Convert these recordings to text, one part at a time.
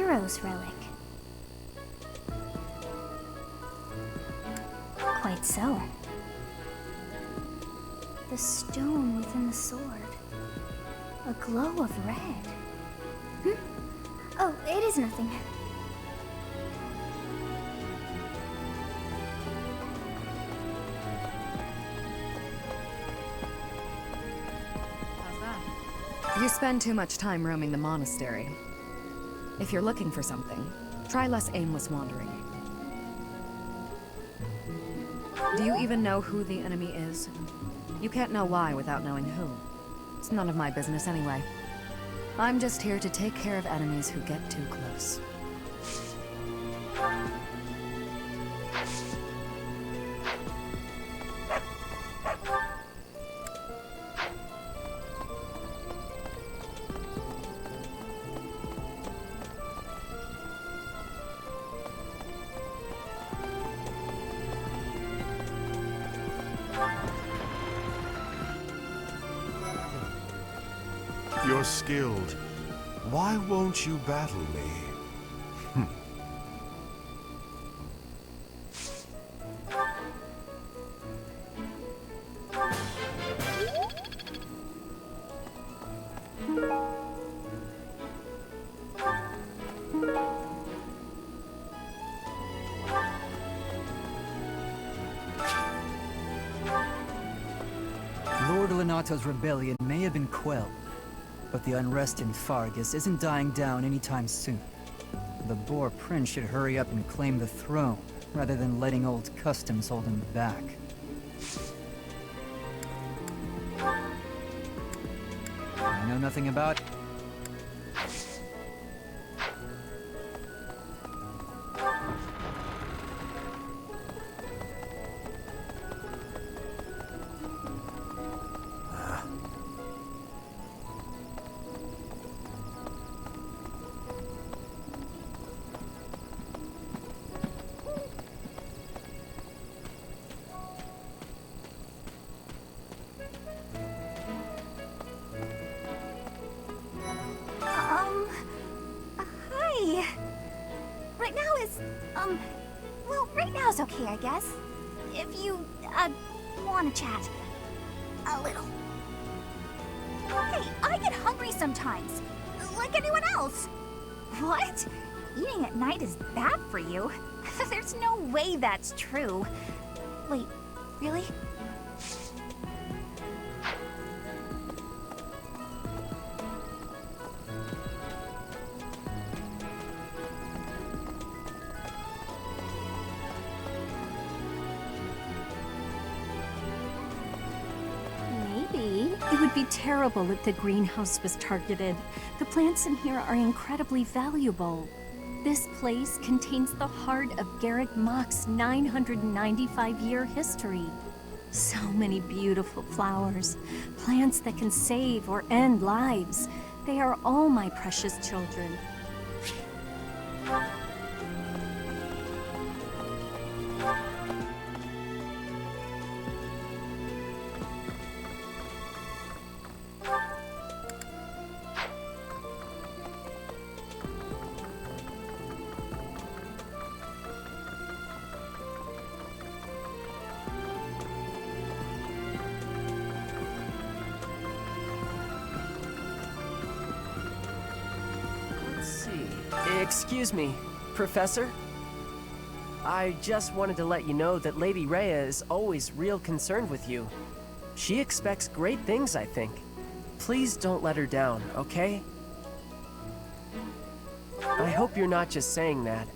hero's relic. Quite so. The stone within the sword. A glow of red. Oh, it is nothing. How's that? You spend too much time roaming the monastery. If you're looking for something, try less aimless wandering. Do you even know who the enemy is? You can't know why without knowing who. It's none of my business anyway. I'm just here to take care of enemies who get too close. You're skilled. Why won't you battle me? Lord Lenato's rebellion may have been quelled, but the unrest in Fargus isn't dying down anytime soon. The Boar Prince should hurry up and claim the throne, rather than letting old customs hold him back. I know nothing about... Hi. Right now is, well, right now is okay, I guess. If you, want to chat. A little. Hey, I get hungry sometimes. Like anyone else. What? Eating at night is bad for you? There's no way that's true. Wait, really? It would be terrible if the greenhouse was targeted. The plants in here are incredibly valuable. This place contains the heart of Garreg Mach's 995-year history. So many beautiful flowers, plants that can save or end lives. They are all my precious children. Excuse me, Professor? I just wanted to let you know that Lady Rhea is always real concerned with you. She expects great things, I think. Please don't let her down, okay? I hope you're not just saying that.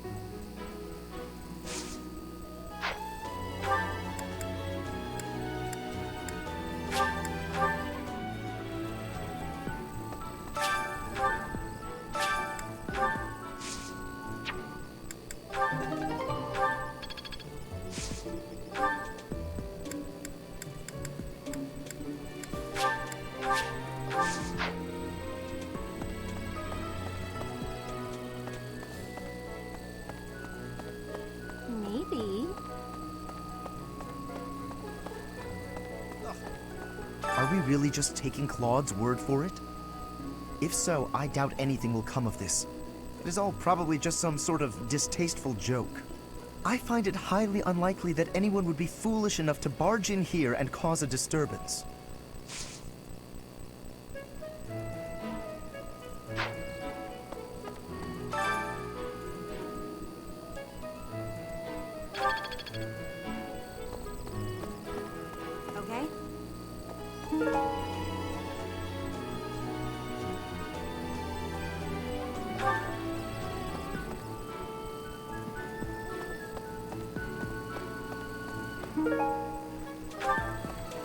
Maybe. Are we really just taking Claude's word for it? If so, I doubt anything will come of this. It is all probably just some sort of distasteful joke. I find it highly unlikely that anyone would be foolish enough to barge in here and cause a disturbance. Okay?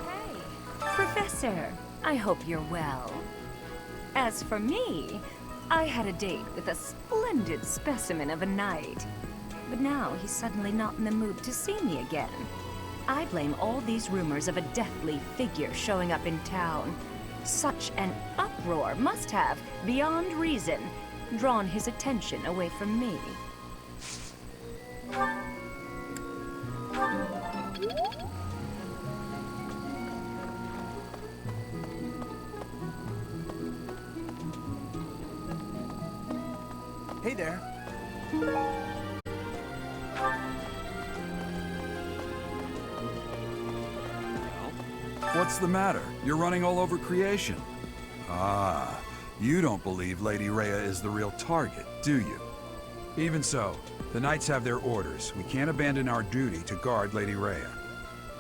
Hey, Professor, I hope you're well. As for me, I had a date with a splendid specimen of a knight. But now he's suddenly not in the mood to see me again. I blame all these rumors of a deathly figure showing up in town. Such an uproar must have, beyond reason, drawn his attention away from me. Hey there. What's the matter? You're running all over creation. Ah, you don't believe Lady Rhea is the real target, do you? Even so, the Knights have their orders. We can't abandon our duty to guard Lady Rhea.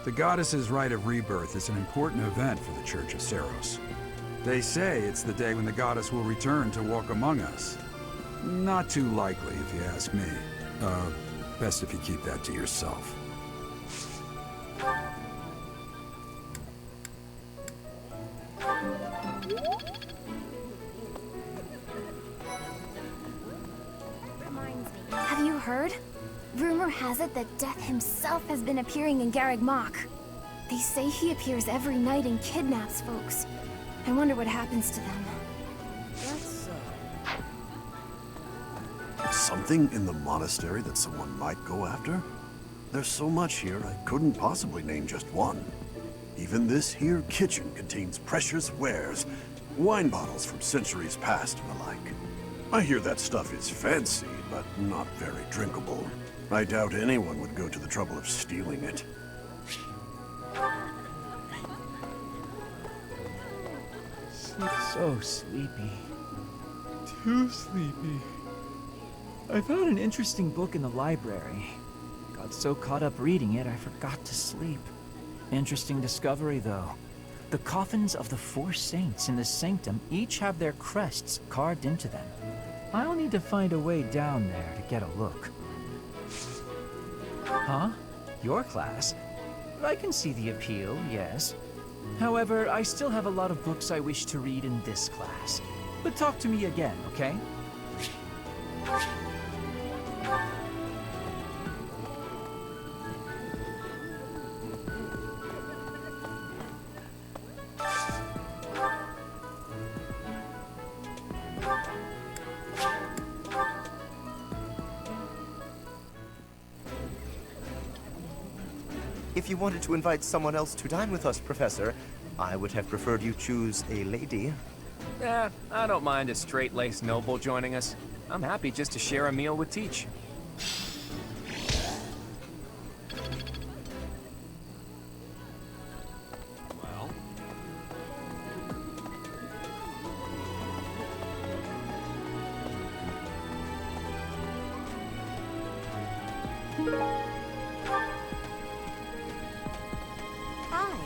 The goddess's Rite of Rebirth is an important event for the Church of Seiros. They say it's the day when the goddess will return to walk among us. Not too likely, if you ask me. Best if you keep that to yourself. Reminds me. Have you heard? Rumor has it that Death himself has been appearing in Garreg Mach. They say he appears every night and kidnaps folks. I wonder what happens to them. Something in the monastery that someone might go after? There's so much here, I couldn't possibly name just one. Even this here kitchen contains precious wares, wine bottles from centuries past and the like. I hear that stuff is fancy, but not very drinkable. I doubt anyone would go to the trouble of stealing it. So sleepy. Too sleepy. I found an interesting book in the library. Got so caught up reading it, I forgot to sleep. Interesting discovery, though. The coffins of the 4 saints in the sanctum each have their crests carved into them. I'll need to find a way down there to get a look. Huh? Your class? I can see the appeal, yes. However, I still have a lot of books I wish to read in this class. But talk to me again, okay? If you wanted to invite someone else to dine with us, Professor, I would have preferred you choose a lady. I don't mind a straight-laced noble joining us. I'm happy just to share a meal with Teach. Well? Hi.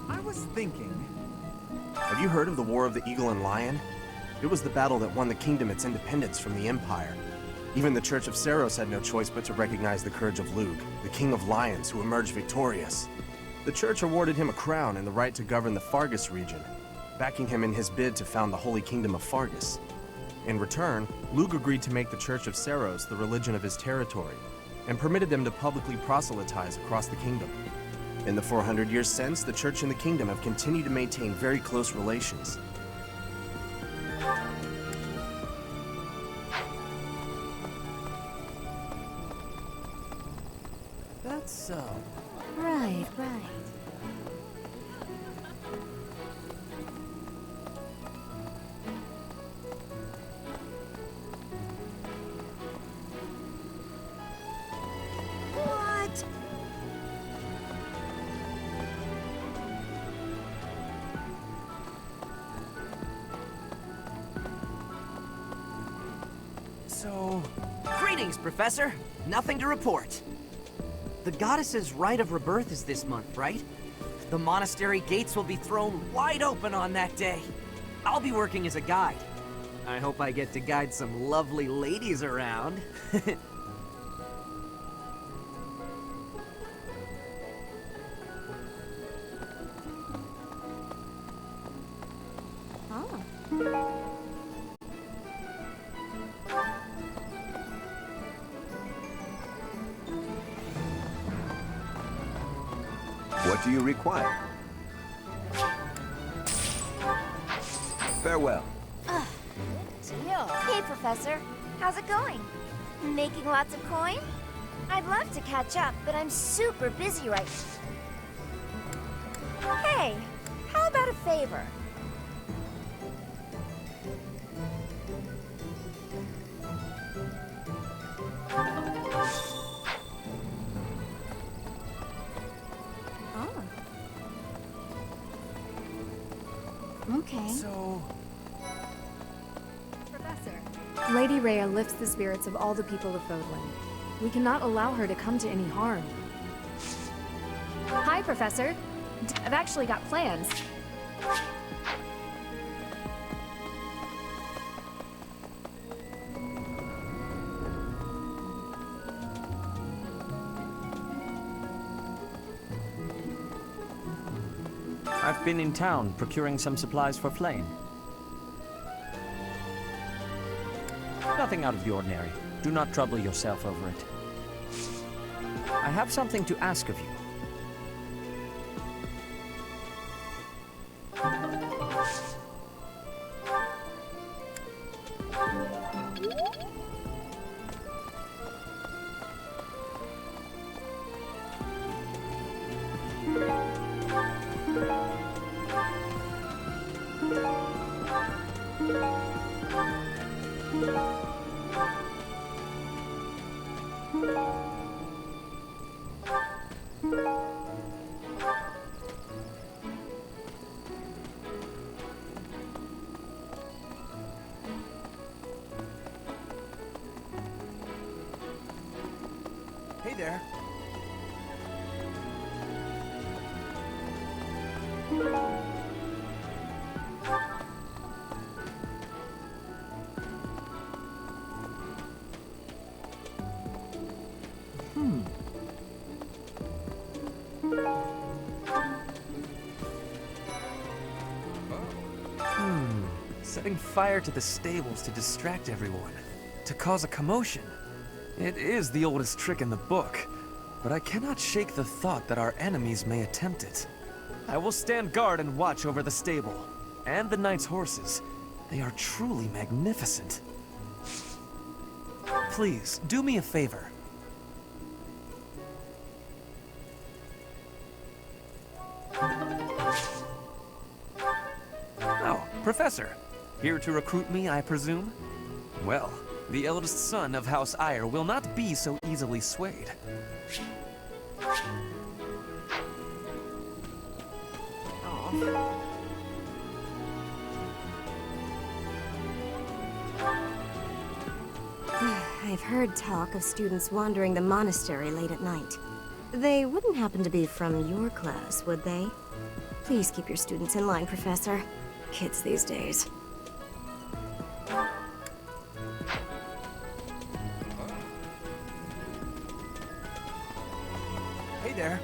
I was thinking... Have you heard of the War of the Eagle and Lion? It was the battle that won the kingdom its independence from the Empire. Even the Church of Seiros had no choice but to recognize the courage of Lug, the King of Lions, who emerged victorious. The Church awarded him a crown and the right to govern the Fargus region, backing him in his bid to found the Holy Kingdom of Fargus. In return, Lug agreed to make the Church of Seiros the religion of his territory, and permitted them to publicly proselytize across the kingdom. In the 400 years since, the Church and the Kingdom have continued to maintain very close relations. that so? Right. What? So... Greetings, Professor. Nothing to report. The goddess's Rite of Rebirth is this month, right? The monastery gates will be thrown wide open on that day. I'll be working as a guide. I hope I get to guide some lovely ladies around. What do you require? Farewell. Hey, Professor. How's it going? Making lots of coin? I'd love to catch up, but I'm super busy right now. Hey, how about a favor? Okay. So... Professor, Lady Rhea lifts the spirits of all the people of Fodlan. We cannot allow her to come to any harm. Hi, Professor. I've actually got plans. I've been in town procuring some supplies for Flame. Nothing out of the ordinary. Do not trouble yourself over it. I have something to ask of you. Hey there. Setting fire to the stables to distract everyone, to cause a commotion. It is the oldest trick in the book, but I cannot shake the thought that our enemies may attempt it. I will stand guard and watch over the stable, and the knight's horses. They are truly magnificent. Please, do me a favor. Oh, Professor. Here to recruit me, I presume? Well, the eldest son of House Eyre will not be so easily swayed. I've heard talk of students wandering the monastery late at night. They wouldn't happen to be from your class, would they? Please keep your students in line, Professor. Kids these days. Hey there.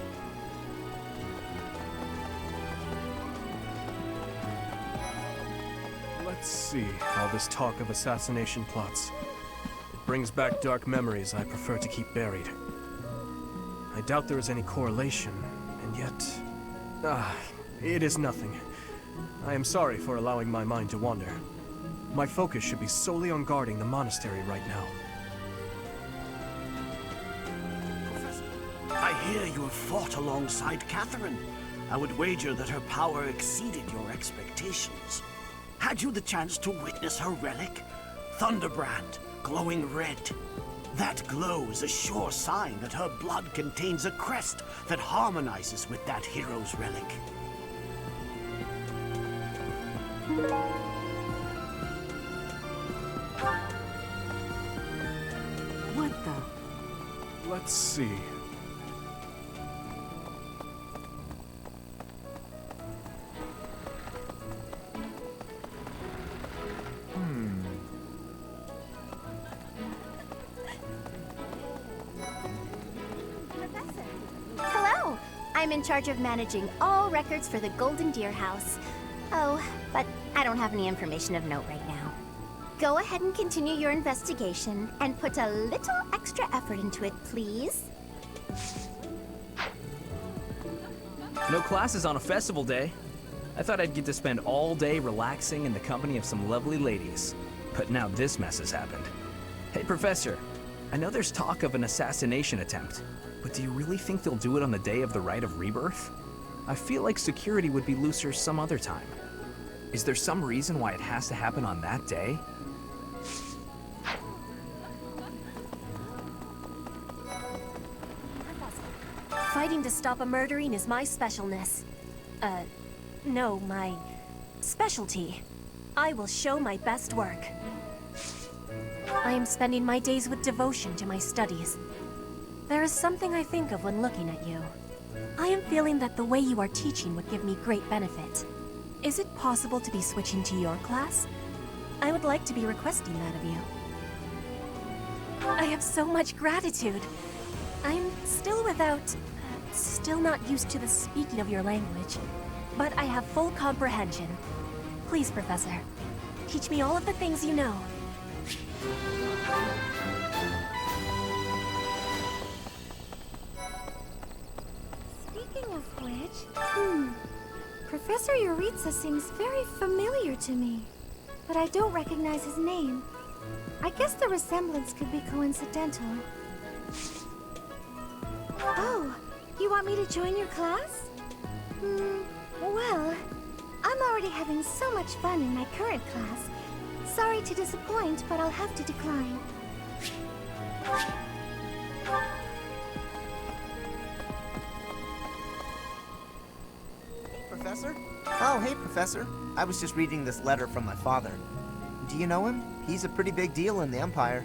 Let's see, all this talk of assassination plots. It brings back dark memories I prefer to keep buried. I doubt there is any correlation, and yet... it is nothing. I am sorry for allowing my mind to wander. My focus should be solely on guarding the monastery right now. I hear you have fought alongside Catherine. I would wager that her power exceeded your expectations. Had you the chance to witness her relic? Thunderbrand, glowing red. That glow is a sure sign that her blood contains a crest that harmonizes with that hero's relic. What the? Let's see. Hello! I'm in charge of managing all records for the Golden Deer House. Oh, but I don't have any information of note right now. Go ahead and continue your investigation, and put a little extra effort into it, please. No classes on a festival day. I thought I'd get to spend all day relaxing in the company of some lovely ladies. But now this mess has happened. Hey, Professor. I know there's talk of an assassination attempt, but do you really think they'll do it on the day of the Rite of Rebirth? I feel like security would be looser some other time. Is there some reason why it has to happen on that day? Fighting to stop a murdering is my specialness. No, my specialty. I will show my best work. I am spending my days with devotion to my studies. There is something I think of when looking at you. I am feeling that the way you are teaching would give me great benefit. Is it possible to be switching to your class? I would like to be requesting that of you. I have so much gratitude. I'm still still not used to the speaking of your language, but I have full comprehension. Please, Professor, teach me all of the things you know. Speaking of which, Professor Yuritsa seems very familiar to me, but I don't recognize his name. I guess the resemblance could be coincidental. Oh, you want me to join your class? Well, I'm already having so much fun in my current class. Sorry to disappoint, but I'll have to decline. Professor? Oh, hey, Professor. I was just reading this letter from my father. Do you know him? He's a pretty big deal in the Empire.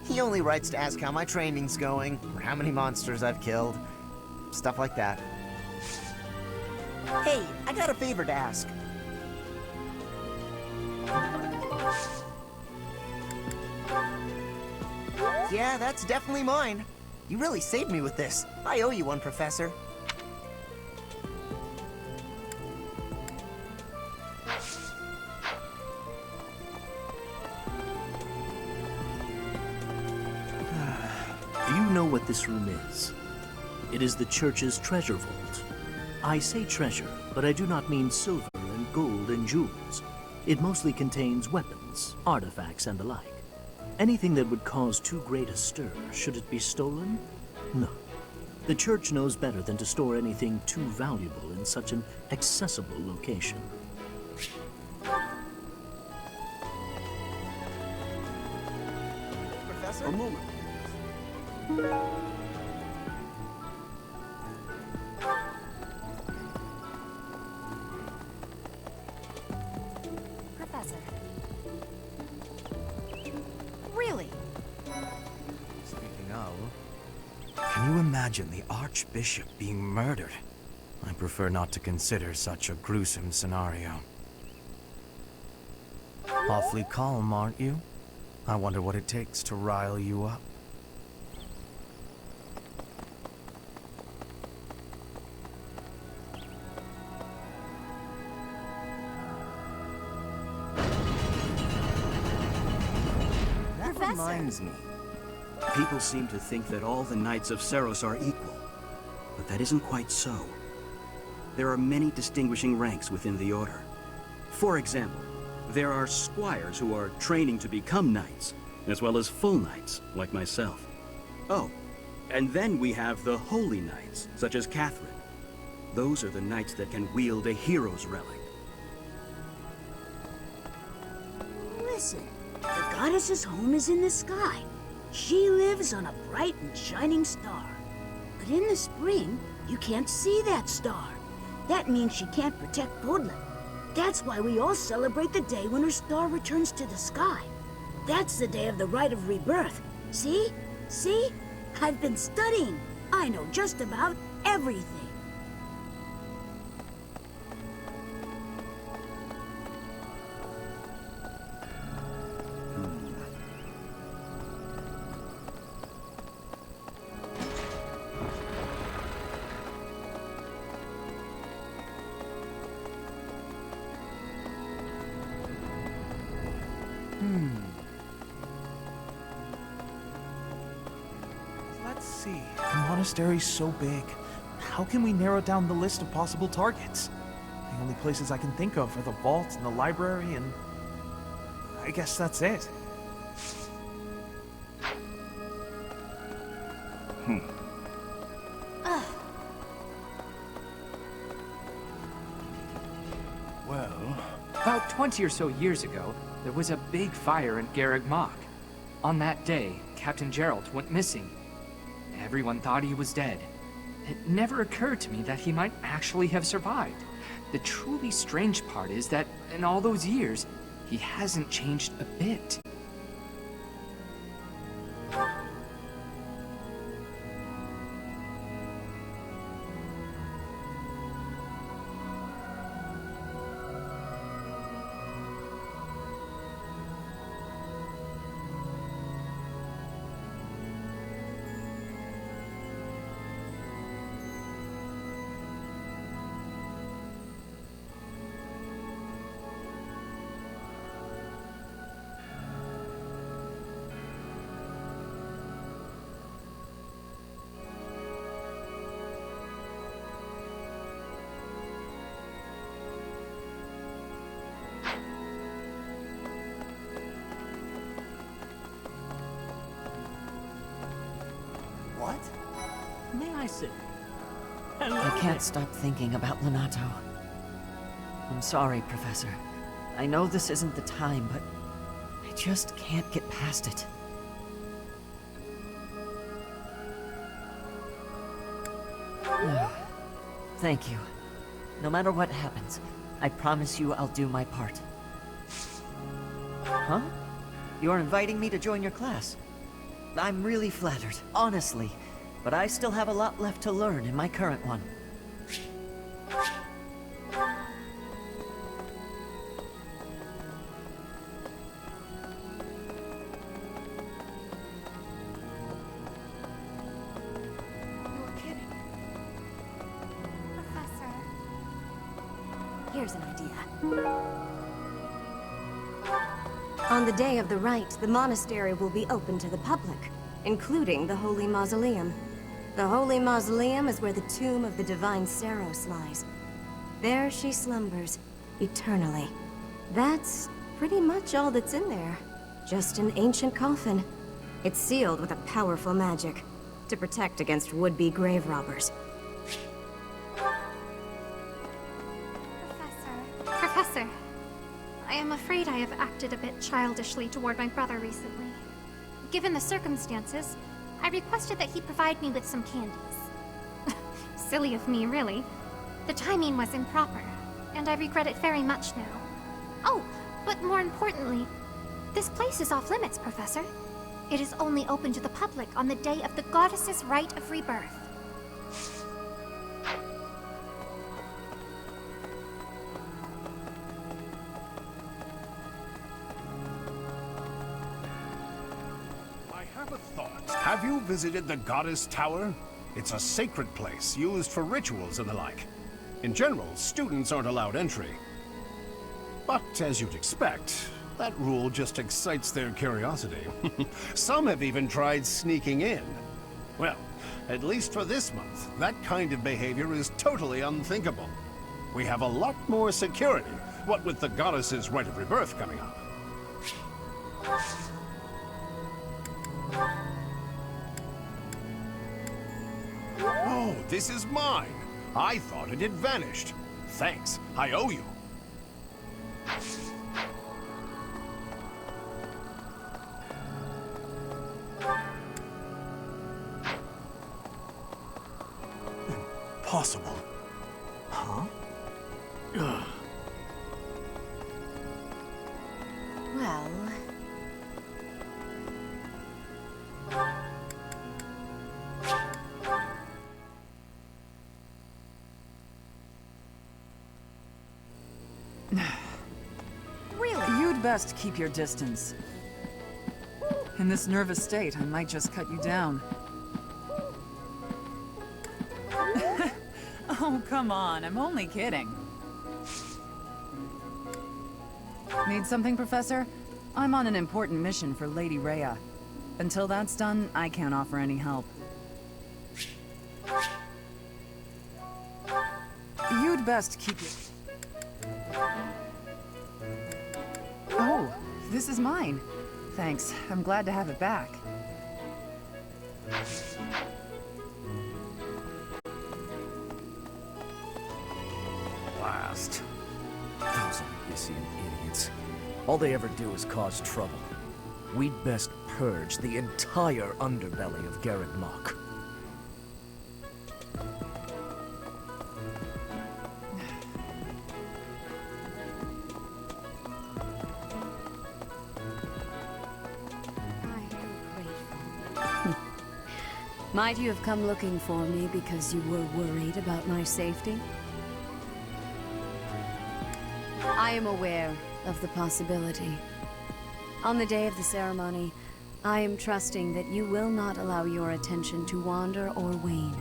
He only writes to ask how my training's going, or how many monsters I've killed. Stuff like that. Hey, I got a favor to ask. Yeah, that's definitely mine. You really saved me with this. I owe you one, Professor. Do you know what this room is? It is the church's treasure vault. I say treasure, but I do not mean silver and gold and jewels. It mostly contains weapons, artifacts, and the like. Anything that would cause too great a stir, should it be stolen? No. The church knows better than to store anything too valuable in such an accessible location. Professor? A moment. Professor. Really? Speaking of, can you imagine the Archbishop being murdered? I prefer not to consider such a gruesome scenario. Awfully calm, aren't you? I wonder what it takes to rile you up. That reminds me. People seem to think that all the Knights of Seiros are equal, but that isn't quite so. There are many distinguishing ranks within the Order. For example, there are squires who are training to become knights, as well as full knights, like myself. Oh, And then we have the Holy Knights, such as Catherine. Those are the knights that can wield a hero's relic. Listen, the goddess's home is in the sky. She lives on a bright and shining star. But in the spring, you can't see that star. That means she can't protect Podlan. That's why we all celebrate the day when her star returns to the sky. That's the day of the Rite of Rebirth. See? See? I've been studying. I know just about everything. Let's see. The monastery's so big. How can we narrow down the list of possible targets? The only places I can think of are the vault and the library, and I guess that's it. Well, about 20 or so years ago, there was a big fire in Garreg Mach. On that day, Captain Gerald went missing. Everyone thought he was dead. It never occurred to me that he might actually have survived. The truly strange part is that in all those years, he hasn't changed a bit. What? May I sit? I can't stop thinking about Lonato. I'm sorry, Professor. I know this isn't the time, but I just can't get past it. Thank you. No matter what happens, I promise you I'll do my part. Huh? You're inviting me to join your class? I'm really flattered, honestly. But I still have a lot left to learn in my current one. Professor. Here's an idea. On the day of the rite, the monastery will be open to the public, including the Holy Mausoleum. The Holy Mausoleum is where the tomb of the divine Saros lies. There she slumbers, eternally. That's pretty much all that's in there. Just an ancient coffin. It's sealed with a powerful magic to protect against would-be grave robbers. Professor, I am afraid I have acted a bit childishly toward my brother recently. Given the circumstances, I requested that he provide me with some candies. Silly of me, really. The timing was improper, and I regret it very much now. Oh, but more importantly, this place is off limits, Professor. It is only open to the public on the day of the goddess's Rite of Rebirth. Have you visited the Goddess Tower? It's a sacred place used for rituals and the like. In general, students aren't allowed entry. But as you'd expect, that rule just excites their curiosity. Some have even tried sneaking in. Well, at least for this month, that kind of behavior is totally unthinkable. We have a lot more security, what with the Goddess's Rite of Rebirth coming up. this is mine. I thought it had vanished. Thanks, I owe you. Impossible. Huh? Ugh. Well... Really? You'd best keep your distance. In this nervous state, I might just cut you down. Oh, come on. I'm only kidding. Need something, Professor? I'm on an important mission for Lady Rhea. Until that's done, I can't offer any help. You'd best keep it. Oh, this is mine. Thanks. I'm glad to have it back. Blast. Those Elysian idiots. All they ever do is cause trouble. We'd best purge the entire underbelly of Garreg Mach. Might you have come looking for me because you were worried about my safety? I am aware of the possibility. On the day of the ceremony, I am trusting that you will not allow your attention to wander or wane.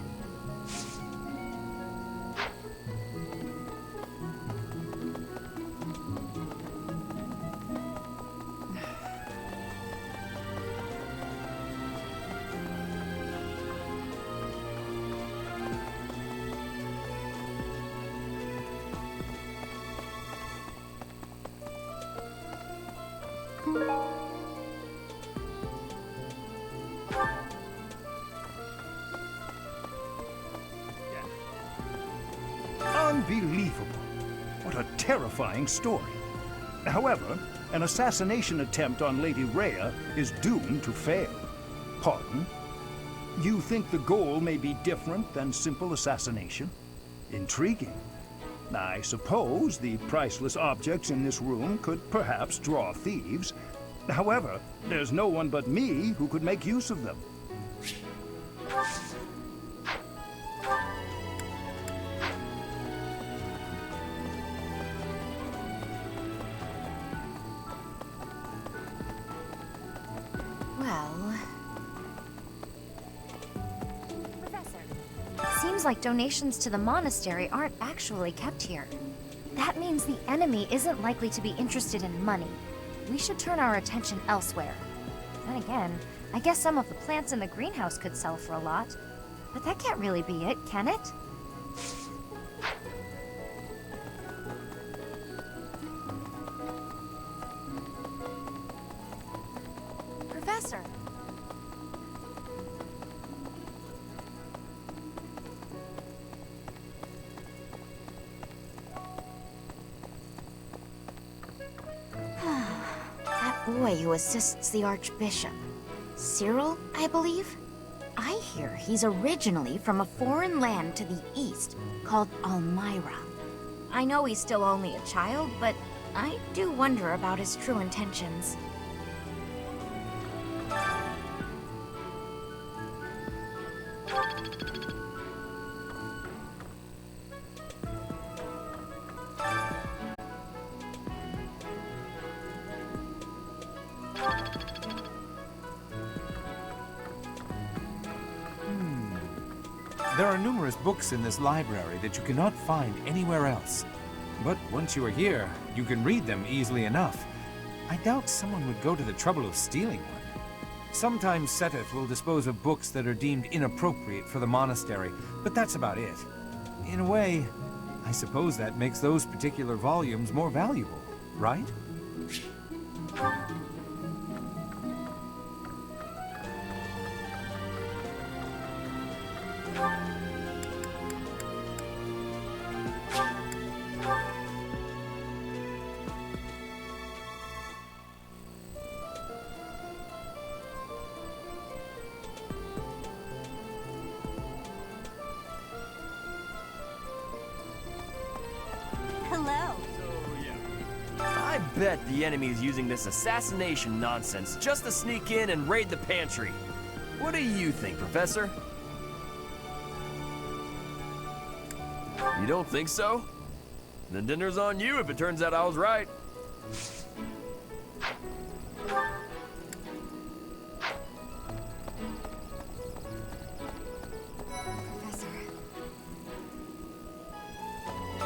Unbelievable. What a terrifying story. However, an assassination attempt on Lady Rhea is doomed to fail. Pardon? You think the goal may be different than simple assassination? Intriguing. I suppose the priceless objects in this room could perhaps draw thieves. However, there's no one but me who could make use of them. Well... Professor, seems like donations to the monastery aren't actually kept here. That means the enemy isn't likely to be interested in money. We should turn our attention elsewhere. Then again, I guess some of the plants in the greenhouse could sell for a lot. But that can't really be it, can it? Professor! That boy who assists the Archbishop. Cyril, I believe? I hear he's originally from a foreign land to the east, called Almyra. I know he's still only a child, but I do wonder about his true intentions. There are numerous books in this library that you cannot find anywhere else. But once you are here, you can read them easily enough. I doubt someone would go to the trouble of stealing one. Sometimes Seteth will dispose of books that are deemed inappropriate for the monastery, but that's about it. In a way, I suppose that makes those particular volumes more valuable, right? bet the enemy is using this assassination nonsense just to sneak in and raid the pantry. What do you think, Professor? You don't think so? Then dinner's on you if it turns out I was right. Professor.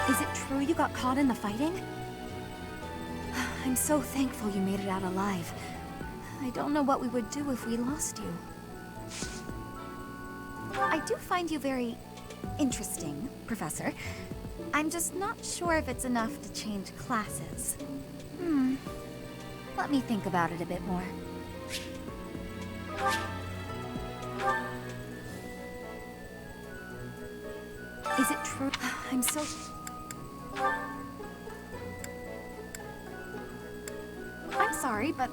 Is it true you got caught in the fighting? I'm so thankful you made it out alive. I don't know what we would do if we lost you. I do find you very interesting, Professor. I'm just not sure if it's enough to change classes. Let me think about it a bit more. Is it true? I'm so... I'm sorry, but...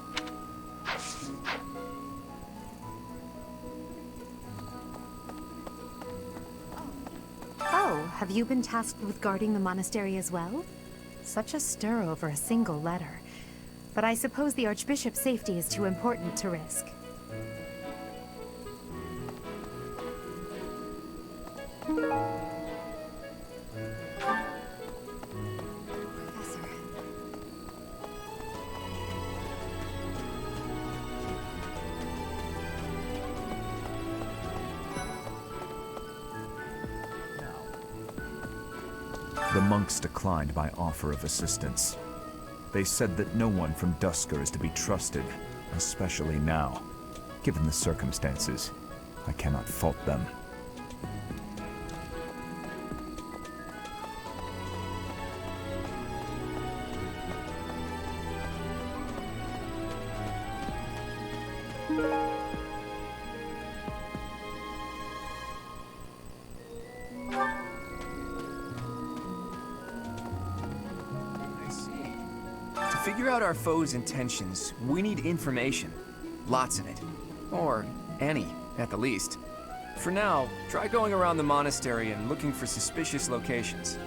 Oh, have you been tasked with guarding the monastery as well? Such a stir over a single letter. But I suppose the Archbishop's safety is too important to risk. The monks declined my offer of assistance. They said that no one from Dusker is to be trusted, especially now. Given the circumstances, I cannot fault them. To figure out our foe's intentions, we need information. Lots of it. Or any, at the least. For now, try going around the monastery and looking for suspicious locations.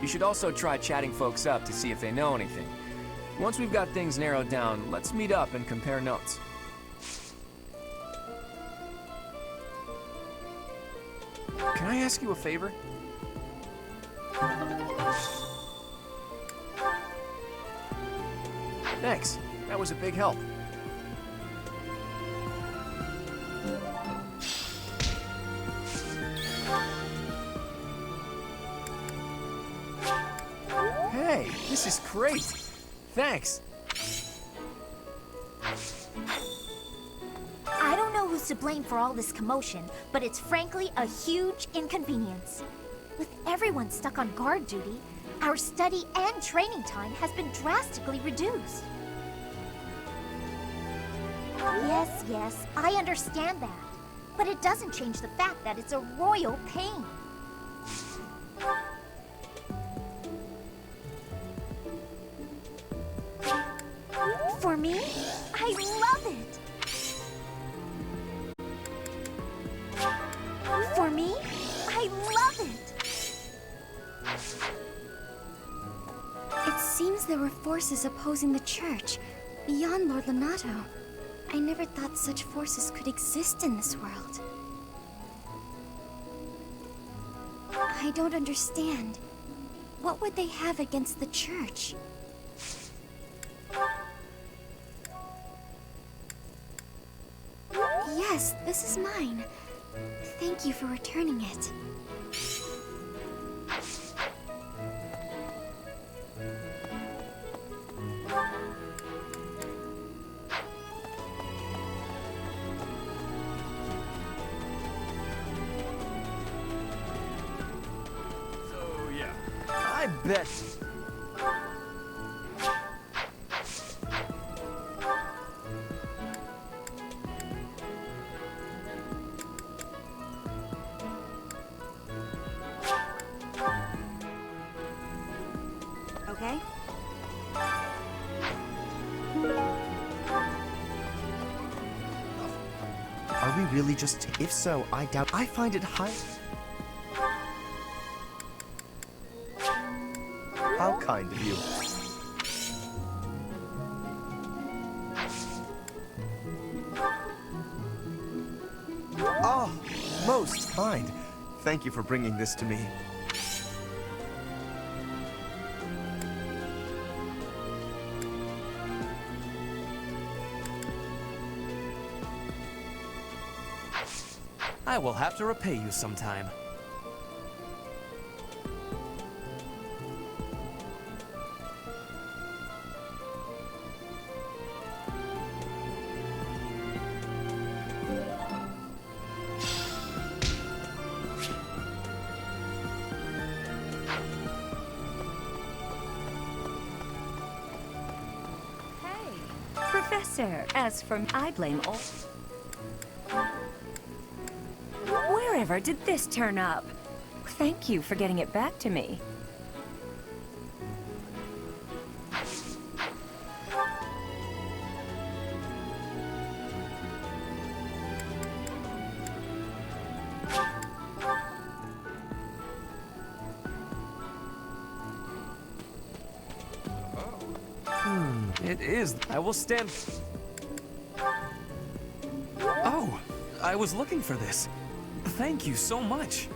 You should also try chatting folks up to see if they know anything. Once we've got things narrowed down, let's meet up and compare notes. Can I ask you a favor? Thanks. That was a big help. Hey, this is great. Thanks. I don't know who's to blame for all this commotion, but it's frankly a huge inconvenience. With everyone stuck on guard duty, our study and training time has been drastically reduced. Yes, I understand that. But it doesn't change the fact that it's a royal pain. For me, I love it. For me, I love it. It seems there were forces opposing the church, beyond Lord Lonato. I never thought such forces could exist in this world. I don't understand. What would they have against the church? Yes, this is mine. Thank you for returning it. I bet. Okay? Are we really just... If so, I doubt... I find it high... How kind of you. Most kind. Thank you for bringing this to me. I will have to repay you sometime. Professor, as for me, I blame all... Wherever did this turn up? Thank you for getting it back to me. It is. I will stand... Oh, I was looking for this. Thank you so much.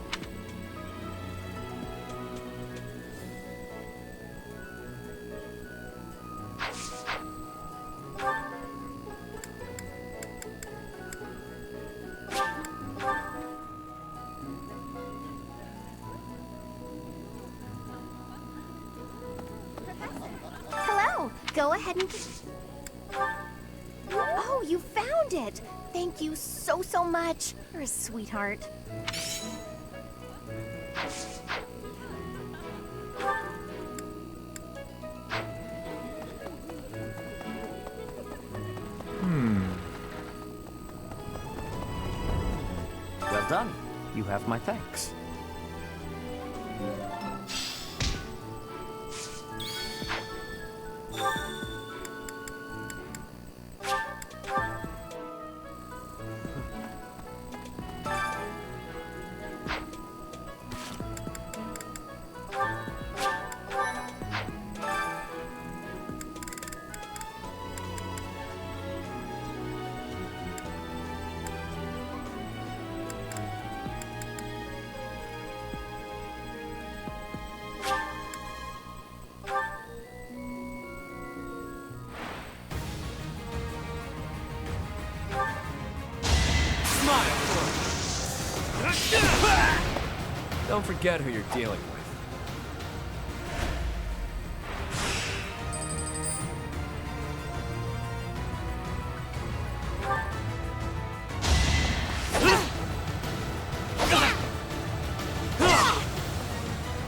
Hello. Go ahead and... Oh, you found it. Thank you so much. You're a sweetheart. Well done. You have my thanks. Don't forget who you're dealing with.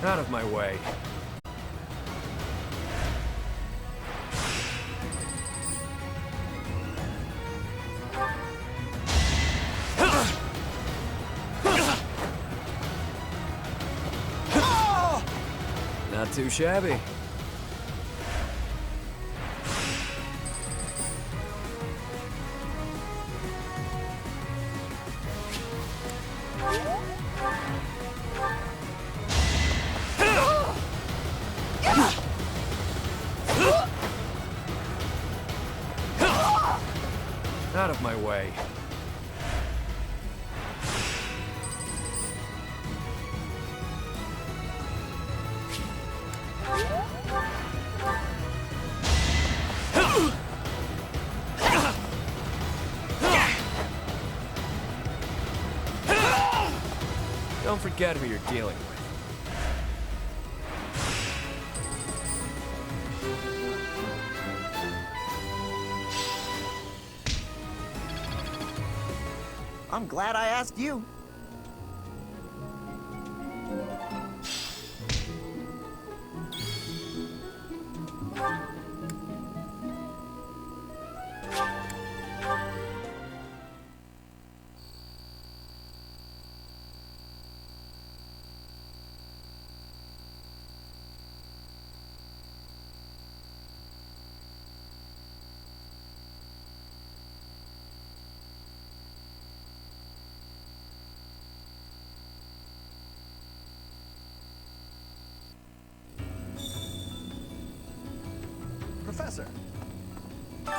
Out of my way. Not too shabby. Out of my way. Don't forget who you're dealing with. I'm glad I asked you. Professor.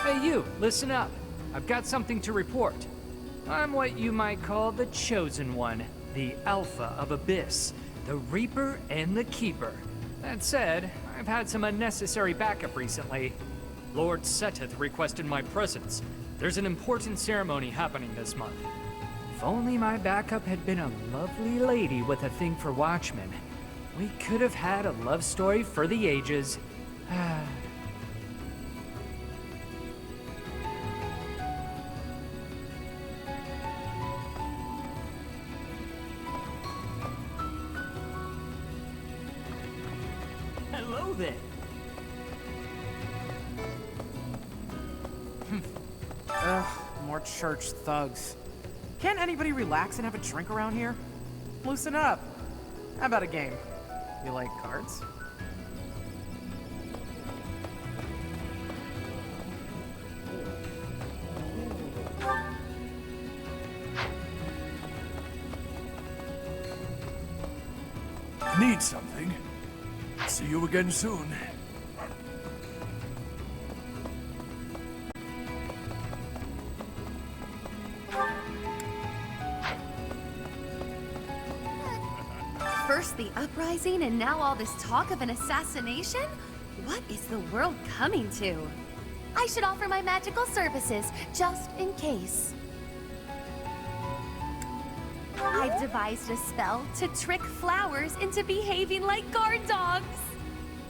Hey you, listen up. I've got something to report. I'm what you might call the Chosen One, the Alpha of Abyss, the Reaper and the Keeper. That said, I've had some unnecessary backup recently. Lord Seteth requested my presence. There's an important ceremony happening this month. If only my backup had been a lovely lady with a thing for watchmen, we could have had a love story for the ages. Hello there. Ugh, more church thugs. Can't anybody relax and have a drink around here? Loosen up. How about a game? You like cards? Need something? See you again soon. First the uprising, and now all this talk of an assassination? What is the world coming to? I should offer my magical services, just in case. I've devised a spell to trick flowers into behaving like guard dogs.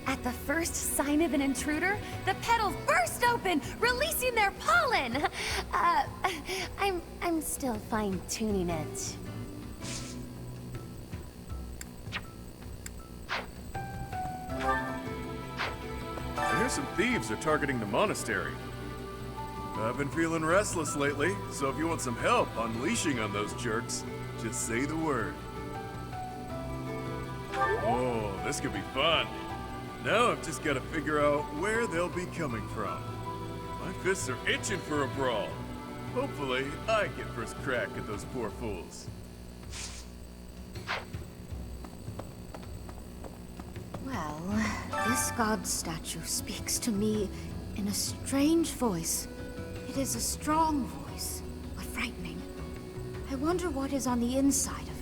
At the first sign of an intruder, the petals burst open, releasing their pollen. I'm still fine-tuning it. I hear some thieves are targeting the monastery. I've been feeling restless lately, so if you want some help unleashing on those jerks, just say the word. Oh, this could be fun. Now I've just got to figure out where they'll be coming from. My fists are itching for a brawl. Hopefully, I get first crack at those poor fools. Well, this god statue speaks to me in a strange voice. It is a strong voice, but frightening. I wonder what is on the inside of it.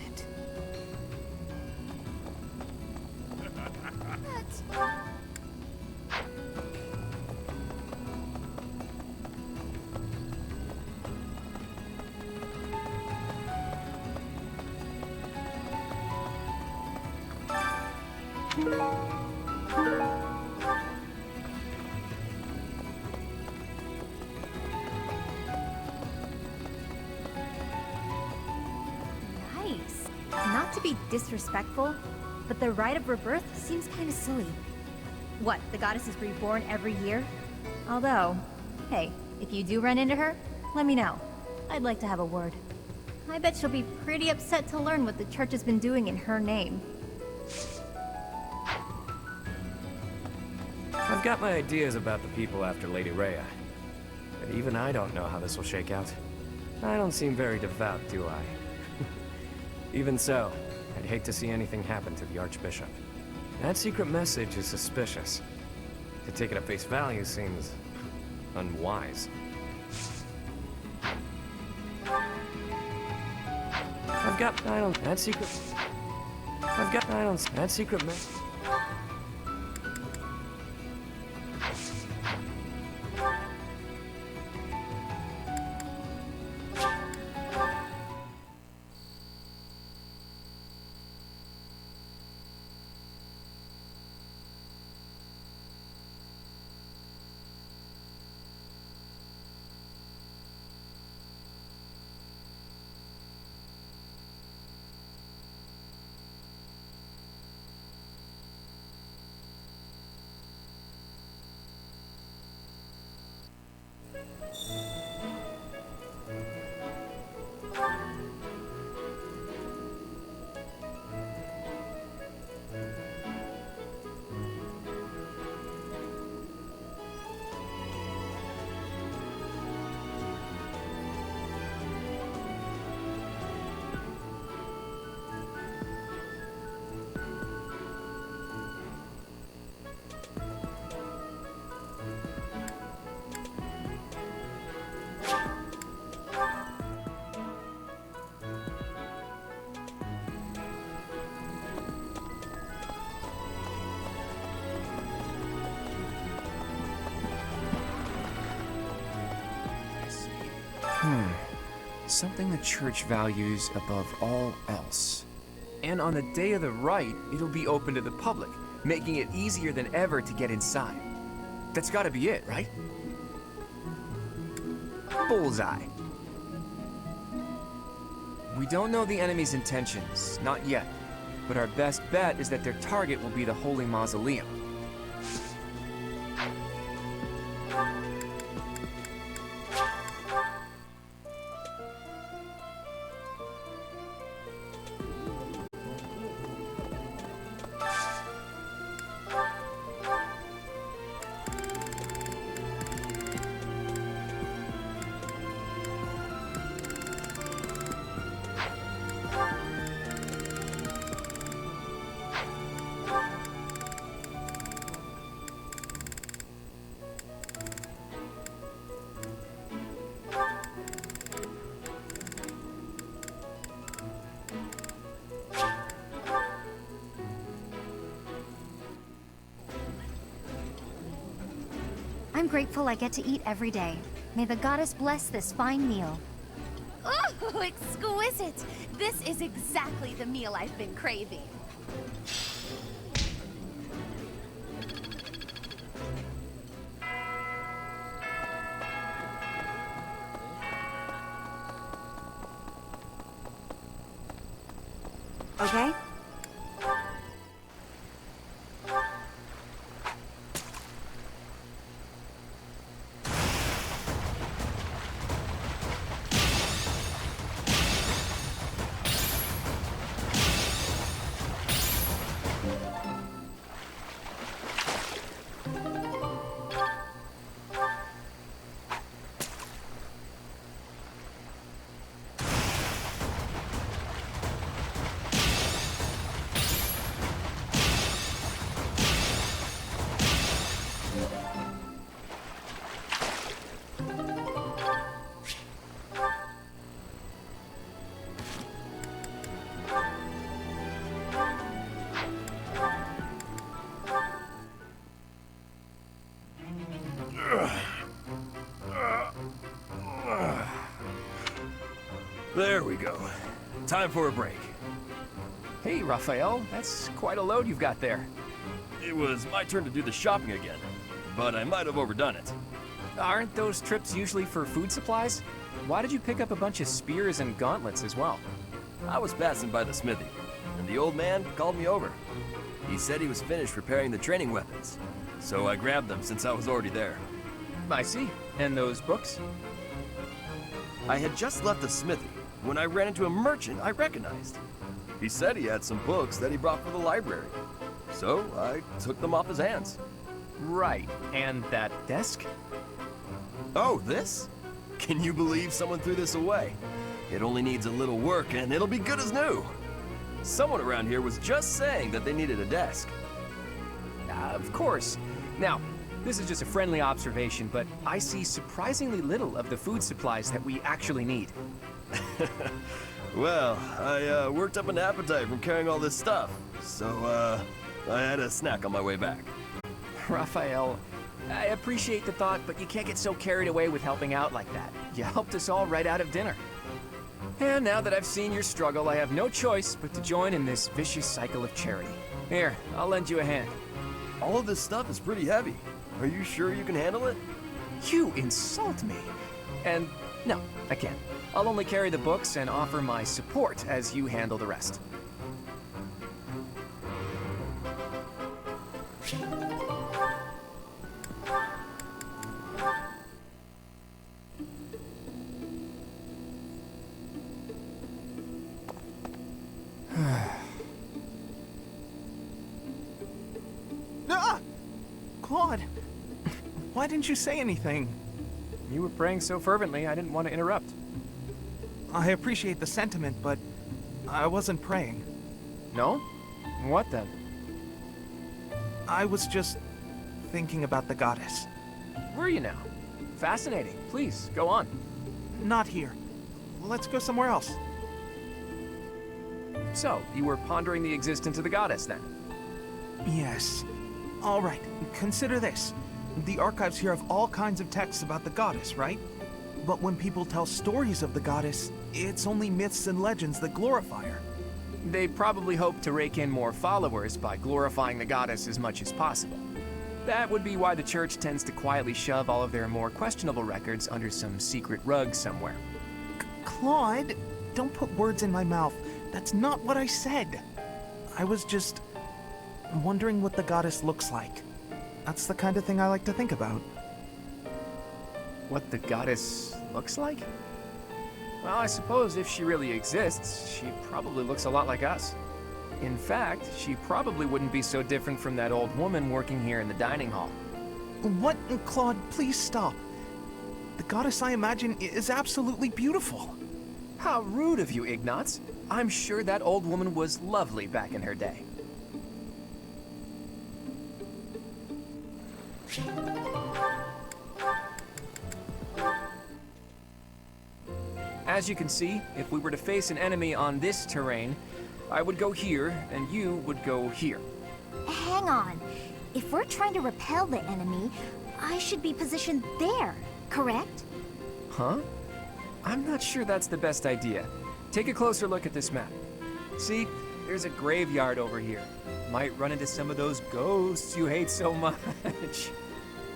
Nice. Not to be disrespectful, but the Rite of Rebirth seems kind of silly. What, the goddess is reborn every year? Although, hey, if you do run into her, let me know. I'd like to have a word. I bet she'll be pretty upset to learn what the church has been doing in her name. I've got my ideas about the people after Lady Rhea, but even I don't know how this will shake out. I don't seem very devout, do I? Even so, I'd hate to see anything happen to the Archbishop. That secret message is suspicious. To take it at face value seems unwise. That secret message. something the church values above all else. And on the day of the rite, it'll be open to the public, making it easier than ever to get inside. That's gotta be it, right? Bullseye. We don't know the enemy's intentions, not yet. But our best bet is that their target will be the Holy Mausoleum. I'm grateful I get to eat every day. May the goddess bless this fine meal. Oh, exquisite! This is exactly the meal I've been craving. Okay? There we go. Time for a break. Hey, Raphael, that's quite a load you've got there. It was my turn to do the shopping again, but I might have overdone it. Aren't those trips usually for food supplies? Why did you pick up a bunch of spears and gauntlets as well? I was passing by the smithy, and the old man called me over. He said he was finished preparing the training weapons, so I grabbed them since I was already there. I see. And those books? I had just left the smithy when I ran into a merchant I recognized. He said he had some books that he brought for the library, so I took them off his hands. Right. And that desk? Oh, this? Can you believe someone threw this away? It only needs a little work and it'll be good as new. Someone around here was just saying that they needed a desk. Of course. Now, this is just a friendly observation, but I see surprisingly little of the food supplies that we actually need. Well, I worked up an appetite from carrying all this stuff, so I had a snack on my way back. Raphael, I appreciate the thought, but you can't get so carried away with helping out like that. You helped us all right out of dinner. And now that I've seen your struggle, I have no choice but to join in this vicious cycle of charity. Here, I'll lend you a hand. All of this stuff is pretty heavy. Are you sure you can handle it? You insult me. And no, I can't. I'll only carry the books and offer my support as you handle the rest. Ah! Claude! Why didn't you say anything? You were praying so fervently, I didn't want to interrupt. I appreciate the sentiment, but I wasn't praying. No? What then? I was just thinking about the goddess. Were you now? Fascinating. Please, go on. Not here. Let's go somewhere else. So, you were pondering the existence of the goddess, then? Yes. All right, consider this. The archives here have all kinds of texts about the goddess, right? But when people tell stories of the goddess, it's only myths and legends that glorify her. They probably hope to rake in more followers by glorifying the goddess as much as possible. That would be why the church tends to quietly shove all of their more questionable records under some secret rug somewhere. Claude, don't put words in my mouth. That's not what I said. I was just wondering what the goddess looks like. That's the kind of thing I like to think about. What the goddess looks like? Well, I suppose if she really exists, she probably looks a lot like us. In fact, she probably wouldn't be so different from that old woman working here in the dining hall. What? Claude, please stop. The goddess I imagine is absolutely beautiful. How rude of you, Ignatz. I'm sure that old woman was lovely back in her day. As you can see, if we were to face an enemy on this terrain, I would go here, and you would go here. Hang on. If we're trying to repel the enemy, I should be positioned there, correct? Huh? I'm not sure that's the best idea. Take a closer look at this map. See, there's a graveyard over here. Might run into some of those ghosts you hate so much.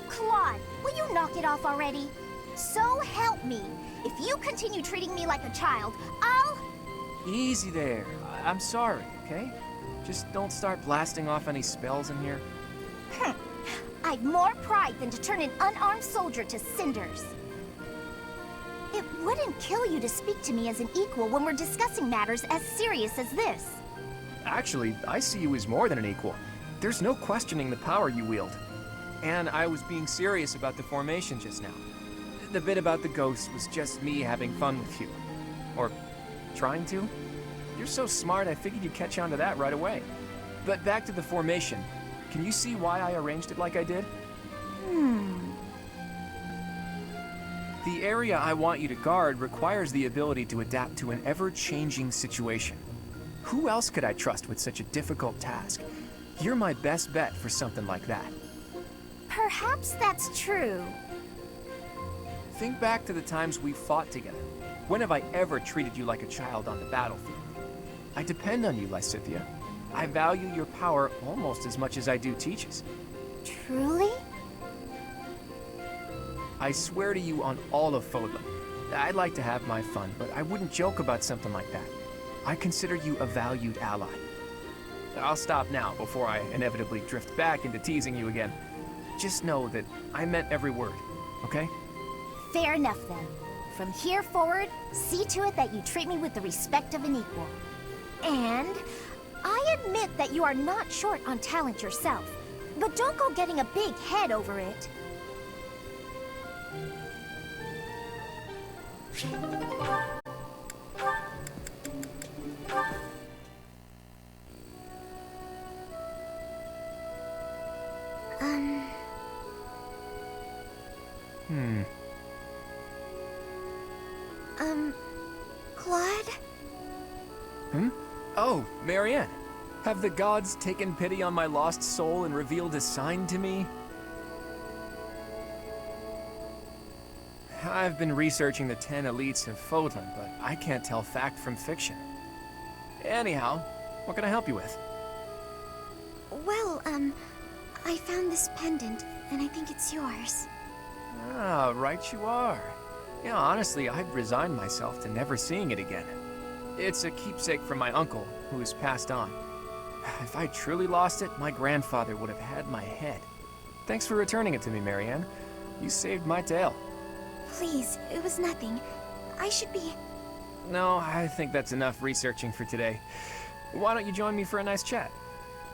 Claude, will you knock it off already? So help me. If you continue treating me like a child, I'll... Easy there. I'm sorry, okay? Just don't start blasting off any spells in here. I've more pride than to turn an unarmed soldier to cinders. It wouldn't kill you to speak to me as an equal when we're discussing matters as serious as this. Actually, I see you as more than an equal. There's no questioning the power you wield. And I was being serious about the formation just now. The bit about the ghosts was just me having fun with you. Or trying to. You're so smart, I figured you'd catch on to that right away. But back to the formation. Can you see why I arranged it like I did? The area I want you to guard requires the ability to adapt to an ever-changing situation. Who else could I trust with such a difficult task? You're my best bet for something like that. Perhaps that's true. Think back to the times we fought together. When have I ever treated you like a child on the battlefield? I depend on you, Lysithea. I value your power almost as much as I do Teach's. Truly? I swear to you on all of Fodlan. I'd like to have my fun, but I wouldn't joke about something like that. I consider you a valued ally. I'll stop now before I inevitably drift back into teasing you again. Just know that I meant every word, okay? Fair enough then. From here forward, see to it that you treat me with the respect of an equal. And I admit that you are not short on talent yourself, but don't go getting a big head over it. Claude? Oh, Marianne. Have the gods taken pity on my lost soul and revealed a sign to me? I've been researching the 10 elites of Fodlan, but I can't tell fact from fiction. Anyhow, what can I help you with? Well, I found this pendant, and I think it's yours. Ah, right you are. Yeah, honestly, I'd resigned myself to never seeing it again. It's a keepsake from my uncle, who has passed on. If I truly lost it, my grandfather would have had my head. Thanks for returning it to me, Marianne. You saved my tail. Please, it was nothing. I should be... No, I think that's enough researching for today. Why don't you join me for a nice chat?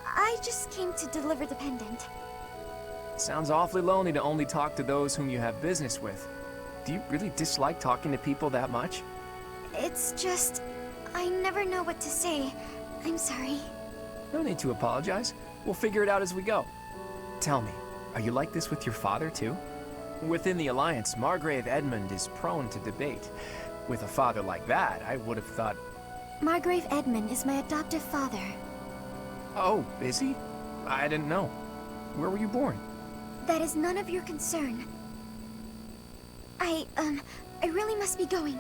I just came to deliver the pendant. Sounds awfully lonely to only talk to those whom you have business with. Do you really dislike talking to people that much? It's just... I never know what to say. I'm sorry. No need to apologize. We'll figure it out as we go. Tell me, are you like this with your father, too? Within the Alliance, Margrave Edmund is prone to debate. With a father like that, I would have thought... Margrave Edmund is my adoptive father. Oh, is he? I didn't know. Where were you born? That is none of your concern. I really must be going.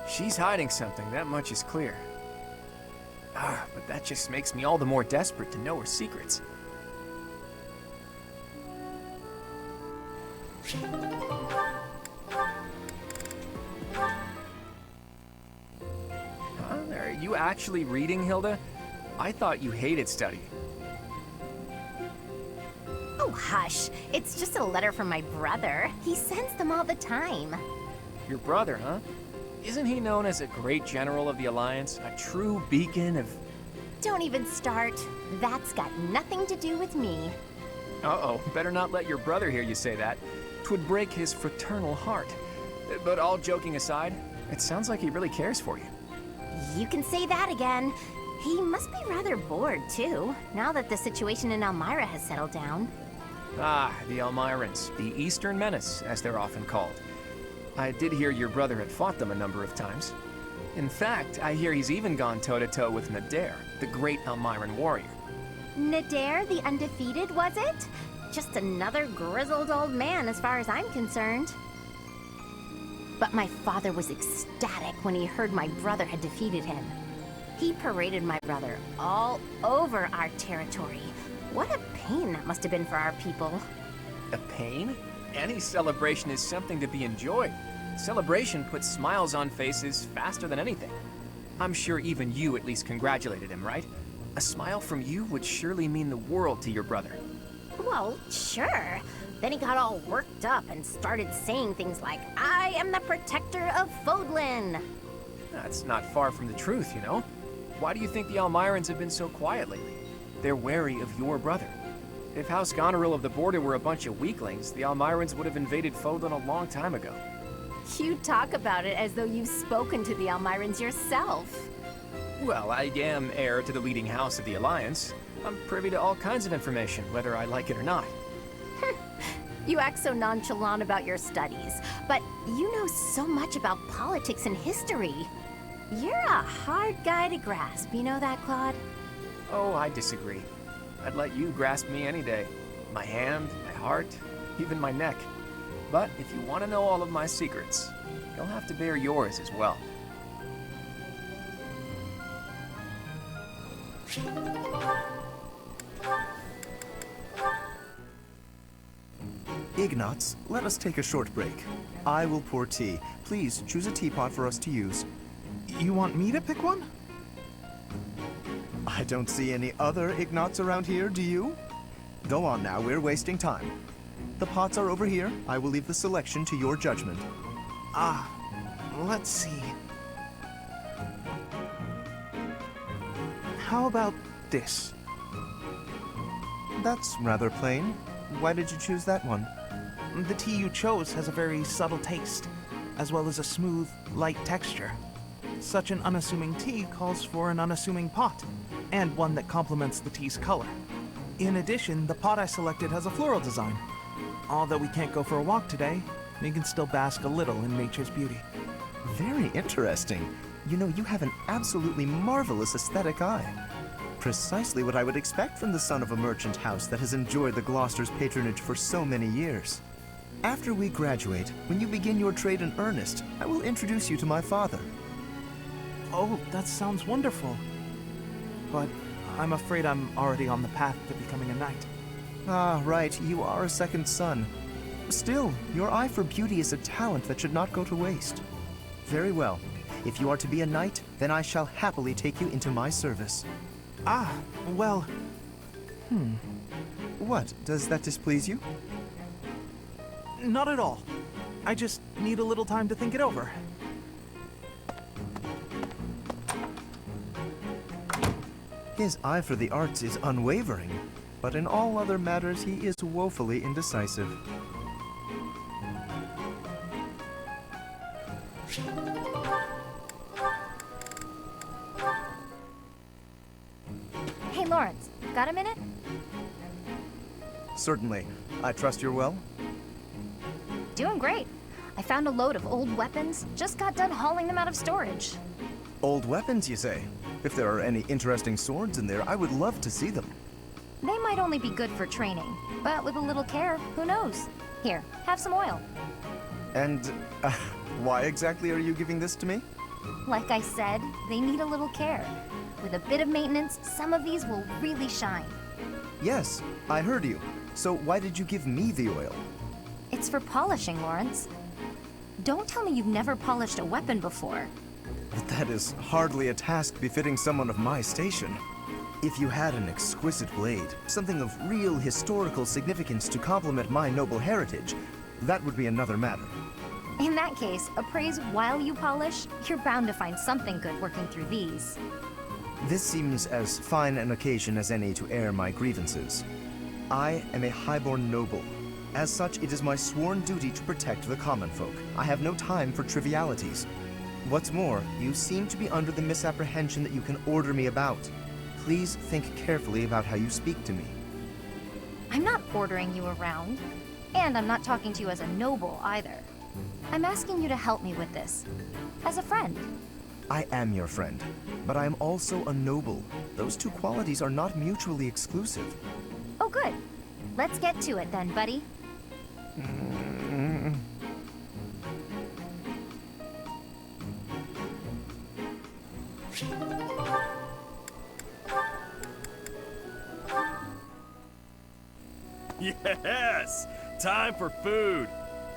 She's hiding something, that much is clear. But that just makes me all the more desperate to know her secrets. Are you actually reading, Hilda? I thought you hated studying. Oh, hush. It's just a letter from my brother. He sends them all the time. Your brother, huh? Isn't he known as a great general of the Alliance? A true beacon of... Don't even start. That's got nothing to do with me. Uh-oh, better not let your brother hear you say that. 'Twould break his fraternal heart. But all joking aside, it sounds like he really cares for you. You can say that again. He must be rather bored, too, now that the situation in Elmira has settled down. Ah, the Elmirans, the Eastern Menace, as they're often called. I did hear your brother had fought them a number of times. In fact, I hear he's even gone toe-to-toe with Nadir, the great Elmiran warrior. Nadir the Undefeated, was it? Just another grizzled old man as far as I'm concerned. But my father was ecstatic when he heard my brother had defeated him. He paraded my brother all over our territory. What a pain that must have been for our people. A pain? Any celebration is something to be enjoyed. Celebration puts smiles on faces faster than anything. I'm sure even you at least congratulated him, right? A smile from you would surely mean the world to your brother. Well, sure. Then he got all worked up and started saying things like, I am the protector of Fodlan. That's not far from the truth, you know? Why do you think the Elmirans have been so quiet lately? They're wary of your brother. If House Goneril of the Border were a bunch of weaklings, the Elmirans would have invaded Fodlan a long time ago. You talk about it as though you've spoken to the Elmirans yourself. Well, I am heir to the leading house of the Alliance. I'm privy to all kinds of information, whether I like it or not. You act so nonchalant about your studies, but you know so much about politics and history. You're a hard guy to grasp, you know that, Claude? Oh, I disagree. I'd let you grasp me any day. My hand, my heart, even my neck. But if you want to know all of my secrets, you'll have to bear yours as well. Ignatz, let us take a short break. I will pour tea. Please choose a teapot for us to use. You want me to pick one? I don't see any other Ignatz around here, do you? Go on now, we're wasting time. The pots are over here. I will leave the selection to your judgment. Let's see. How about this? That's rather plain. Why did you choose that one? The tea you chose has a very subtle taste, as well as a smooth, light texture. Such an unassuming tea calls for an unassuming pot, and one that complements the tea's color. In addition, the pot I selected has a floral design. Although we can't go for a walk today, we can still bask a little in nature's beauty. Very interesting. You know, you have an absolutely marvelous aesthetic eye. Precisely what I would expect from the son of a merchant house that has enjoyed the Gloucester's patronage for so many years. After we graduate, when you begin your trade in earnest, I will introduce you to my father. Oh, that sounds wonderful. But I'm afraid I'm already on the path to becoming a knight. Ah, right, you are a second son. Still, your eye for beauty is a talent that should not go to waste. Very well. If you are to be a knight, then I shall happily take you into my service. Well... What? Does that displease you? Not at all. I just need a little time to think it over. His eye for the arts is unwavering, but in all other matters he is woefully indecisive. Hey, Lawrence, got a minute? Certainly. I trust you're well? Doing great. I found a load of old weapons, just got done hauling them out of storage. Old weapons, you say? If there are any interesting swords in there, I would love to see them. They might only be good for training, but with a little care, who knows? Here, have some oil. And why exactly are you giving this to me? Like I said, they need a little care. With a bit of maintenance, some of these will really shine. Yes, I heard you. So why did you give me the oil? It's for polishing, Lawrence. Don't tell me you've never polished a weapon before. But that is hardly a task befitting someone of my station. If you had an exquisite blade, something of real historical significance to complement my noble heritage, that would be another matter. In that case, appraise while you polish. You're bound to find something good working through these. This seems as fine an occasion as any to air my grievances. I am a highborn noble. As such, it is my sworn duty to protect the common folk. I have no time for trivialities. What's more, you seem to be under the misapprehension that you can order me about. Please think carefully about how you speak to me. I'm not ordering you around, and I'm not talking to you as a noble either. I'm asking you to help me with this, as a friend. I am your friend, but I am also a noble. Those two qualities are not mutually exclusive. Oh, good. Let's get to it then, buddy. Yes! Time for food!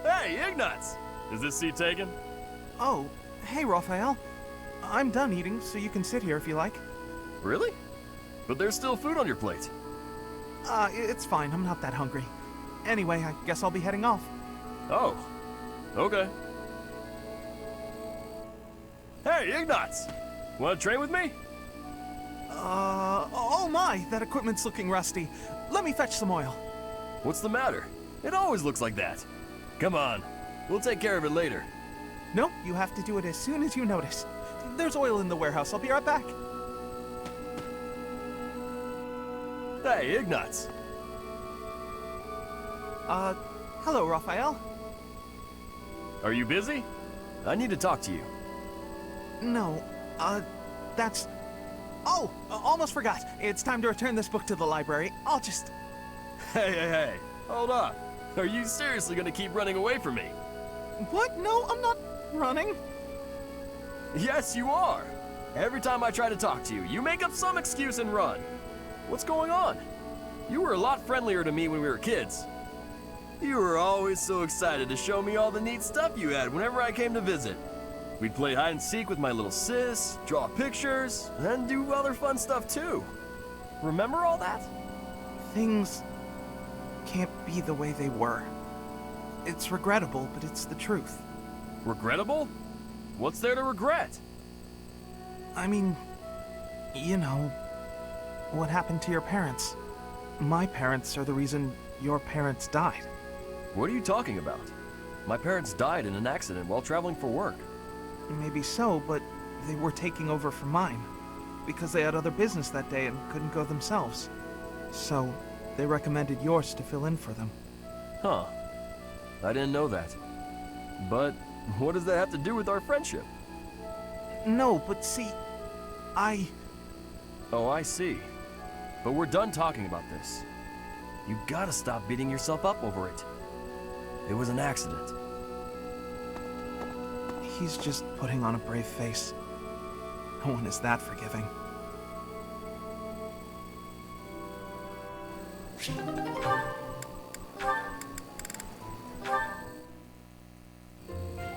Hey, Ignatz! Is this seat taken? Oh, hey, Raphael. I'm done eating, so you can sit here if you like. Really? But there's still food on your plate. It's fine. I'm not that hungry. Anyway, I guess I'll be heading off. Oh, okay. Hey, Ignatz! Want to train with me? Oh my, that equipment's looking rusty. Let me fetch some oil. What's the matter? It always looks like that. Come on, we'll take care of it later. Nope, you have to do it as soon as you notice. There's oil in the warehouse. I'll be right back. Hey, Ignatz. Hello, Raphael. Are you busy? I need to talk to you. No, that's... Oh, almost forgot. It's time to return this book to the library. I'll just... Hey, hold up. Are you seriously gonna keep running away from me? What? No, I'm not running. Yes, you are. Every time I try to talk to you, you make up some excuse and run. What's going on? You were a lot friendlier to me when we were kids. You were always so excited to show me all the neat stuff you had whenever I came to visit. We'd play hide and seek with my little sis, draw pictures, and do other fun stuff too. Remember all that? Things can't be the way they were. It's regrettable, but it's the truth. Regrettable? What's there to regret? I mean, you know, what happened to your parents. My parents are the reason your parents died. What are you talking about? My parents died in an accident while traveling for work. Maybe so, but they were taking over for mine. Because they had other business that day and couldn't go themselves. So, they recommended yours to fill in for them. Huh. I didn't know that. But what does that have to do with our friendship? No, but see, Oh, I see. But we're done talking about this. You gotta stop beating yourself up over it. It was an accident. He's just putting on a brave face. No one is that forgiving.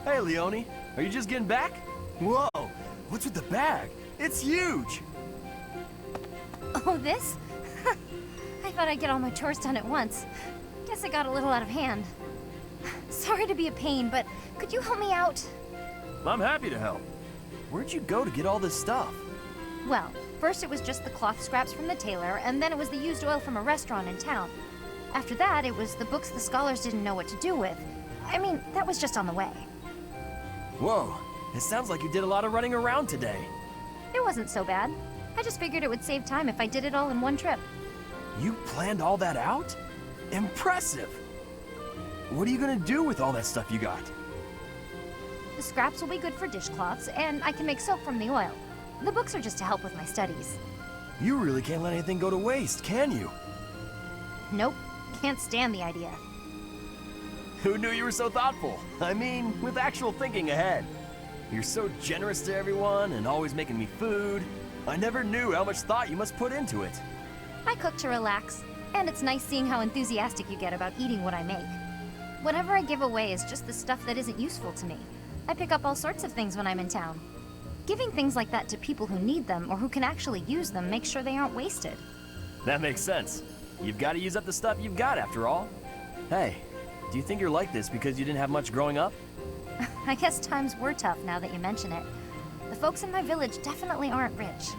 Hey, Leone. Are you just getting back? Whoa! What's with the bag? It's huge! Oh, this? I thought I'd get all my chores done at once. Guess it got a little out of hand. Sorry to be a pain, but could you help me out? I'm happy to help. Where'd you go to get all this stuff? Well, first it was just the cloth scraps from the tailor, and then it was the used oil from a restaurant in town. After that, it was the books the scholars didn't know what to do with. I mean, that was just on the way. Whoa, it sounds like you did a lot of running around today. It wasn't so bad. I just figured it would save time if I did it all in one trip. You planned all that out? Impressive! What are you gonna do with all that stuff you got? The scraps will be good for dishcloths, and I can make soap from the oil. The books are just to help with my studies. You really can't let anything go to waste, can you? Nope. Can't stand the idea. Who knew you were so thoughtful? I mean, with actual thinking ahead. You're so generous to everyone and always making me food. I never knew how much thought you must put into it. I cook to relax, and it's nice seeing how enthusiastic you get about eating what I make. Whatever I give away is just the stuff that isn't useful to me. I pick up all sorts of things when I'm in town. Giving things like that to people who need them or who can actually use them makes sure they aren't wasted. That makes sense. You've got to use up the stuff you've got after all. Hey, do you think you're like this because you didn't have much growing up? I guess times were tough now that you mention it. The folks in my village definitely aren't rich.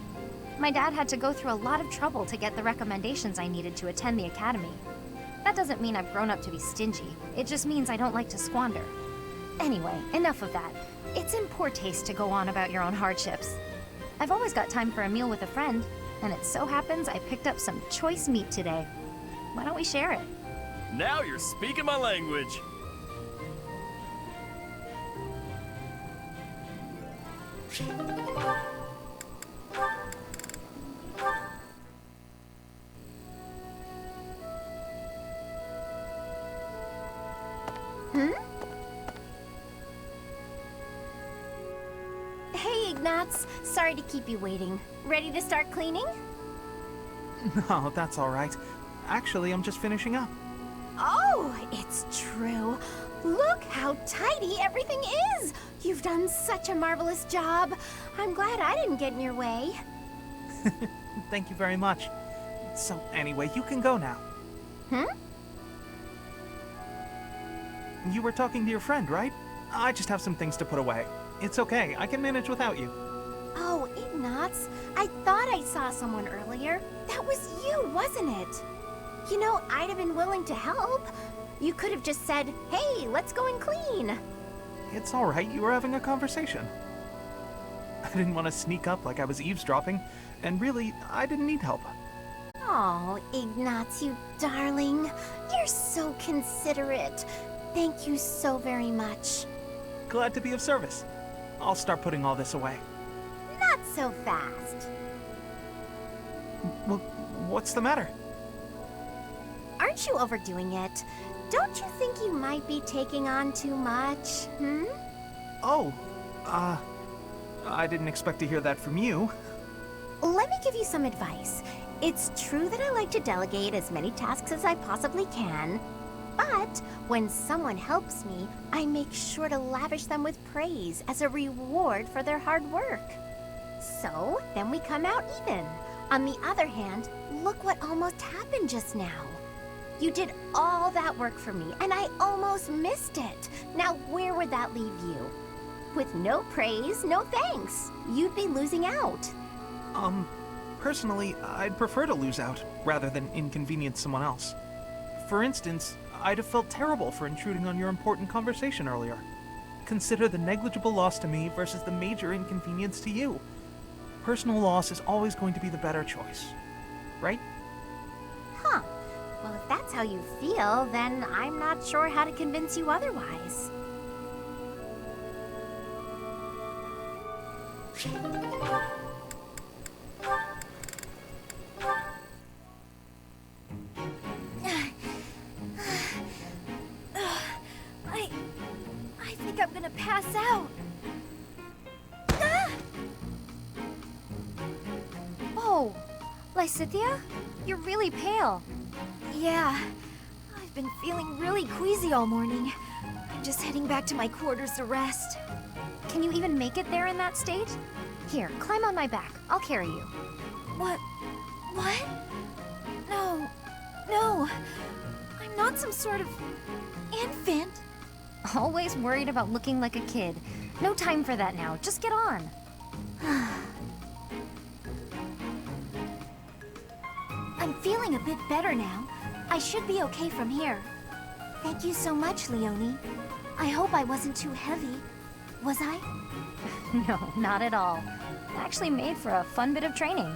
My dad had to go through a lot of trouble to get the recommendations I needed to attend the academy. That doesn't mean I've grown up to be stingy. It just means I don't like to squander. Anyway, enough of that. It's in poor taste to go on about your own hardships. I've always got time for a meal with a friend, and it so happens I picked up some choice meat today. Why don't we share it? Now you're speaking my language. Hey, Ignatz. Sorry to keep you waiting. Ready to start cleaning? No, that's all right. Actually, I'm just finishing up. Oh, it's true. Look how tidy everything is. You've done such a marvelous job. I'm glad I didn't get in your way. Thank you very much. So anyway, you can go now. You were talking to your friend, right? I just have some things to put away. It's okay, I can manage without you. Oh, Ignatz, I thought I saw someone earlier. That was you, wasn't it? You know, I'd have been willing to help. You could have just said, hey, let's go and clean. It's all right, you were having a conversation. I didn't want to sneak up like I was eavesdropping, and really, I didn't need help. Oh, Ignatz, you darling. You're so considerate. Thank you so very much. Glad to be of service. I'll start putting all this away. Not so fast. Well, what's the matter? Aren't you overdoing it? Don't you think you might be taking on too much, Oh, I didn't expect to hear that from you. Let me give you some advice. It's true that I like to delegate as many tasks as I possibly can, but when someone helps me, I make sure to lavish them with praise as a reward for their hard work. So, then we come out even. On the other hand, look what almost happened just now. You did all that work for me, and I almost missed it. Now, where would that leave you? With no praise, no thanks. You'd be losing out. Personally, I'd prefer to lose out, rather than inconvenience someone else. For instance, I'd have felt terrible for intruding on your important conversation earlier. Consider the negligible loss to me versus the major inconvenience to you. Personal loss is always going to be the better choice, right? Huh. Well, if that's how you feel, then I'm not sure how to convince you otherwise. I think I'm gonna pass out. Oh, Lysithia? You're really pale. Yeah, I've been feeling really queasy all morning. I'm just heading back to my quarters to rest. Can you even make it there in that state? Here, climb on my back. I'll carry you. What? What? No. No. I'm not some sort of infant. Always worried about looking like a kid. No time for that now. Just get on. I'm feeling a bit better now. I should be okay from here. Thank you so much, Leonie. I hope I wasn't too heavy. Was I? No, not at all. Actually made for a fun bit of training.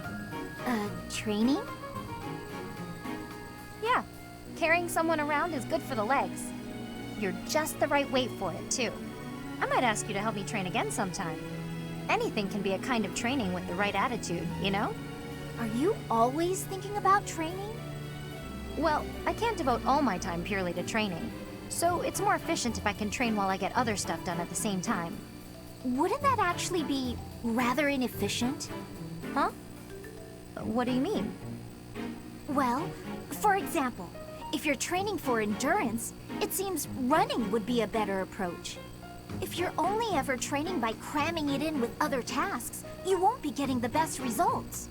Training? Yeah. Carrying someone around is good for the legs. You're just the right weight for it, too. I might ask you to help me train again sometime. Anything can be a kind of training with the right attitude, you know? Are you always thinking about training? Well, I can't devote all my time purely to training. So it's more efficient if I can train while I get other stuff done at the same time. Wouldn't that actually be rather inefficient? Huh? What do you mean? Well, for example, if you're training for endurance, it seems running would be a better approach. If you're only ever training by cramming it in with other tasks, you won't be getting the best results.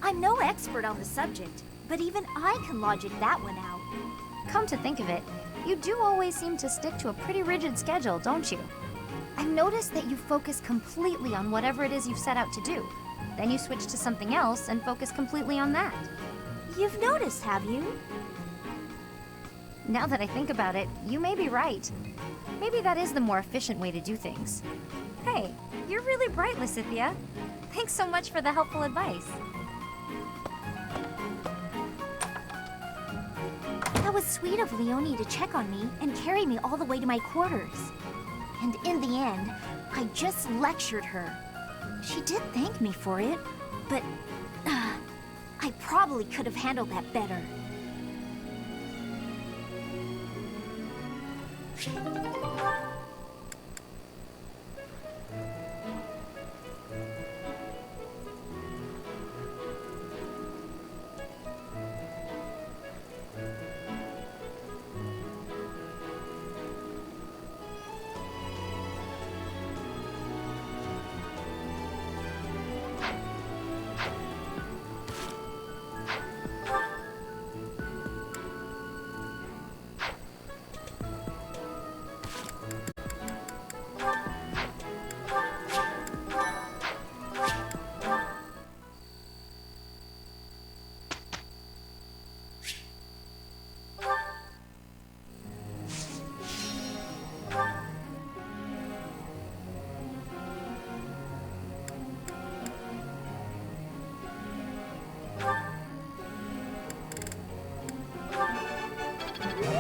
I'm no expert on the subject, but even I can logic that one out. Come to think of it, you do always seem to stick to a pretty rigid schedule, don't you? I've noticed that you focus completely on whatever it is you've set out to do. Then you switch to something else and focus completely on that. You've noticed, have you? Now that I think about it, you may be right. Maybe that is the more efficient way to do things. Hey, you're really bright, Lysithia. Thanks so much for the helpful advice. That was sweet of Leonie to check on me and carry me all the way to my quarters. And in the end, I just lectured her. She did thank me for it, but I probably could have handled that better.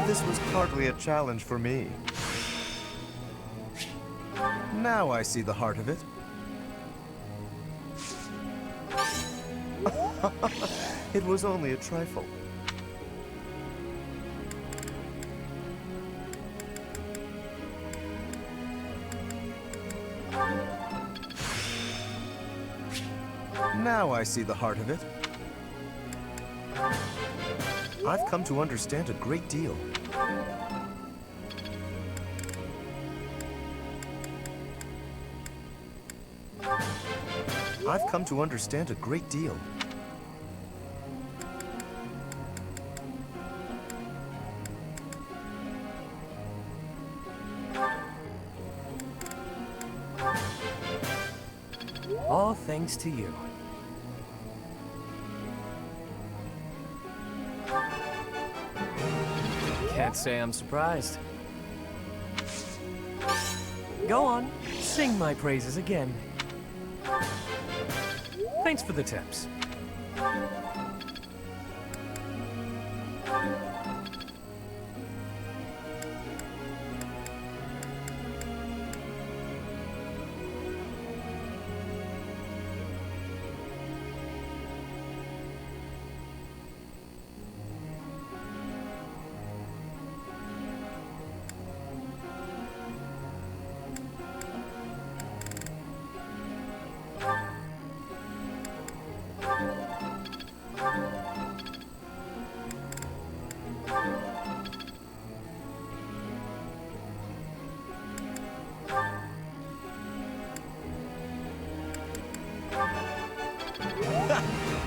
This was partly a challenge for me. Now I see the heart of it. It was only a trifle. Now I see the heart of it. I've come to understand a great deal. I've come to understand a great deal. All thanks to you. Can't say I'm surprised. Go on, sing my praises again. Thanks for the tips.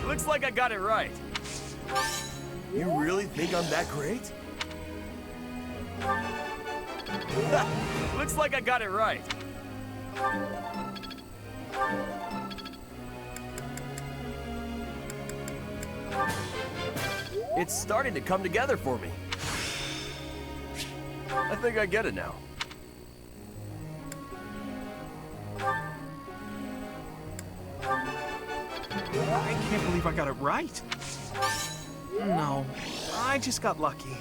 Looks like I got it right. You really think I'm that great? Looks like I got it right. It's starting to come together for me. I think I get it now. I can't believe I got it right. No, I just got lucky.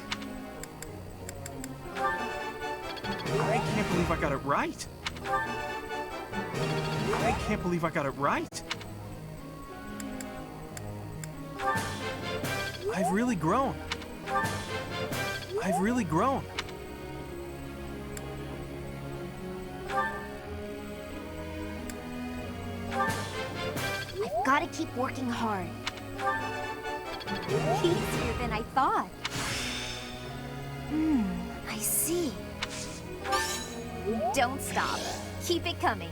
I can't believe I got it right. I can't believe I got it right. I've really grown. I've really grown. gotta keep working hard. Easier than I thought. I see. Don't stop. Keep it coming.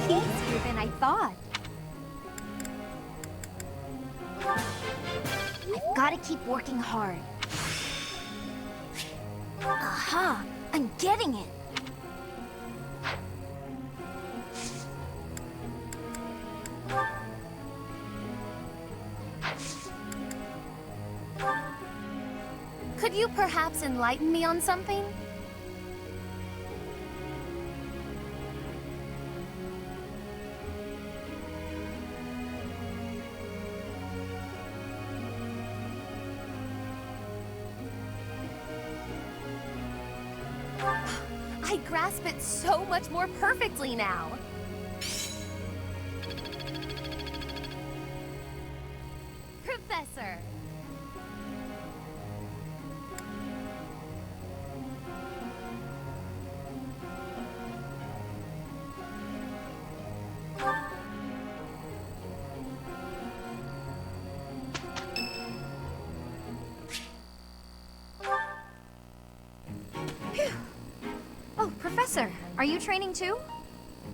Easier than I thought. I've gotta keep working hard. Aha! I'm getting it! Could you perhaps enlighten me on something? I grasp it so much more perfectly now. Professor! Oh, Professor, are you training too?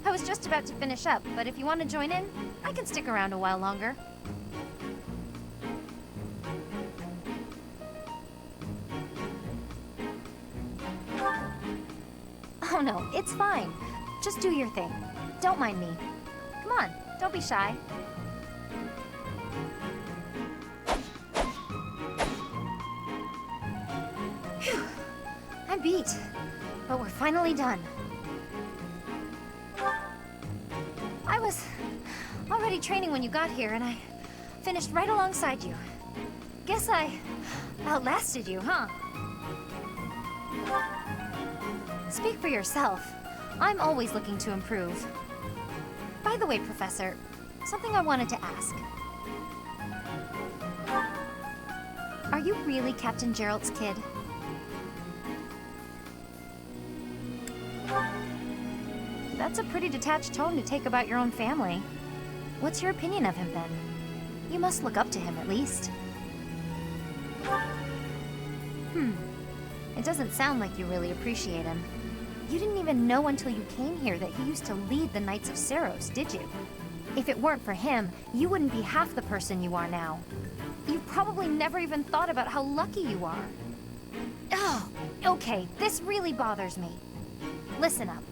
I was just about to finish up, but if you want to join in, I can stick around a while longer. Oh no, it's fine. Just do your thing. Don't mind me. Come on, don't be shy. Phew. I'm beat, but we're finally done. I was already training when you got here, and I finished right alongside you. Guess I outlasted you, huh? Speak for yourself. I'm always looking to improve. By the way, Professor, something I wanted to ask. Are you really Captain Gerald's kid? That's a pretty detached tone to take about your own family. What's your opinion of him, then? You must look up to him, at least. It doesn't sound like you really appreciate him. You didn't even know until you came here that he used to lead the Knights of Seiros, did you? If it weren't for him, you wouldn't be half the person you are now. You probably never even thought about how lucky you are. Oh, okay, this really bothers me. Listen up.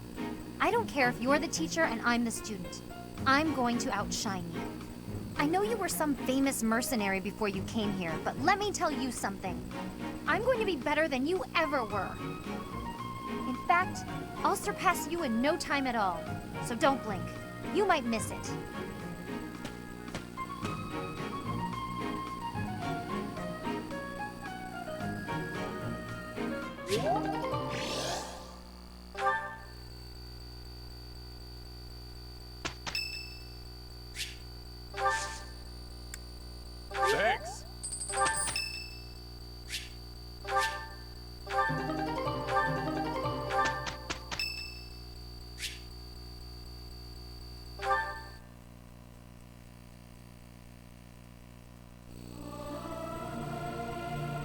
I don't care if you're the teacher and I'm the student. I'm going to outshine you. I know you were some famous mercenary before you came here, but let me tell you something. I'm going to be better than you ever were. In fact, I'll surpass you in no time at all. So don't blink. You might miss it. Thanks.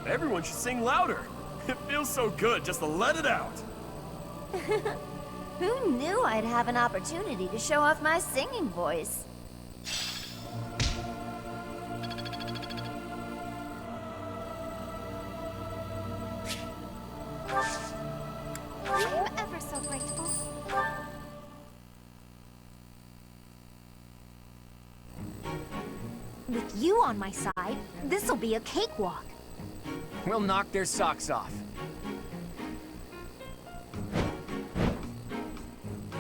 Everyone should sing louder. It feels so good just to let it out. Who knew I'd have an opportunity to show off my singing voice? I'm ever so grateful. With you on my side, this'll be a cakewalk. We'll knock their socks off.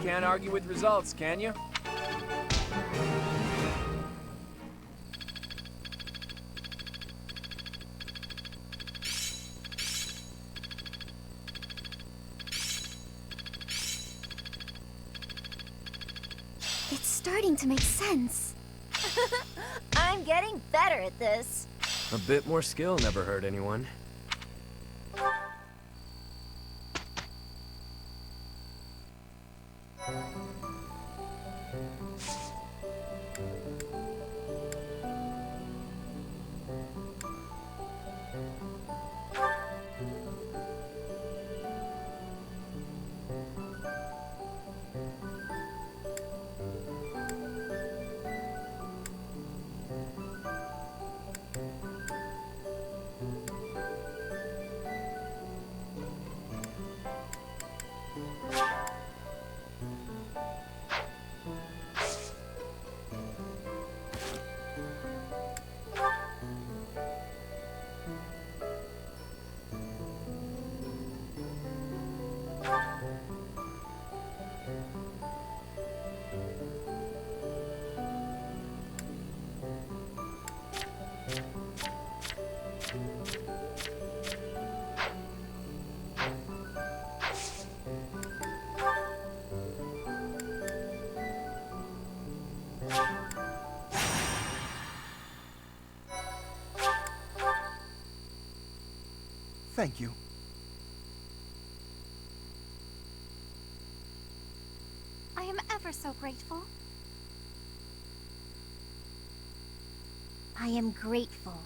Can't argue with results, can you? It's starting to make sense. I'm getting better at this. A bit more skill never hurt anyone. Thank you. I am ever so grateful. I am grateful.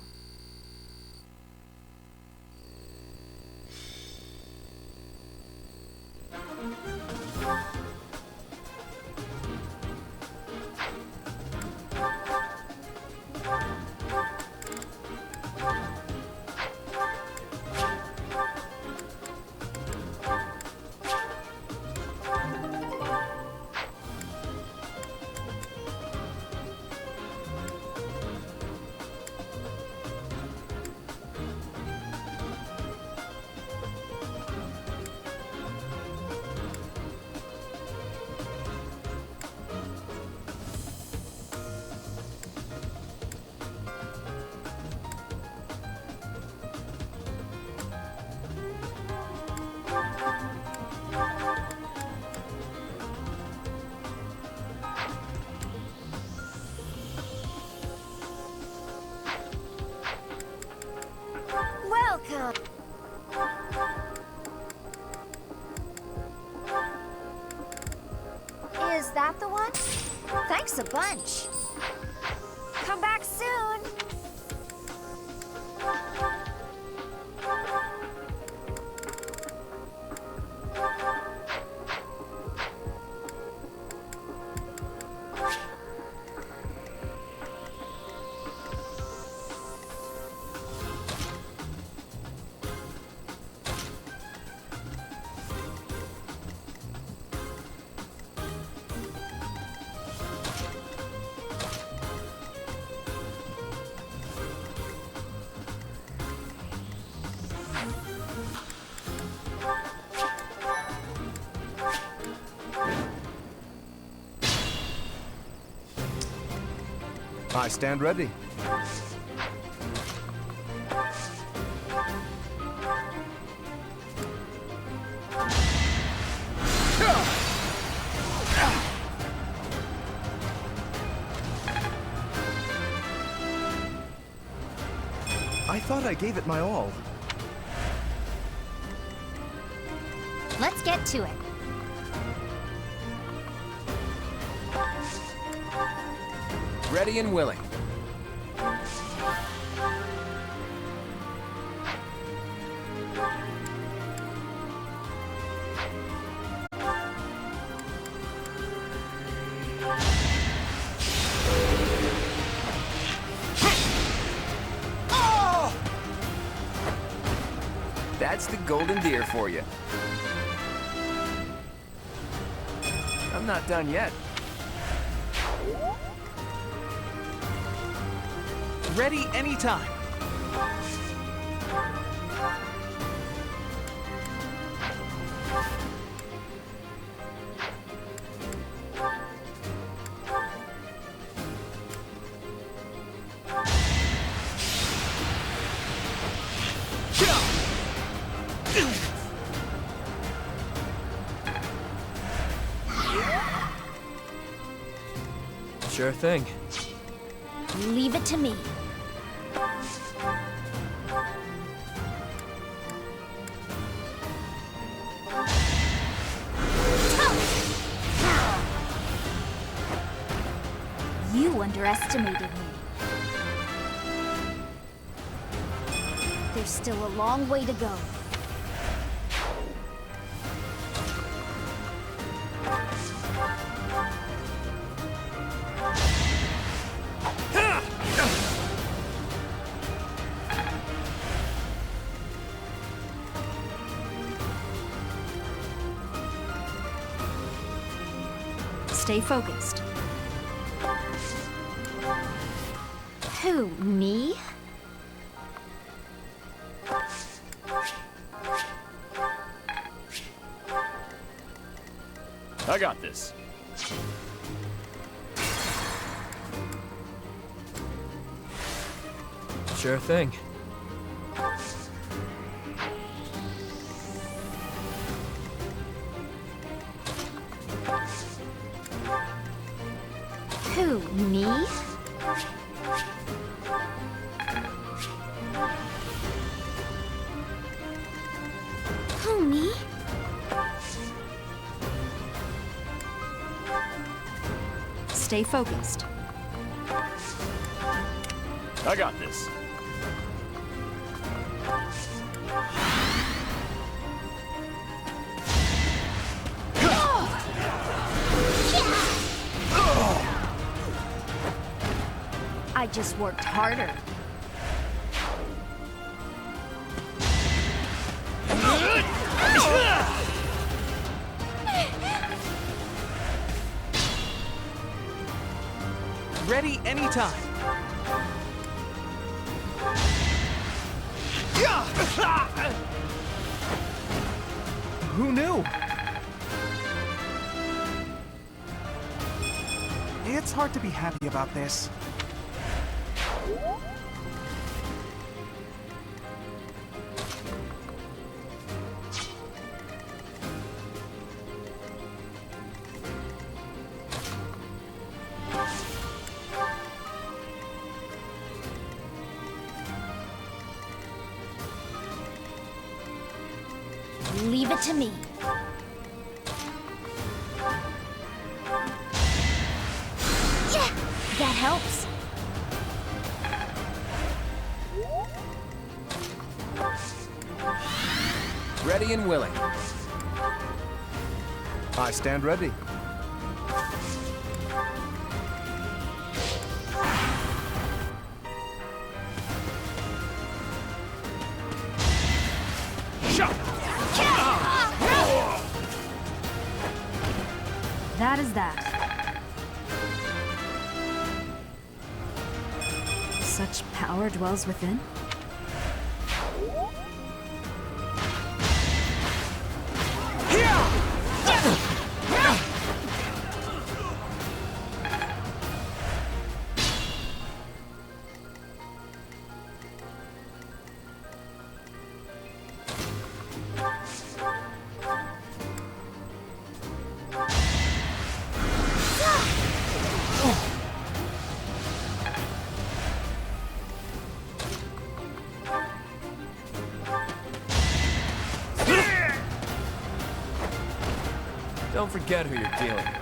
Welcome! Is that the one? Thanks a bunch. Come back soon! I stand ready. I thought I gave it my all. Let's get to it. Ready and willing. That's the golden deer for you. I'm not done yet. Ready anytime. Sure thing. Leave it to me. You underestimated me. There's still a long way to go. Stay focused. Who, me? I got this. Sure thing. Who, Me? Who, me? Stay focused. I got this. I just worked harder. Ready anytime. Who knew? It's hard to be happy about this. Leave it to me. Yeah, that helps. Ready and willing. I stand ready. That is that. Such power dwells within? Don't forget who you're dealing with.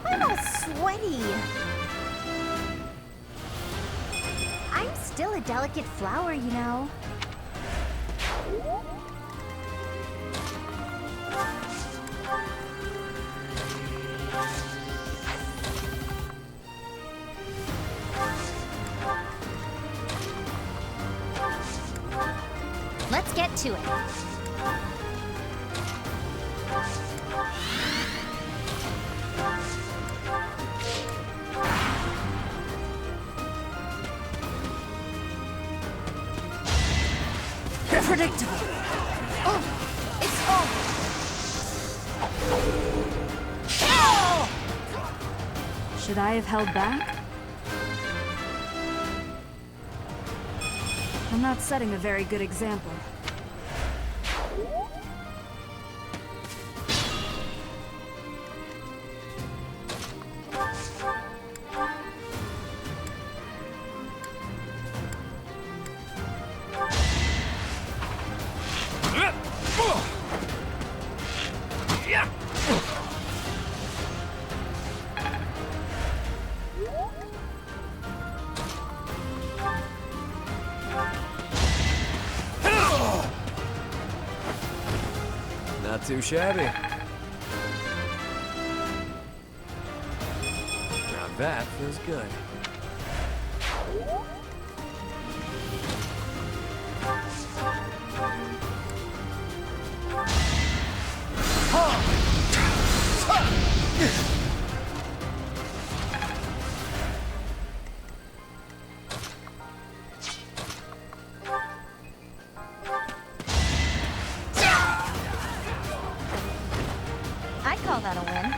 I'm all sweaty. I'm still a delicate flower, you know. Let's get to it. Predictable. Oh, it's over. Should I have held back? I'm not setting a very good example. Not too shabby. Now that feels good. I'd call that a win.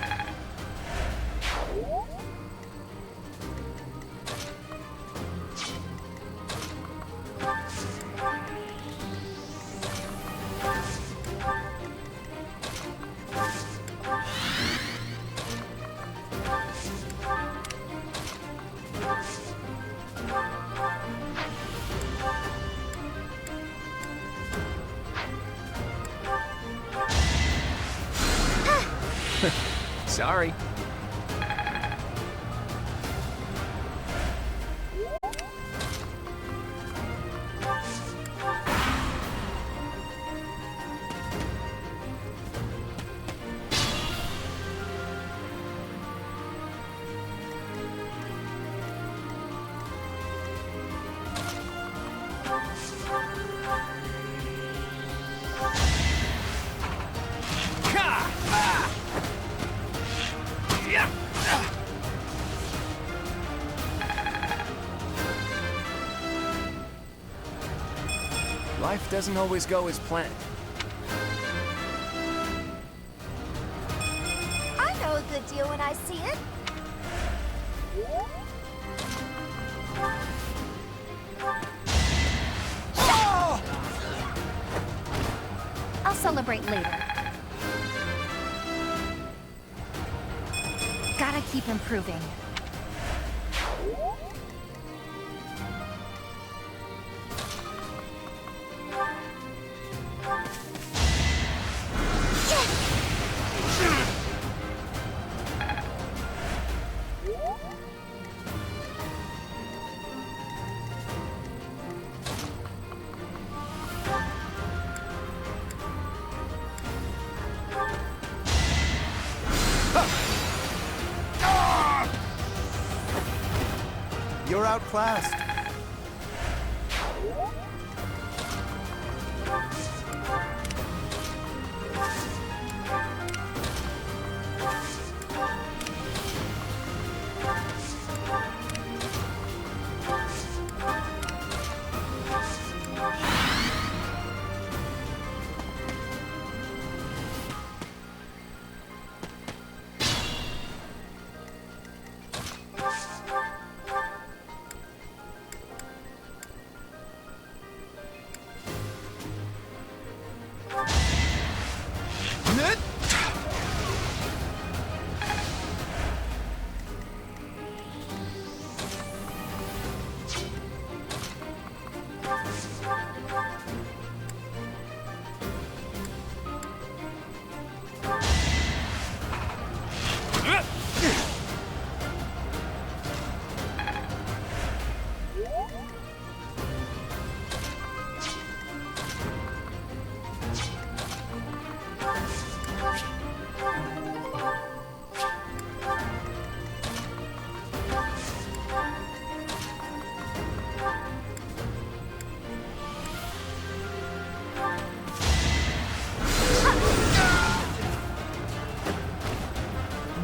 Sorry. Life doesn't always go as planned. I know a good deal when I see it. I'll celebrate later. Gotta keep improving. You're outclassed.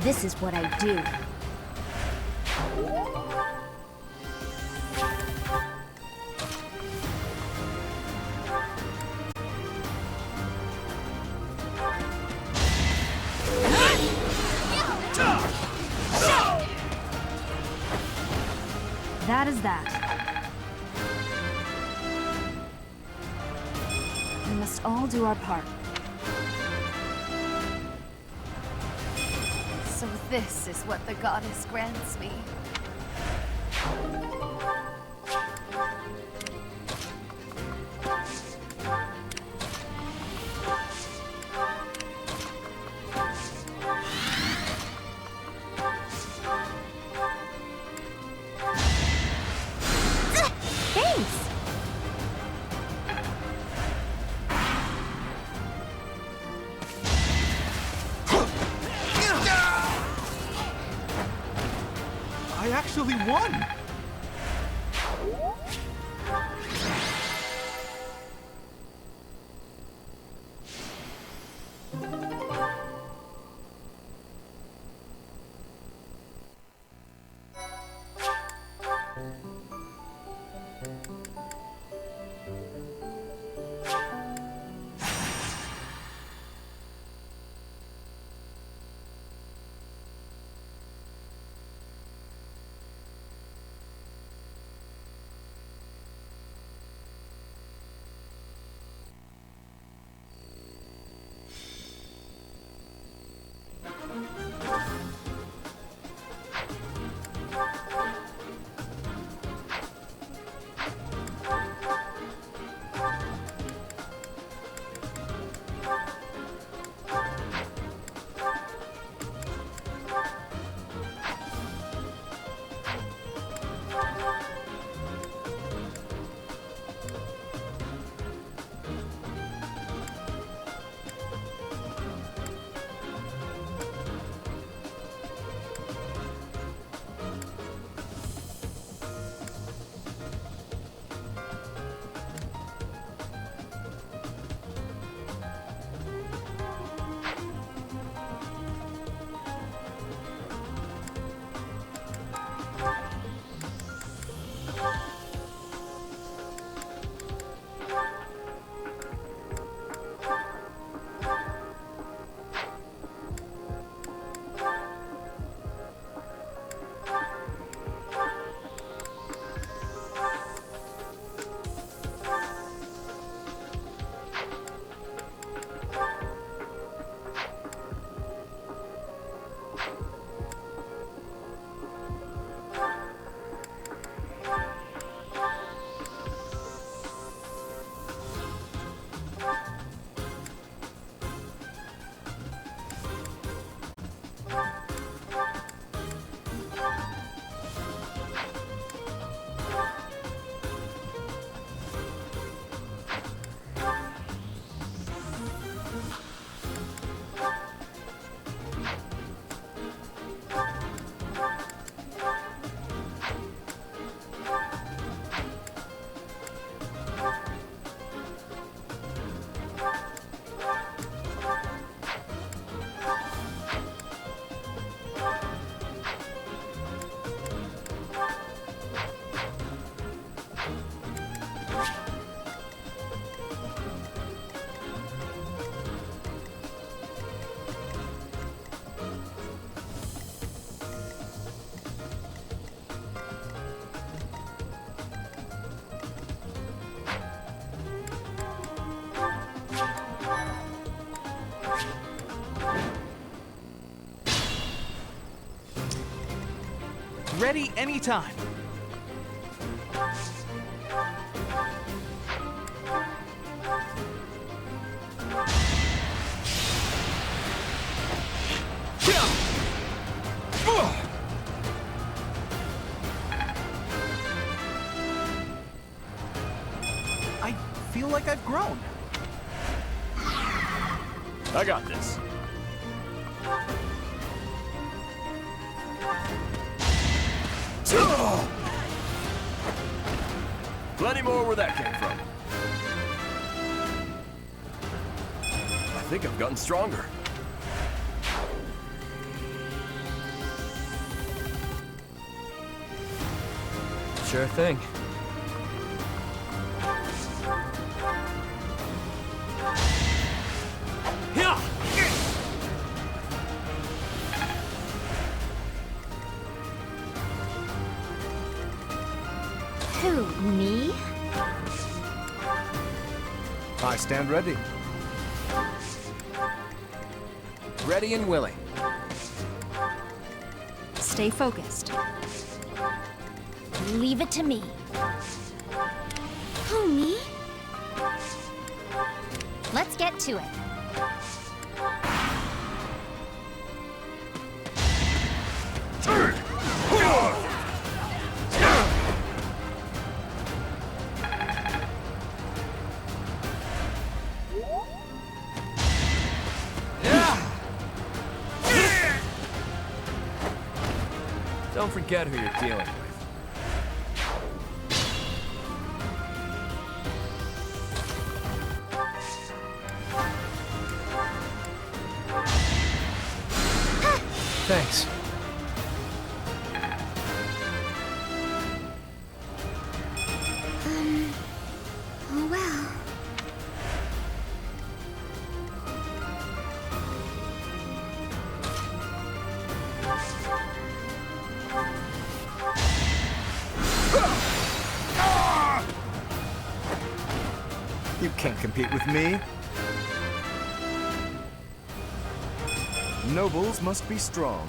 This is what I do. That is that. We must all do our part. So this is what the goddess grants me. Thanks! I actually won! Ready anytime. I feel like I've grown. I got this. Plenty more where that came from. I think I've gotten stronger. Sure thing. Who, me? I stand ready. Ready and willing. Stay focused. Leave it to me. Who, me? Let's get to it. Don't forget who you're dealing with. Thanks. Oh well. You can't compete with me. Nobles must be strong.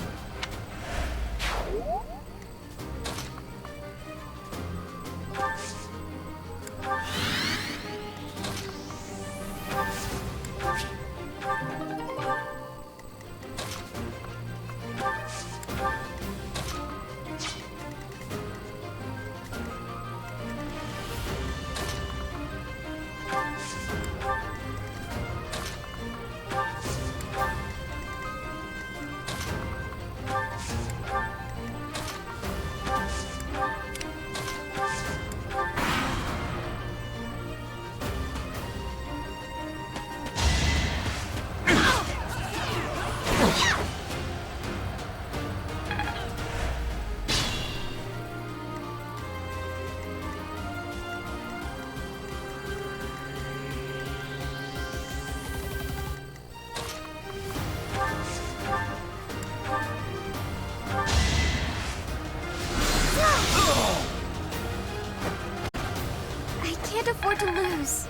I can't afford to lose.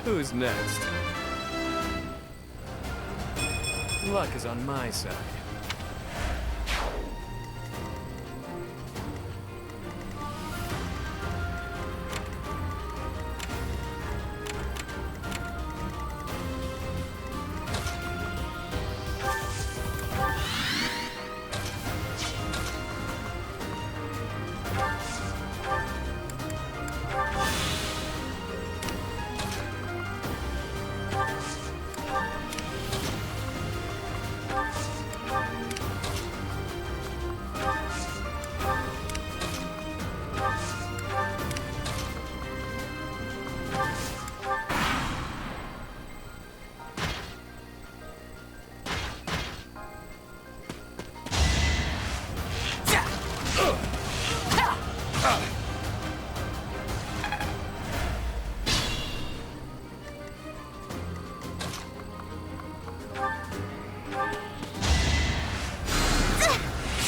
Who's next? Luck is on my side.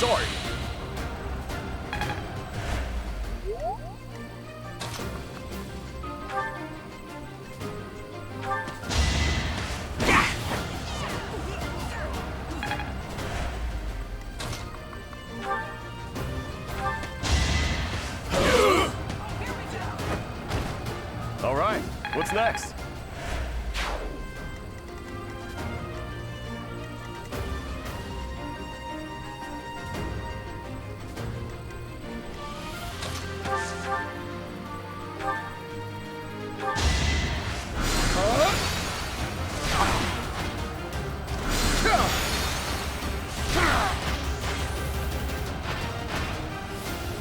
Sorry. All right, what's next?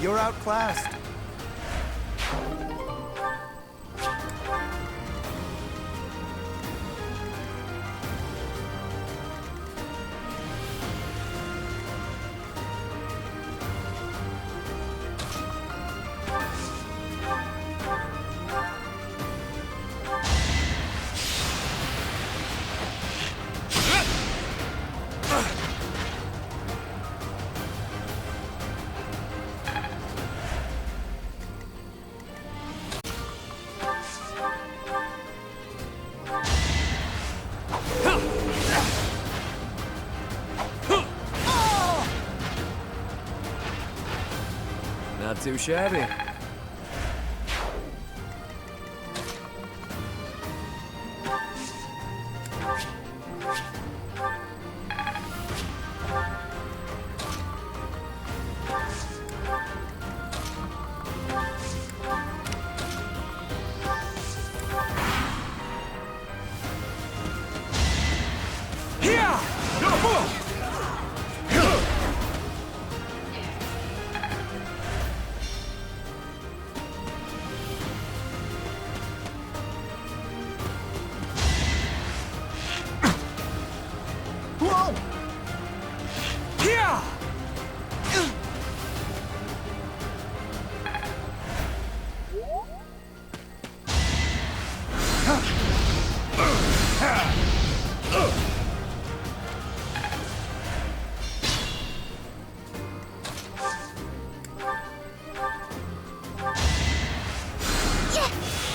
You're outclassed. Not too shabby.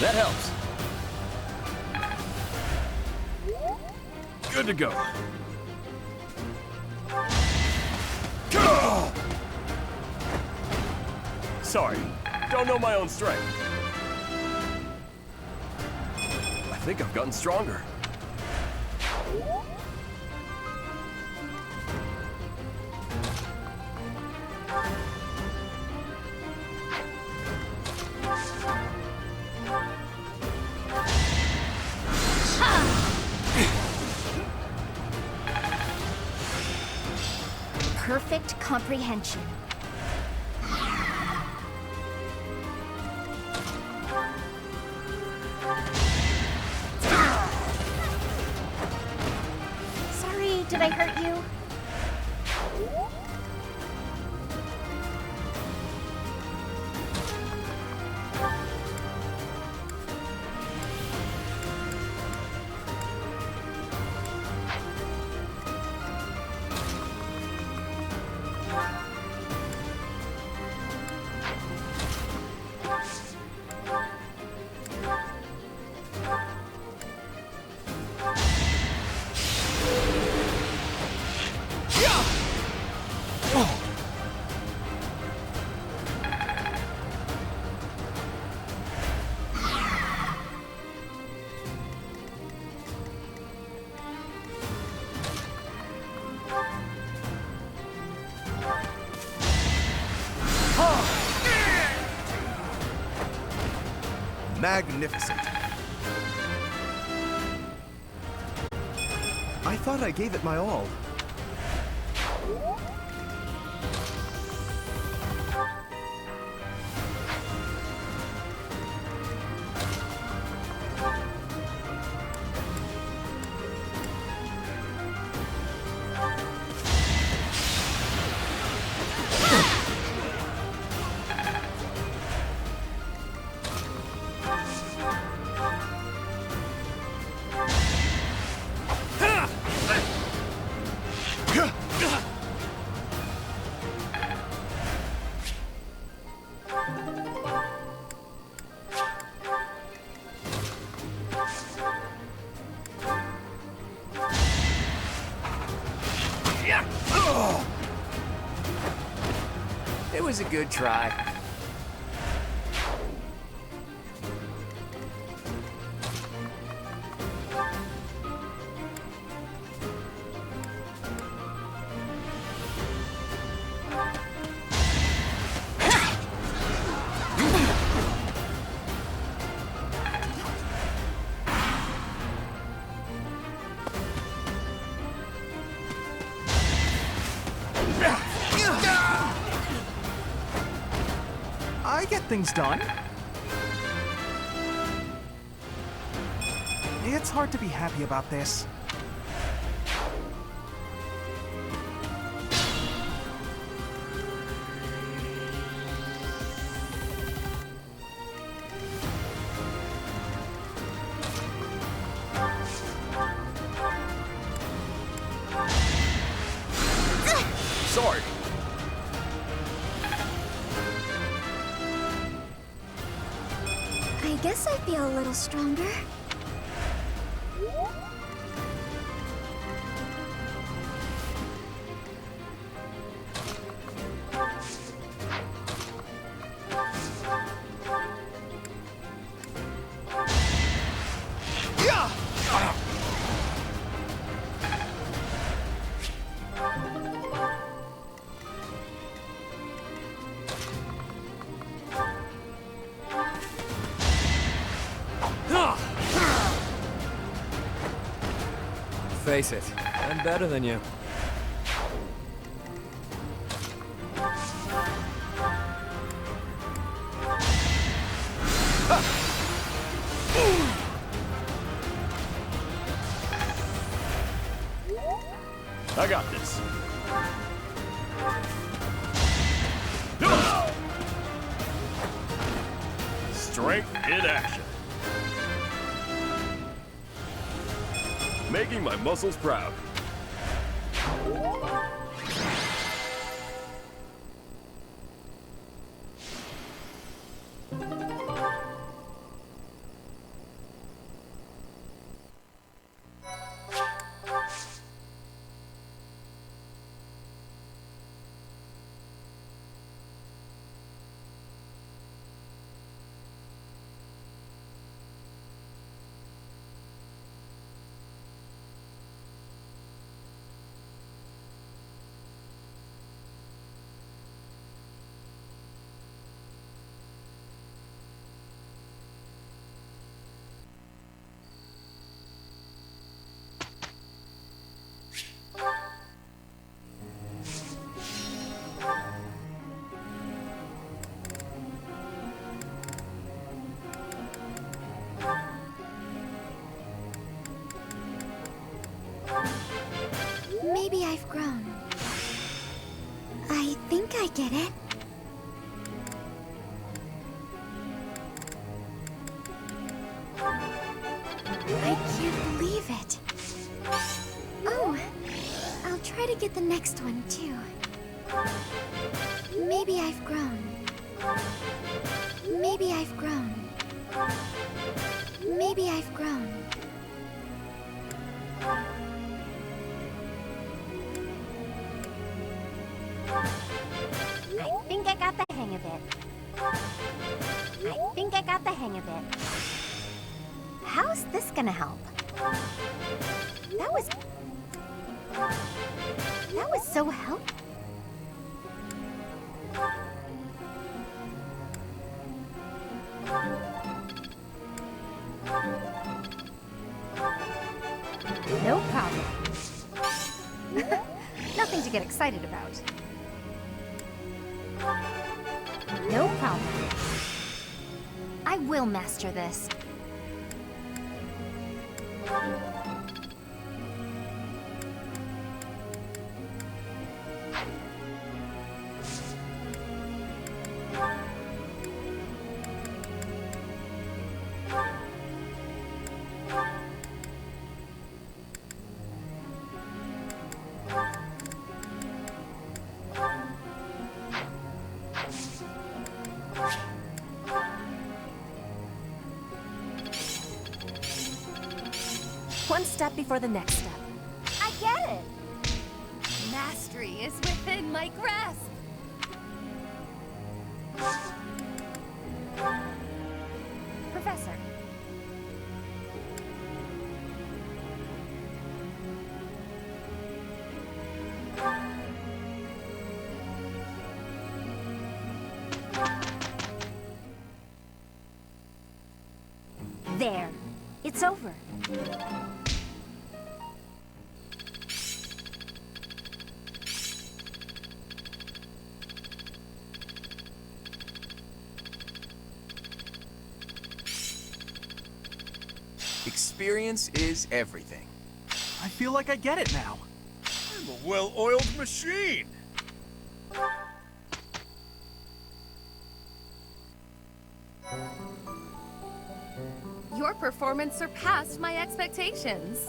That helps. Good to go. Sorry, don't know my own strength. I think I've gotten stronger. Perfect comprehension. Sorry, did I hurt you? Magnificent. I thought I gave it my all. It was a good try. I get things done. It's hard to be happy about this. Sorry. I guess I feel a little stronger. Face it, I'm better than you. I got this. Strength in action. Making my muscles proud. Maybe I've grown. I think I get it. I can't believe it. Oh, I'll try to get the next one too. Maybe I've grown. Maybe I've grown. Maybe I've grown. I think I got the hang of it. I think I got the hang of it. How's this gonna help? That was so helpful. No problem. Nothing to get excited about. No problem. I will master this. One step before the next step. I get it. Master. victory is within my grasp. Professor. There. It's over. Experience is everything. I feel like I get it now. I'm a well-oiled machine. Your performance surpassed my expectations.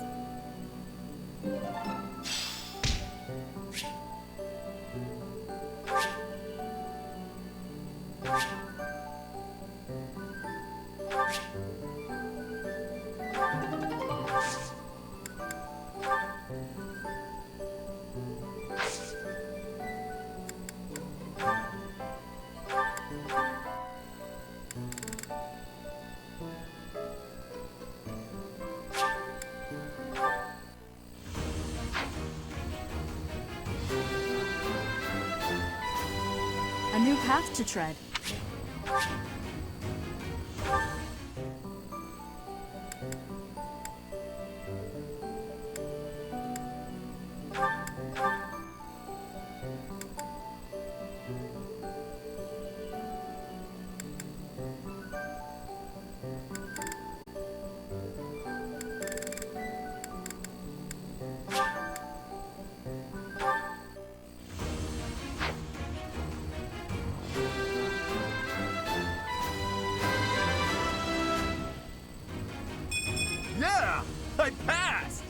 A new path to tread. Yeah! I passed!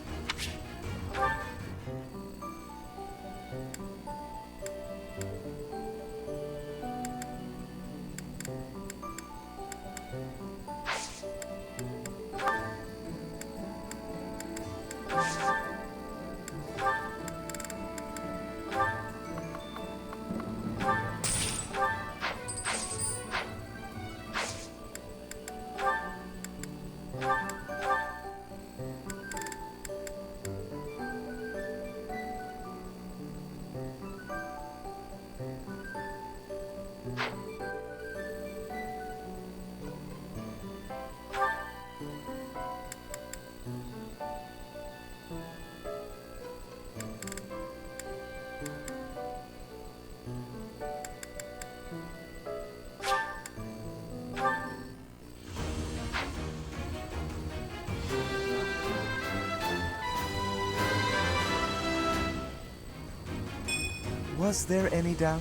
Was there any doubt?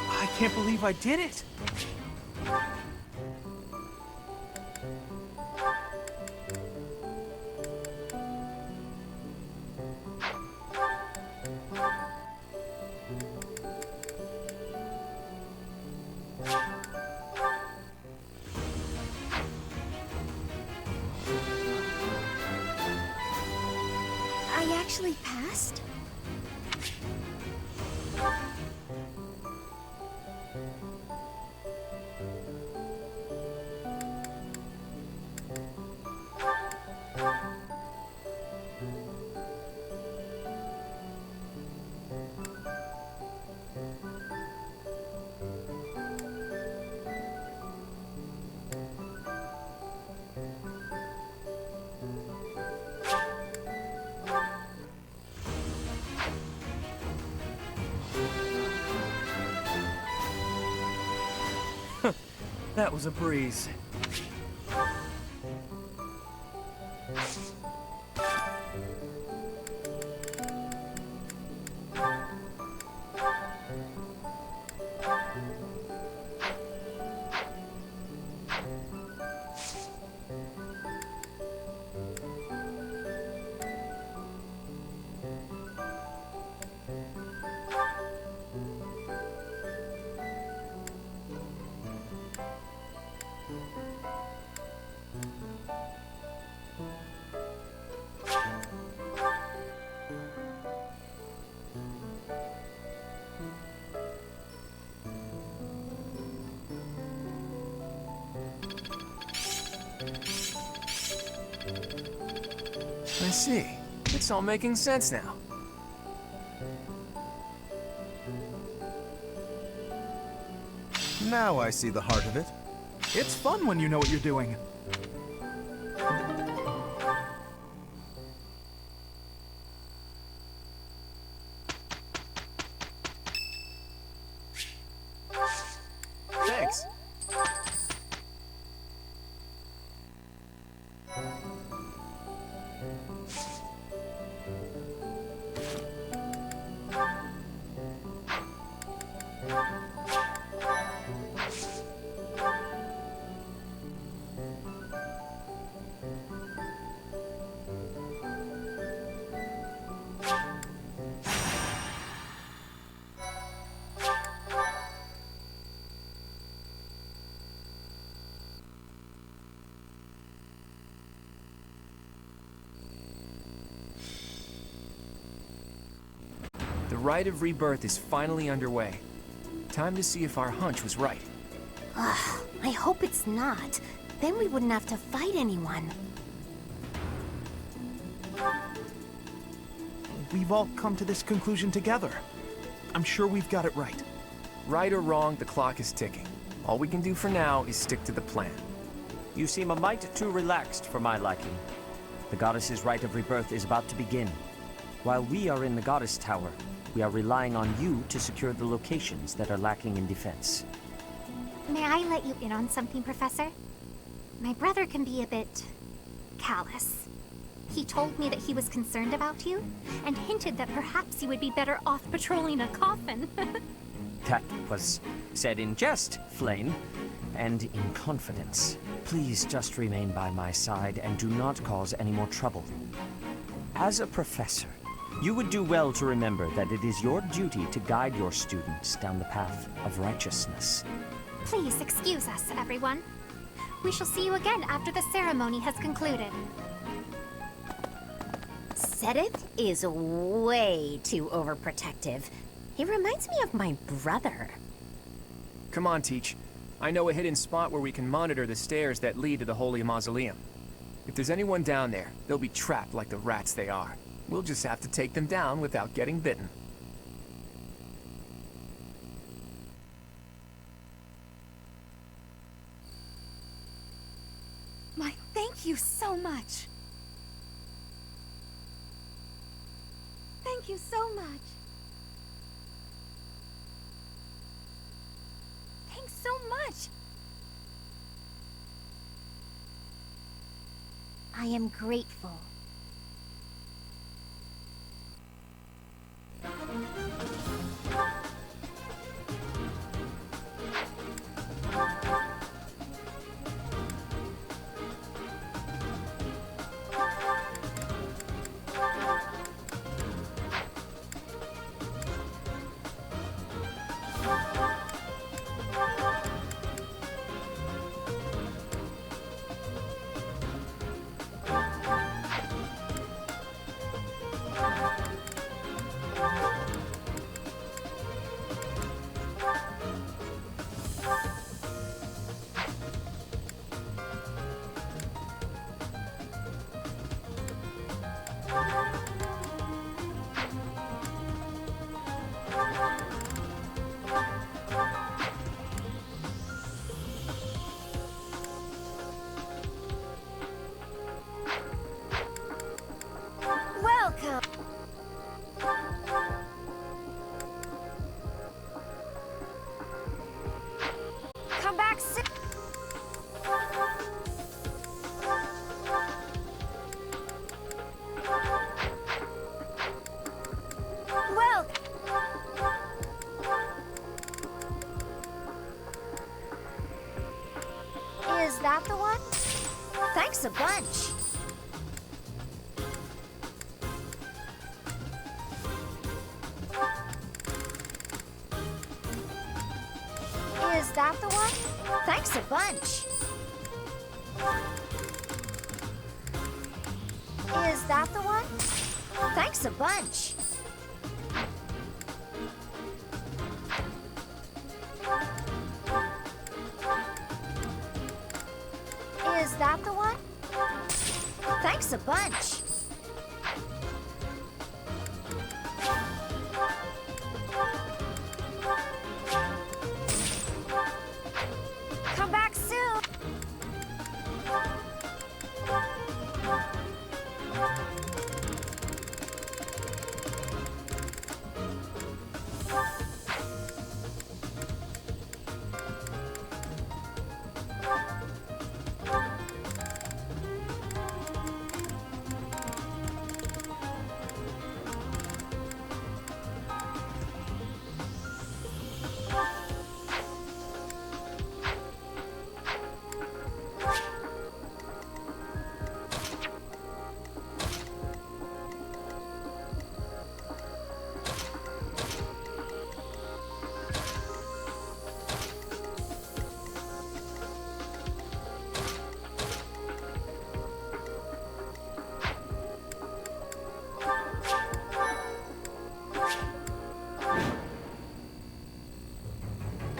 I can't believe I did it! I actually passed? That was a breeze. I see. It's all making sense now. Now I see the heart of it. It's fun when you know what you're doing. Thanks. The Rite of Rebirth is finally underway. Time to see if our hunch was right. Ugh, I hope it's not. Then we wouldn't have to fight anyone. We've all come to this conclusion together. I'm sure we've got it right. Right or wrong, the clock is ticking. All we can do for now is stick to the plan. You seem a mite too relaxed for my liking. The goddess's Rite of Rebirth is about to begin. While we are in the Goddess Tower, we are relying on you to secure the locations that are lacking in defense. May I let you in on something, Professor? My brother can be a bit callous. He told me that he was concerned about you, and hinted that perhaps you would be better off patrolling a coffin. That was said in jest, Flame, and in confidence. Please just remain by my side and do not cause any more trouble. As a professor, you would do well to remember that it is your duty to guide your students down the path of righteousness. Please excuse us, everyone. We shall see you again after the ceremony has concluded. Sedith is way too overprotective. He reminds me of my brother. Come on, Teach. I know a hidden spot where we can monitor the stairs that lead to the Holy Mausoleum. If there's anyone down there, they'll be trapped like the rats they are. We'll just have to take them down without getting bitten. Thank you so much. Thank you so much. Thanks so much. I am grateful. Welcome! Come back soon! Well... Is that the one? Thanks a bunch. Is that the one? Thanks a bunch. Is that the one? Thanks a bunch. Is that the one? Thanks a bunch.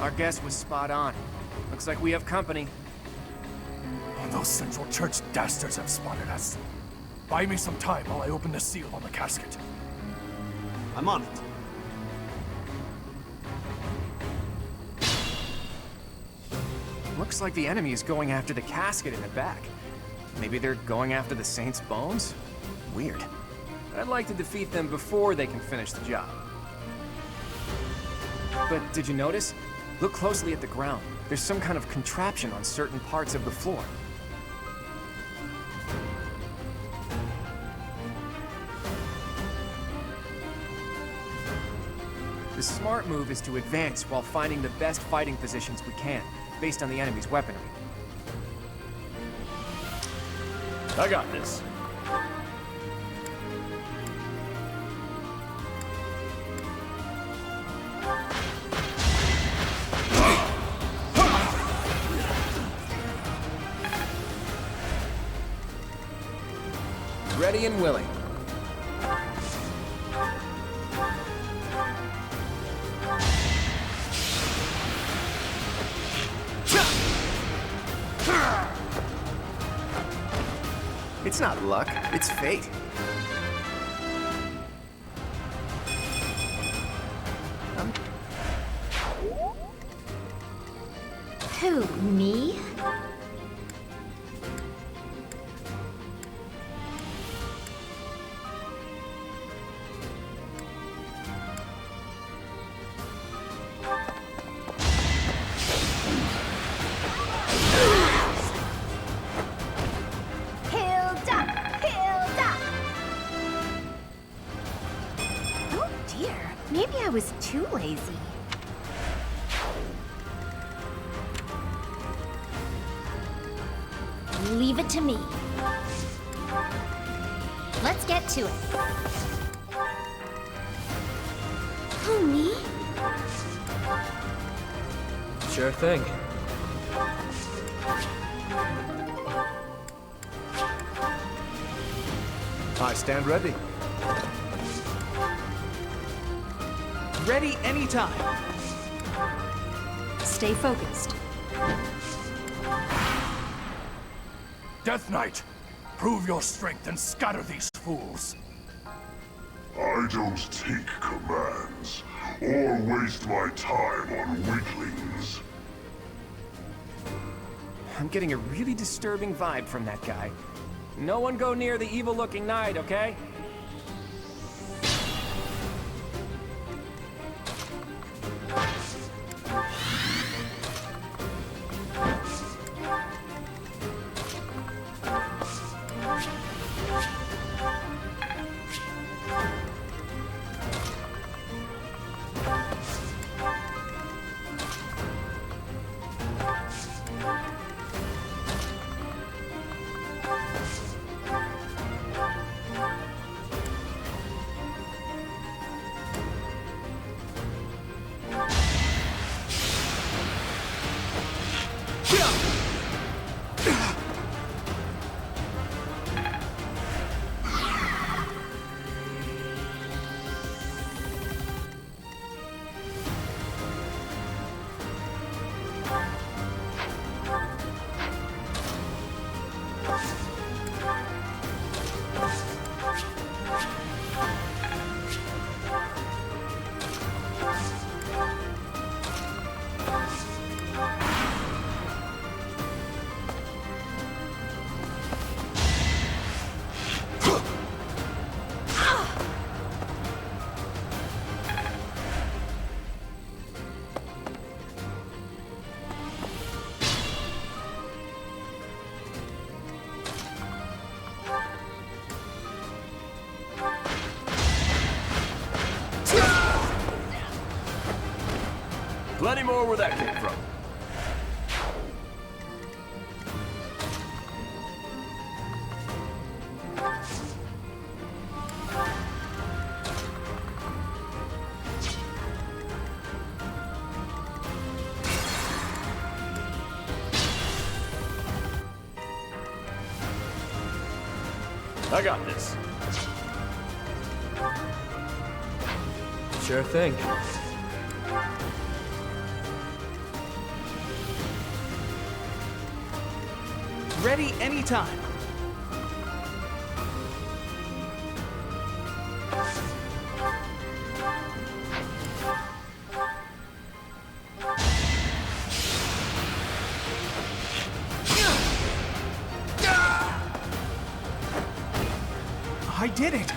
Our guess was spot on. Looks like we have company. Those Central Church dastards have spotted us. Buy me some time while I open the seal on the casket. I'm on it. Looks like the enemy is going after the casket in the back. Maybe they're going after the Saint's bones? Weird. I'd like to defeat them before they can finish the job. But did you notice? Look closely at the ground. There's some kind of contraption on certain parts of the floor. The smart move is to advance while finding the best fighting positions we can, based on the enemy's weaponry. I got this. Ready and willing. It's not luck, it's fate. Who, me? Maybe I was too lazy. Leave it to me. Let's get to it. Who, me? Sure thing. I stand ready. Ready anytime. Stay focused. Death Knight, prove your strength and scatter these fools. I don't take commands, or waste my time on weaklings. I'm getting a really disturbing vibe from that guy. No one go near the evil-looking knight, okay? Plenty more where that came from. I got this. Sure thing. Ready anytime. I did it!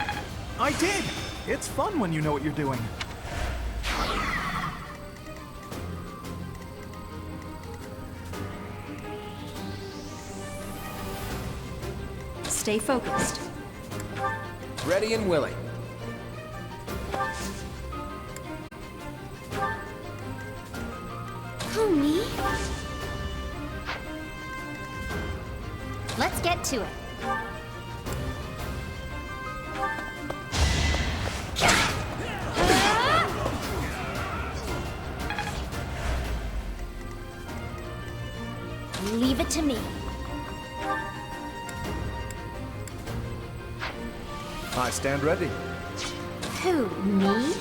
I did! It's fun when you know what you're doing. Stay focused. Ready and willing. Who, me? Let's get to it. Leave it to me. I stand ready. Who, me?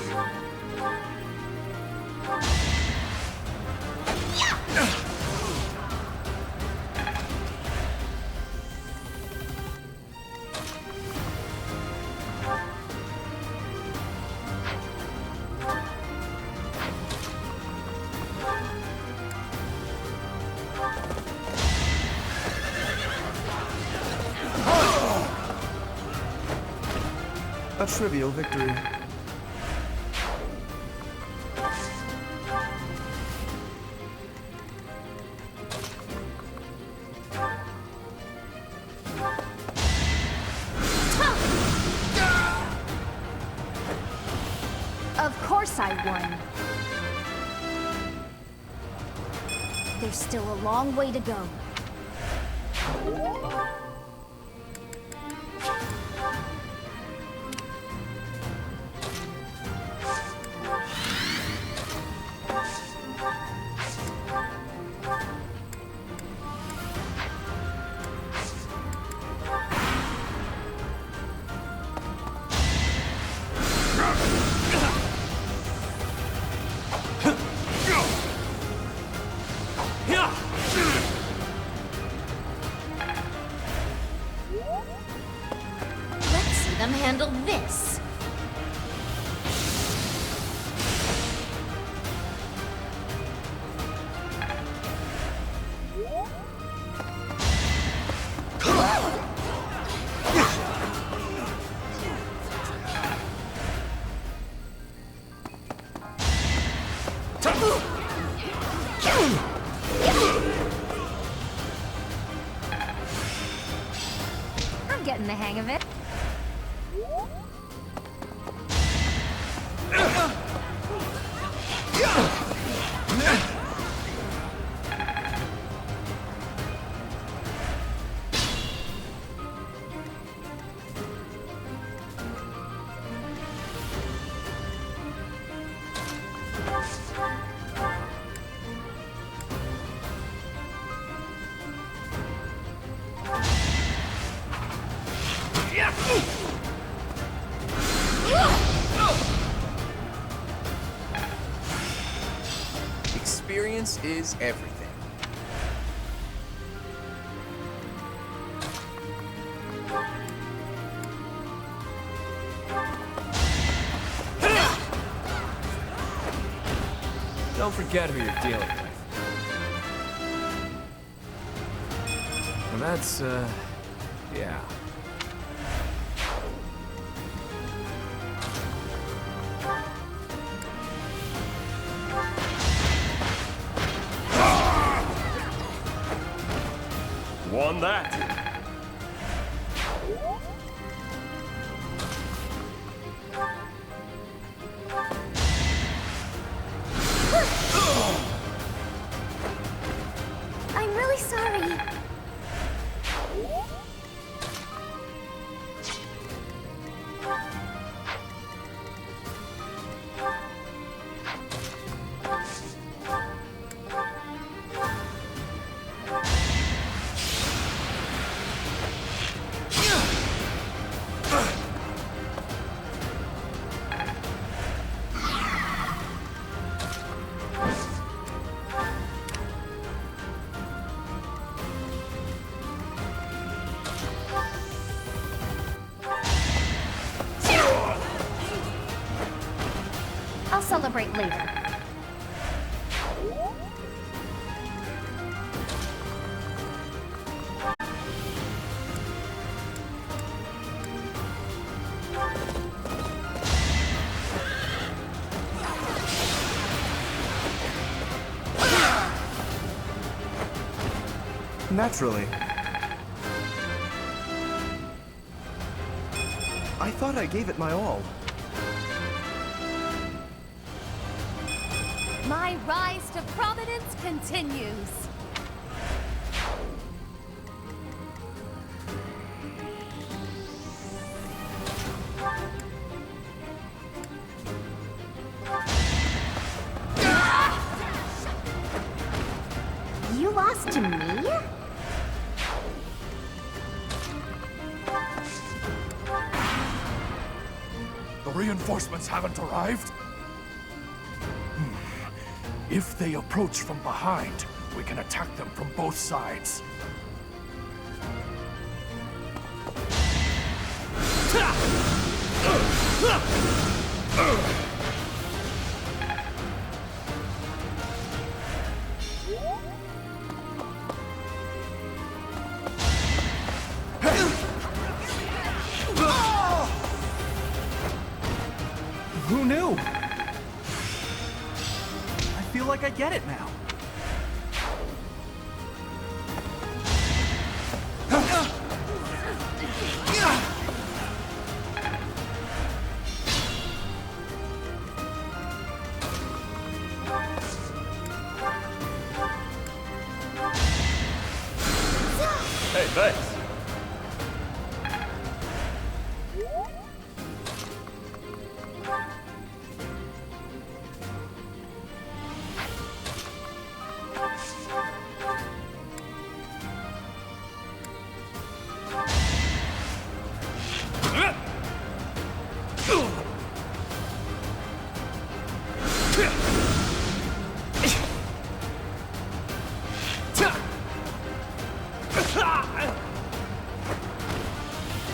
A trivial victory. Of course I won. There's still a long way to go. Let's see them handle this. I'm getting the hang of it. Experience is everything. Don't forget who you're dealing with. Well, that's, yeah. Won that. I'm really sorry. celebrate later. Naturally. I thought I gave it my all. My rise to prominence continues. You lost to me? The reinforcements haven't arrived? If they approach from behind, we can attack them from both sides. Who knew? I feel like I get it now. Hey, thanks.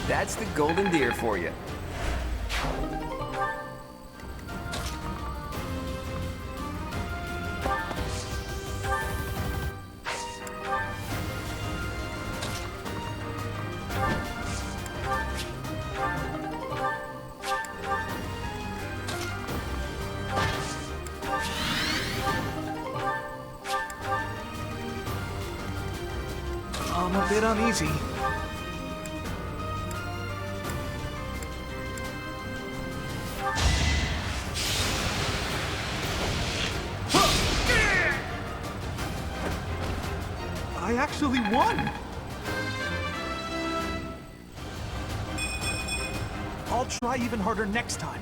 That's the golden deer for you. I'm a bit uneasy. I actually won! I'll try even harder next time.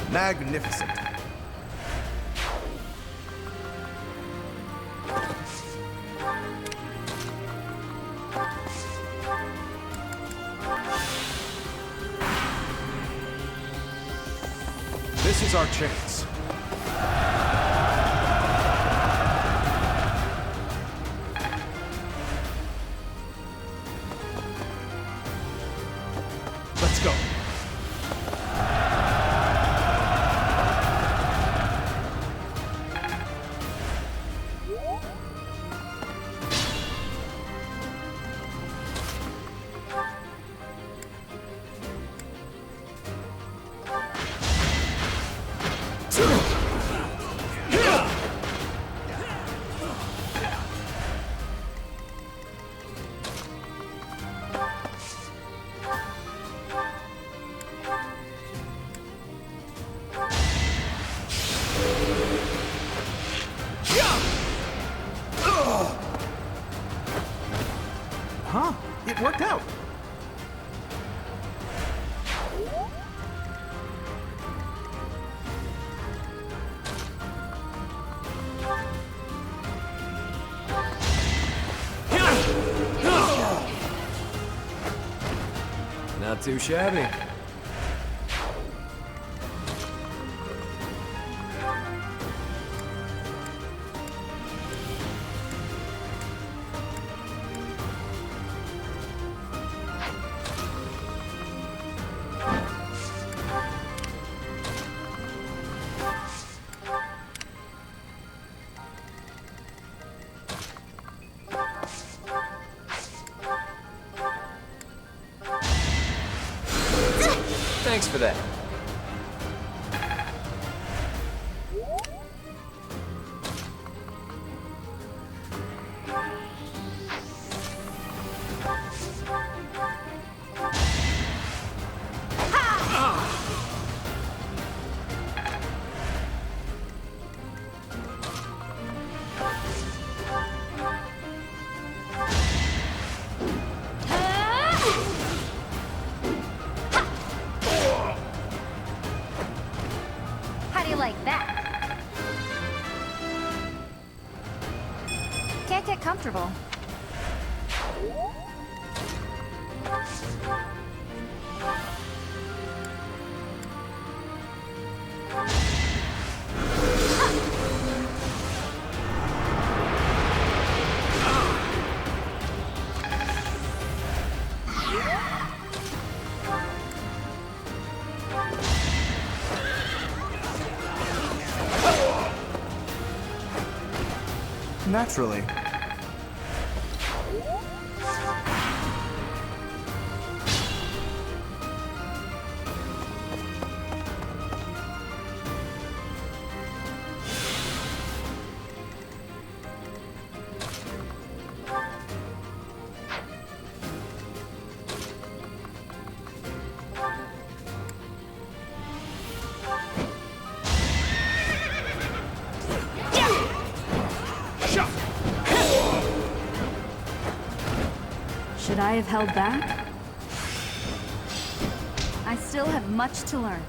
Magnificent. This is our chance. Let's go. Huh? It It worked out. Not too shabby. Thanks for that. How do you like that? Can't get comfortable. Naturally. Should I have held back? I still have much to learn.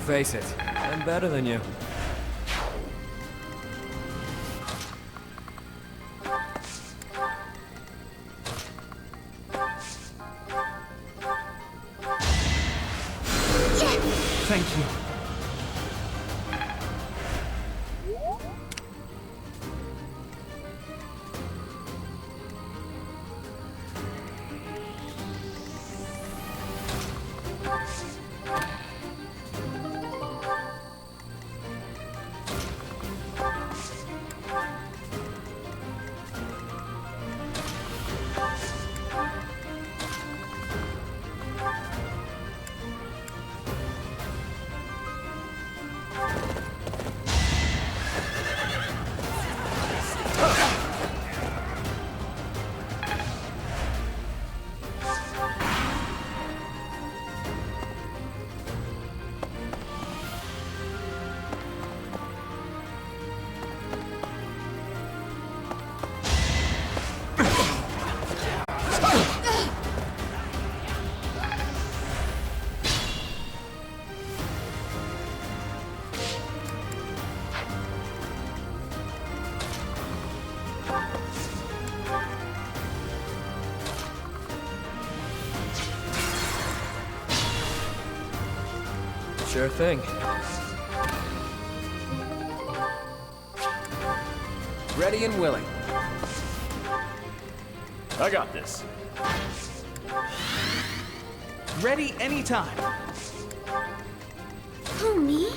Face it, I'm better than you. Thank you. Sure thing. Ready and willing. I got this. Ready anytime. Who, me?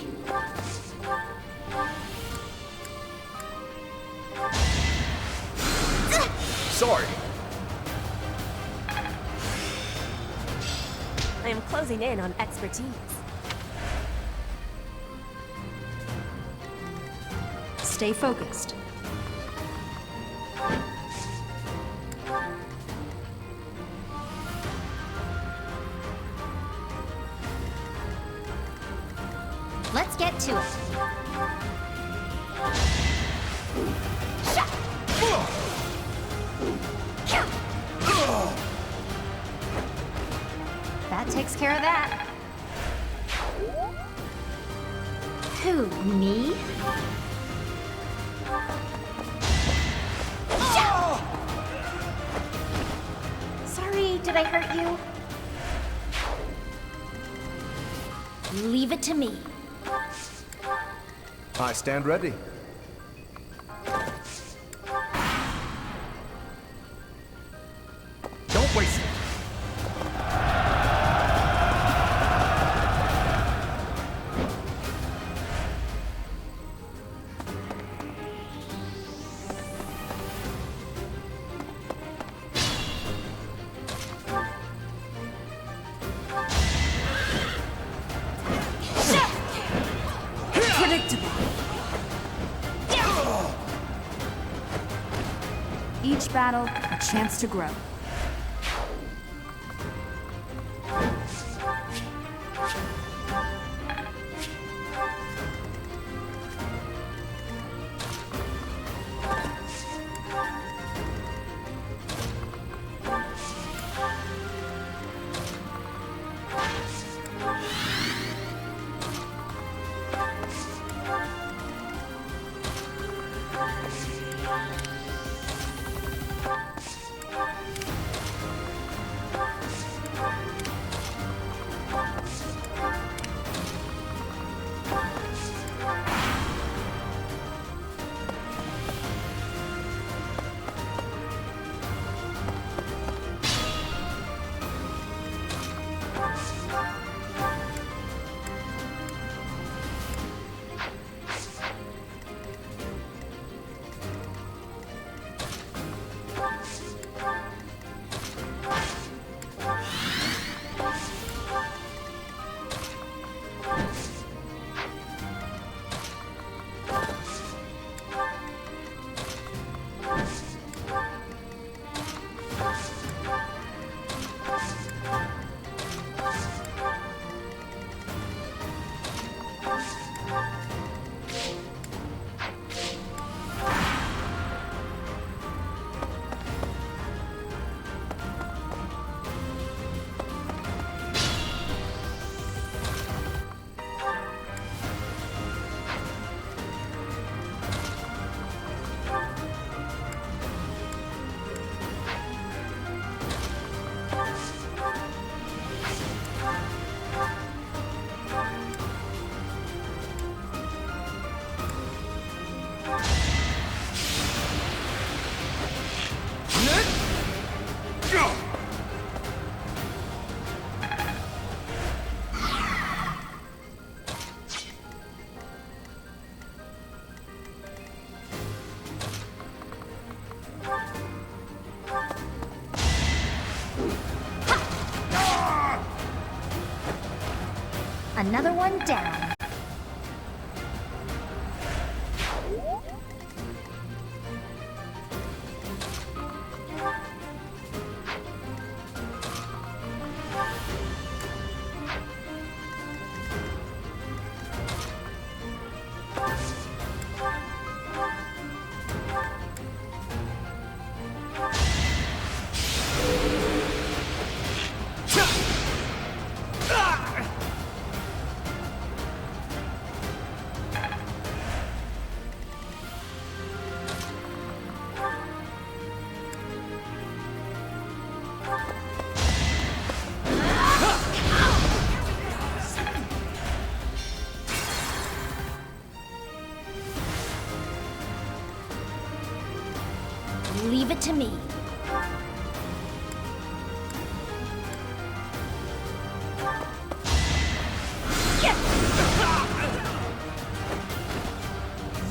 closing in on expertise. Stay focused. Let's get to it. That takes care of that. Who, me? Sorry, did I hurt you? Leave it to me. I stand ready. Don't waste it. Each battle, a chance to grow. Another one down. Leave it to me.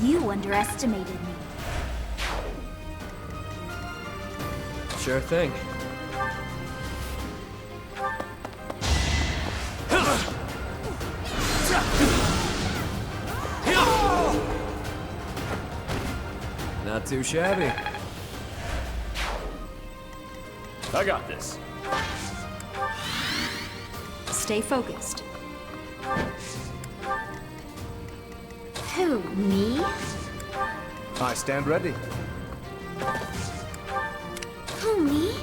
You underestimated me. Sure thing. Not too shabby. I got this. Stay focused. Who, me? I stand ready. Who, me?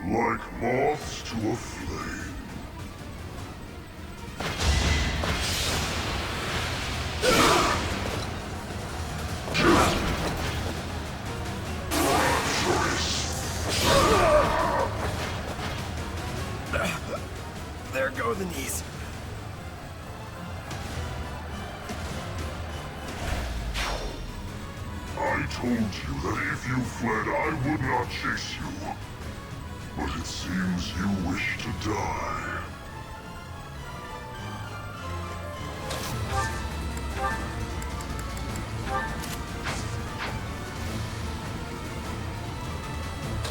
Like moths to a flame. There go the knees. I told you that if you fled, I would not chase you. But it seems you wish to die.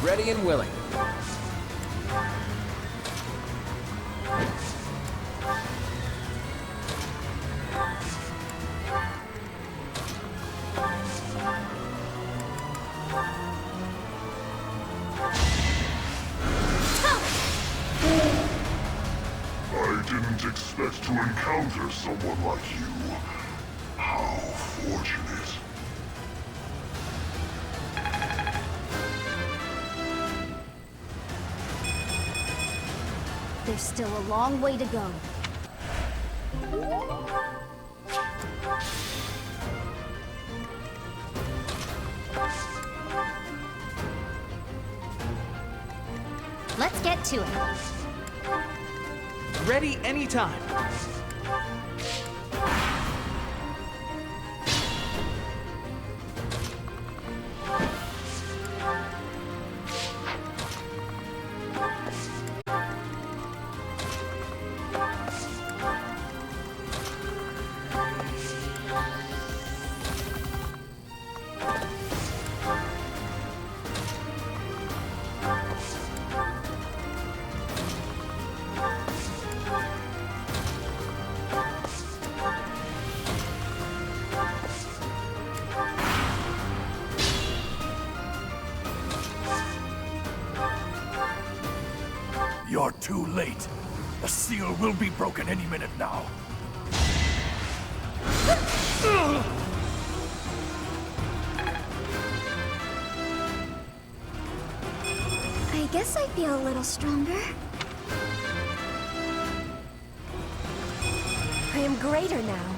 Ready and willing. I didn't expect to encounter someone like you. How fortunate. There's still a long way to go. Let's get to it. Ready anytime. You're too late. The seal will be broken any minute now. I guess I feel a little stronger. I am greater now.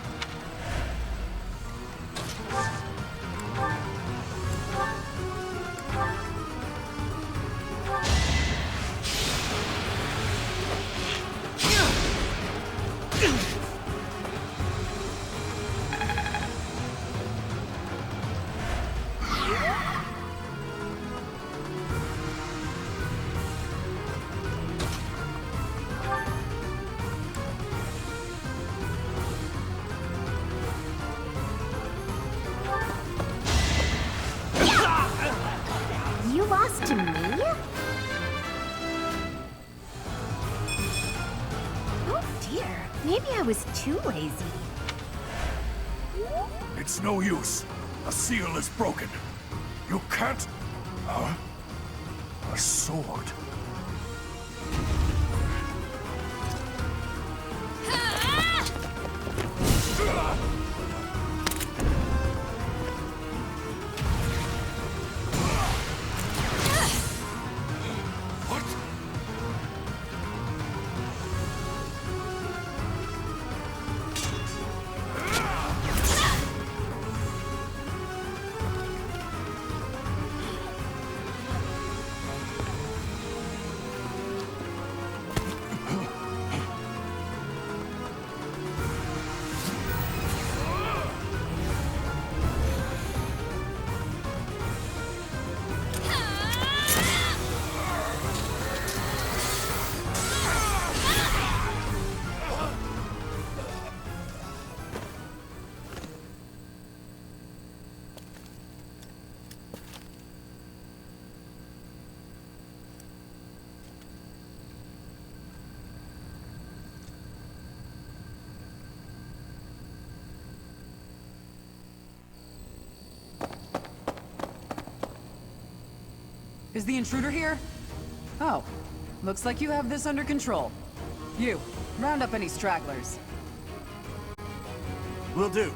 You lost to me? Oh dear, maybe I was too lazy. It's no use. A seal is broken. You can't... Huh? A sword. Is the intruder here? Oh, looks like you have this under control. You, round up any stragglers. Will do.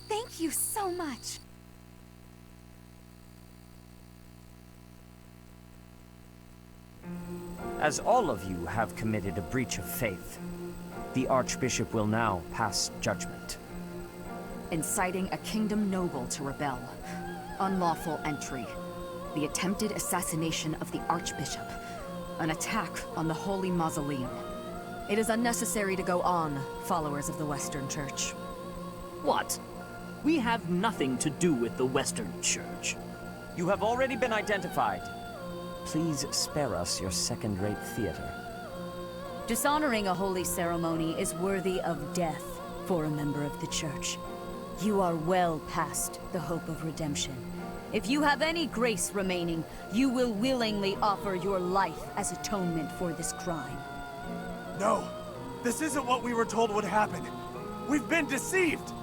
Thank you so much. As all of you have committed a breach of faith, the Archbishop will now pass judgment. Inciting a kingdom noble to rebel. Unlawful entry. The attempted assassination of the Archbishop. An attack on the Holy Mausoleum. It is unnecessary to go on, followers of the Western Church. What? We have nothing to do with the Western Church. You have already been identified. Please spare us your second-rate theater. Dishonoring a holy ceremony is worthy of death for a member of the Church. You are well past the hope of redemption. If you have any grace remaining, you will willingly offer your life as atonement for this crime. No, this isn't what we were told would happen. We've been deceived!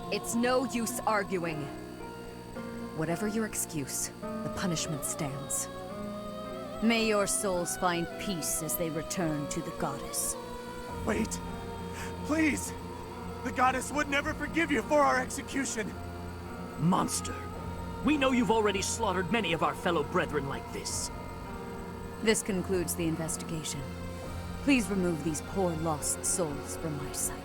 It's no use arguing. Whatever your excuse, the punishment stands. May your souls find peace as they return to the goddess. Wait! Please! The goddess would never forgive you for our execution! Monster! We know you've already slaughtered many of our fellow brethren like this. This concludes the investigation. Please remove these poor lost souls from my sight.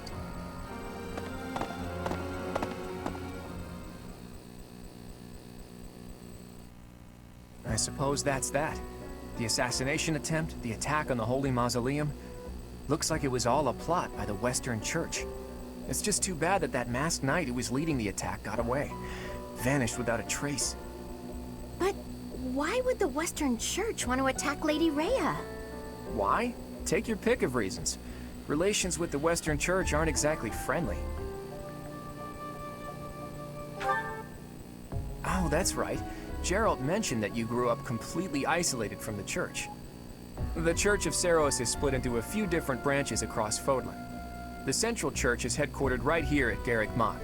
I suppose that's that. The assassination attempt, the attack on the Holy Mausoleum. Looks like it was all a plot by the Western Church. It's just too bad that masked knight who was leading the attack got away. Vanished without a trace. But why would the Western Church want to attack Lady Rhea? Why? Take your pick of reasons. Relations with the Western Church aren't exactly friendly. Oh, that's right. Geralt mentioned that you grew up completely isolated from the Church. The Church of Seiros is split into a few different branches across Fodlan. The Central Church is headquartered right here at Garrick Mach.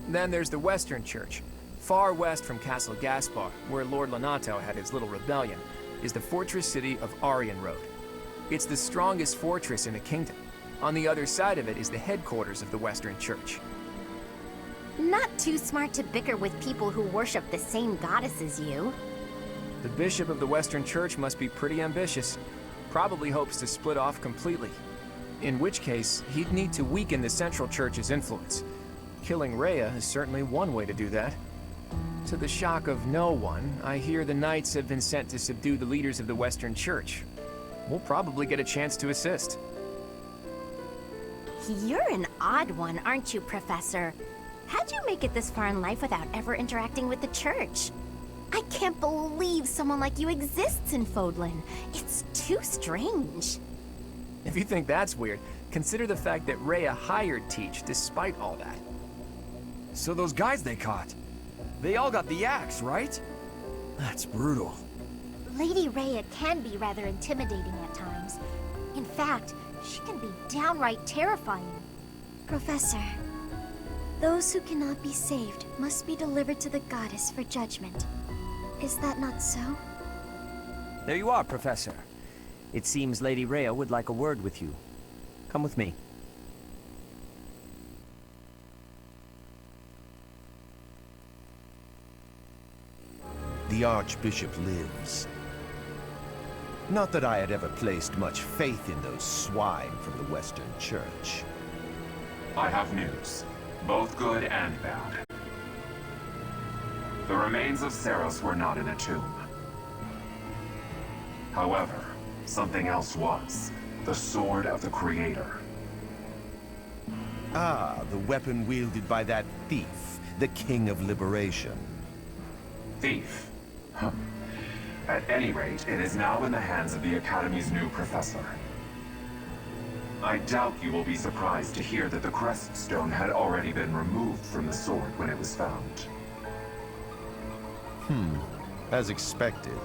Then there's the Western Church. Far west from Castle Gaspar, where Lord Lonato had his little rebellion, is the fortress city of Arianrode. It's the strongest fortress in the kingdom. On the other side of it is the headquarters of the Western Church. Not too smart to bicker with people who worship the same goddess as you. The bishop of the Western Church must be pretty ambitious. Probably hopes to split off completely. In which case, he'd need to weaken the Central Church's influence. Killing Rhea is certainly one way to do that. To the shock of no one, I hear the knights have been sent to subdue the leaders of the Western Church. We'll probably get a chance to assist. You're an odd one, aren't you, Professor? How'd you make it this far in life without ever interacting with the church? I can't believe someone like you exists in Fodlan. It's too strange. If you think that's weird, consider the fact that Rhea hired Teach despite all that. So those guys they caught, they all got the axe, right? That's brutal. Lady Rhea can be rather intimidating at times. In fact, she can be downright terrifying. Professor, those who cannot be saved must be delivered to the goddess for judgment. Is that not so? There you are, Professor. It seems Lady Rhea would like a word with you. Come with me. The Archbishop lives. Not that I had ever placed much faith in those swine from the Western Church. I have news, both good and bad. The remains of Seros were not in a tomb. However, something else was. The Sword of the Creator. Ah, the weapon wielded by that thief, the King of Liberation. Thief? Huh. At any rate, it is now in the hands of the Academy's new professor. I doubt you will be surprised to hear that the crest stone had already been removed from the sword when it was found. As expected.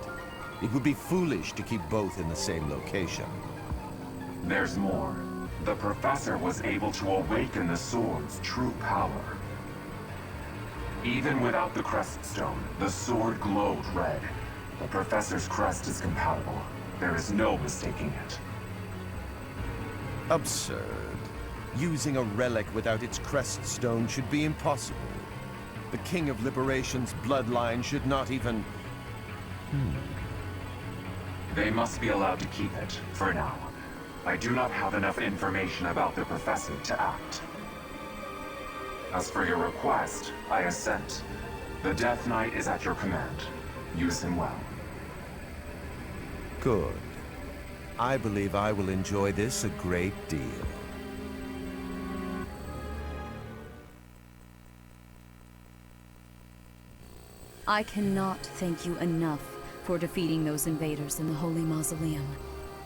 It would be foolish to keep both in the same location. There's more. The professor was able to awaken the sword's true power. Even without the crest stone, the sword glowed red. The professor's crest is compatible. There is no mistaking it. Absurd. Using a relic without its crest stone should be impossible. The King of Liberation's bloodline should not even... They must be allowed to keep it, for now. I do not have enough information about the professor to act. As for your request, I assent. The Death Knight is at your command. Use him well. Good. I believe I will enjoy this a great deal. I cannot thank you enough for defeating those invaders in the Holy Mausoleum,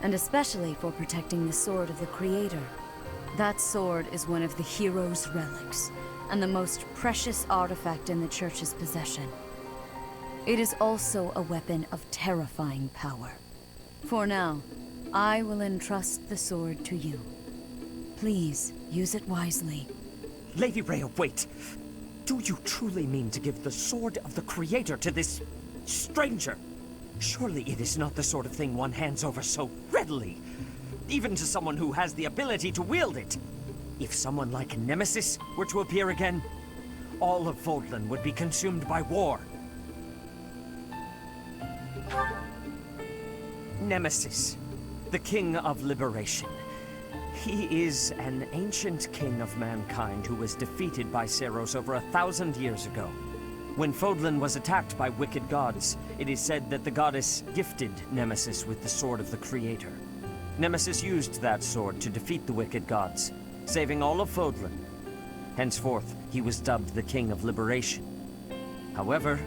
and especially for protecting the Sword of the Creator. That sword is one of the hero's relics, and the most precious artifact in the Church's possession. It is also a weapon of terrifying power. For now, I will entrust the sword to you. Please, use it wisely. Lady Rhea, wait! Do you truly mean to give the Sword of the Creator to this stranger? Surely it is not the sort of thing one hands over so readily, even to someone who has the ability to wield it. If someone like Nemesis were to appear again, all of Fodlan would be consumed by war. Nemesis, the King of Liberation. He is an ancient king of mankind who was defeated by Seros over 1,000 years ago. When Fodlan was attacked by wicked gods, it is said that the goddess gifted Nemesis with the Sword of the Creator. Nemesis used that sword to defeat the wicked gods, saving all of Fodlan. Henceforth, he was dubbed the King of Liberation. However,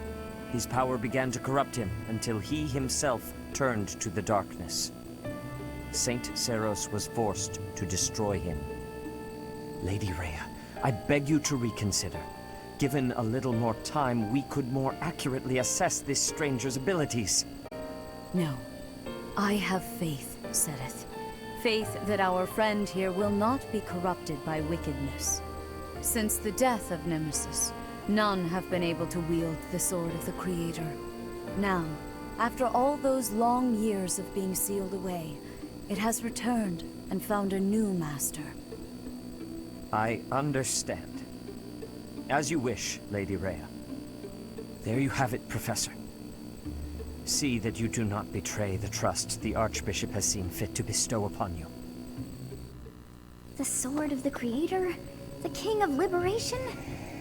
his power began to corrupt him until he himself turned to the darkness. Saint Seros was forced to destroy him. Lady Rhea, I beg you to reconsider. Given a little more time, we could more accurately assess this stranger's abilities. No. I have faith, Seteth. Faith that our friend here will not be corrupted by wickedness. Since the death of Nemesis, none have been able to wield the Sword of the Creator. Now, after all those long years of being sealed away, it has returned and found a new master. I understand. As you wish, Lady Rhea. There you have it, Professor. See that you do not betray the trust the Archbishop has seen fit to bestow upon you. The Sword of the Creator? The King of Liberation?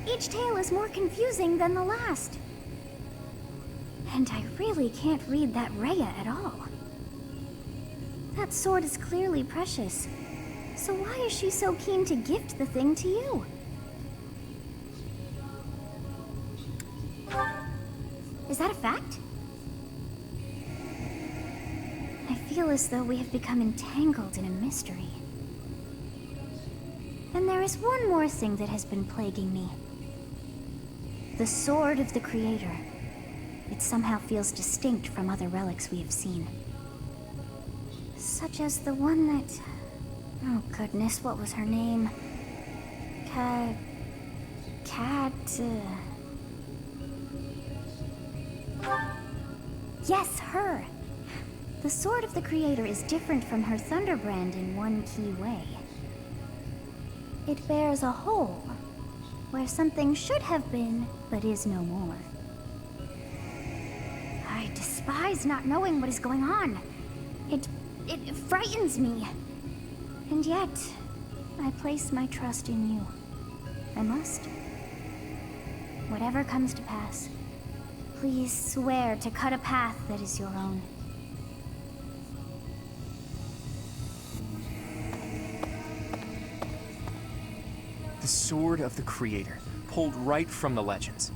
Each tale is more confusing than the last. And I really can't read that Rhea at all. That sword is clearly precious. So why is she so keen to gift the thing to you? Is that a fact? I feel as though we have become entangled in a mystery. And there is one more thing that has been plaguing me. The Sword of the Creator. It somehow feels distinct from other relics we have seen. Such as the one that... Oh goodness, what was her name? Yes, her! The Sword of the Creator is different from her Thunderbrand in one key way. It bears a hole, where something should have been, but is no more. I despise not knowing what is going on. It frightens me. And yet, I place my trust in you. I must. Whatever comes to pass, please swear to cut a path that is your own. The Sword of the Creator, pulled right from the legends.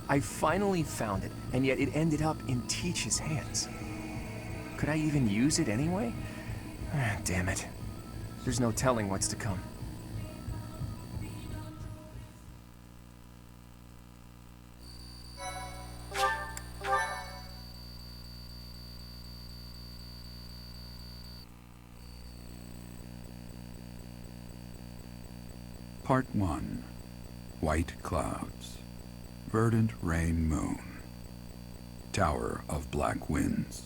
I finally found it, and yet it ended up in Teach's hands. Could I even use it anyway? Damn it. There's no telling what's to come. Part 1. White Clouds. Verdant Rain Moon. Tower of Black Winds.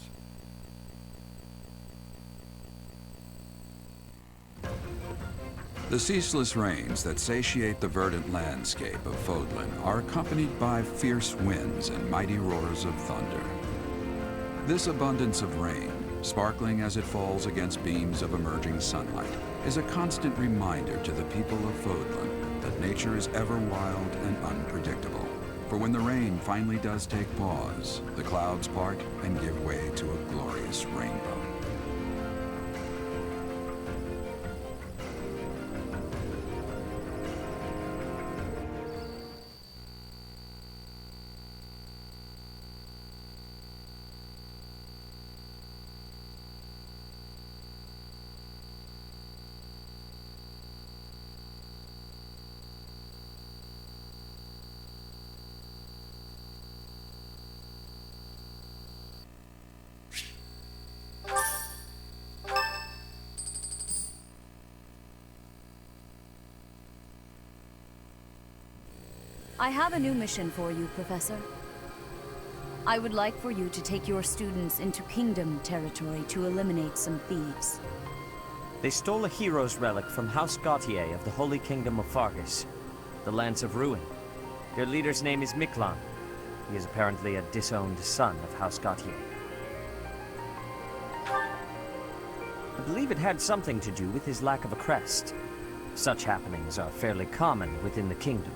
The ceaseless rains that satiate the verdant landscape of Fodlan are accompanied by fierce winds and mighty roars of thunder. This abundance of rain, sparkling as it falls against beams of emerging sunlight, is a constant reminder to the people of Fodlan that nature is ever wild and unpredictable. For when the rain finally does take pause, the clouds part and give way to a glorious rainbow. I have a new mission for you, Professor. I would like for you to take your students into Kingdom territory to eliminate some thieves. They stole a hero's relic from House Gautier of the Holy Kingdom of Fargus, the Lands of Ruin. Their leader's name is Miklan. He is apparently a disowned son of House Gautier. I believe it had something to do with his lack of a crest. Such happenings are fairly common within the kingdom.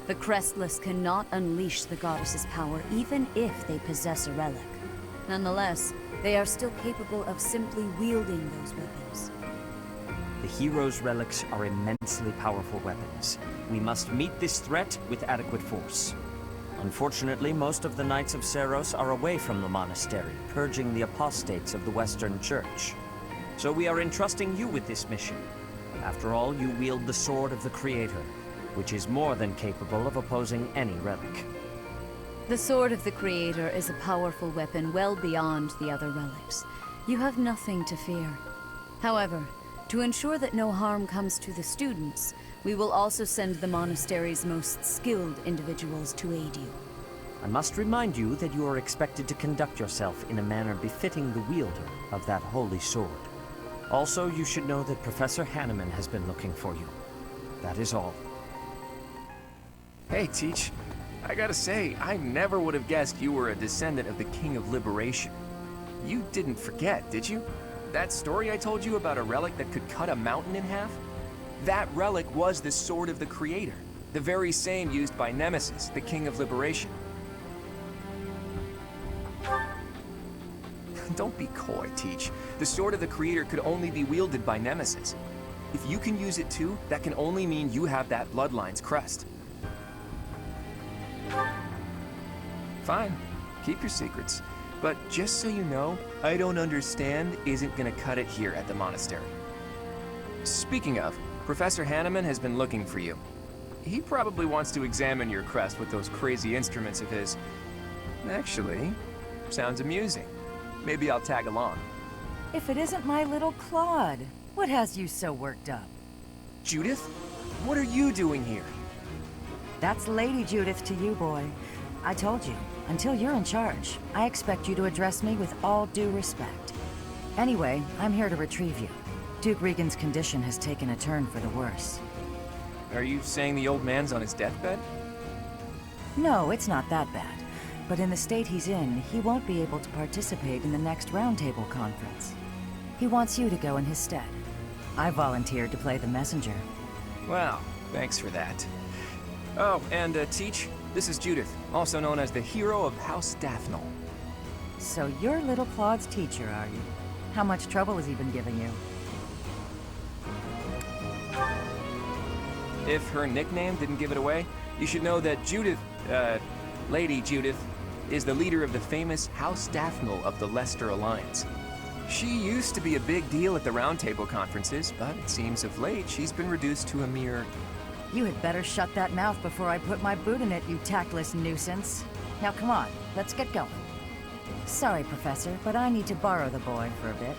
The Crestless cannot unleash the goddess's power even if they possess a relic. Nonetheless, they are still capable of simply wielding those weapons. The hero's relics are immensely powerful weapons. We must meet this threat with adequate force. Unfortunately, most of the Knights of Seiros are away from the monastery, purging the apostates of the Western Church. So we are entrusting you with this mission. After all, you wield the Sword of the Creator, which is more than capable of opposing any relic. The Sword of the Creator is a powerful weapon well beyond the other relics. You have nothing to fear. However, to ensure that no harm comes to the students, we will also send the monastery's most skilled individuals to aid you. I must remind you that you are expected to conduct yourself in a manner befitting the wielder of that holy sword. Also, you should know that Professor Hanneman has been looking for you. That is all. Hey, Teach. I gotta say, I never would have guessed you were a descendant of the King of Liberation. You didn't forget, did you? That story I told you about a relic that could cut a mountain in half? That relic was the Sword of the Creator, the very same used by Nemesis, the King of Liberation. Don't be coy, Teach. The Sword of the Creator could only be wielded by Nemesis. If you can use it too, that can only mean you have that bloodline's crest. Fine, keep your secrets. But just so you know, I don't understand isn't gonna cut it here at the monastery. Speaking of, Professor Hanneman has been looking for you. He probably wants to examine your crest with those crazy instruments of his. Actually, sounds amusing. Maybe I'll tag along. If it isn't my little Claude, what has you so worked up? Judith? What are you doing here? That's Lady Judith to you, boy. I told you, until you're in charge, I expect you to address me with all due respect. Anyway, I'm here to retrieve you. Duke Regan's condition has taken a turn for the worse. Are you saying the old man's on his deathbed? No, it's not that bad. But in the state he's in, he won't be able to participate in the next roundtable conference. He wants you to go in his stead. I volunteered to play the messenger. Well, thanks for that. Oh, and Teach, this is Judith, also known as the hero of House Daphnel. So you're little Claude's teacher, are you? How much trouble has he been giving you? If her nickname didn't give it away, you should know that Judith, Lady Judith, is the leader of the famous House Daphnel of the Leicester Alliance. She used to be a big deal at the roundtable conferences, but it seems of late she's been reduced to a mere... You had better shut that mouth before I put my boot in it, you tactless nuisance. Now come on, let's get going. Sorry, Professor, but I need to borrow the boy for a bit.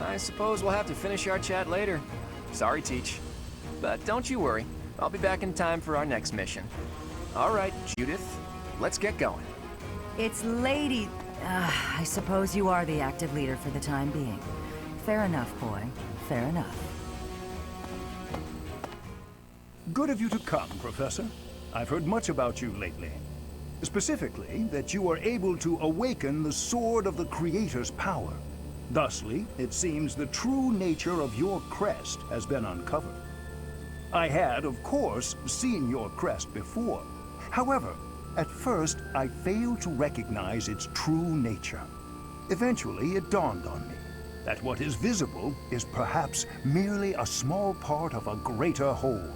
I suppose we'll have to finish our chat later. Sorry, Teach. But don't you worry, I'll be back in time for our next mission. All right, Judith, let's get going. It's Lady... I suppose you are the active leader for the time being. Fair enough, boy. Fair enough. Good of you to come, Professor. I've heard much about you lately. Specifically, that you are able to awaken the sword of the Creator's power. Thusly, it seems the true nature of your crest has been uncovered. I had, of course, seen your crest before. However, at first, I failed to recognize its true nature. Eventually, it dawned on me that what is visible is perhaps merely a small part of a greater whole.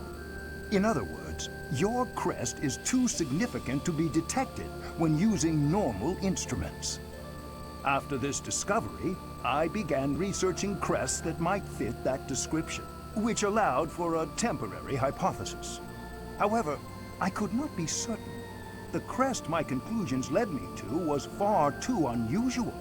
In other words, your crest is too significant to be detected when using normal instruments. After this discovery, I began researching crests that might fit that description, which allowed for a temporary hypothesis. However, I could not be certain. The crest my conclusions led me to was far too unusual.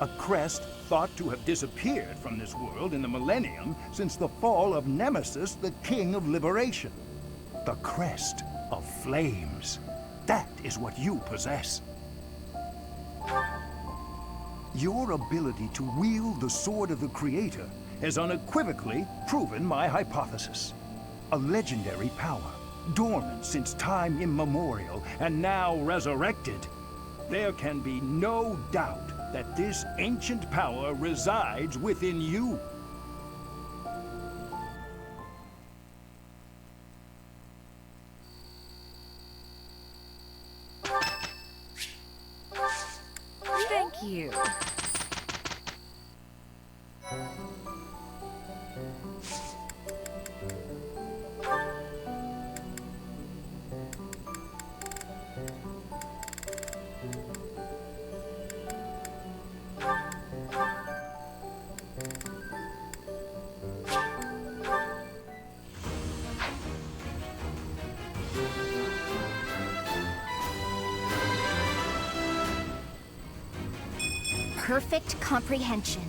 A crest thought to have disappeared from this world in the millennium since the fall of Nemesis, the King of Liberation. The crest of flames. That is what you possess. Your ability to wield the sword of the Creator has unequivocally proven my hypothesis. A legendary power, dormant since time immemorial, and now resurrected. There can be no doubt that this ancient power resides within you. Thank you. Perfect comprehension.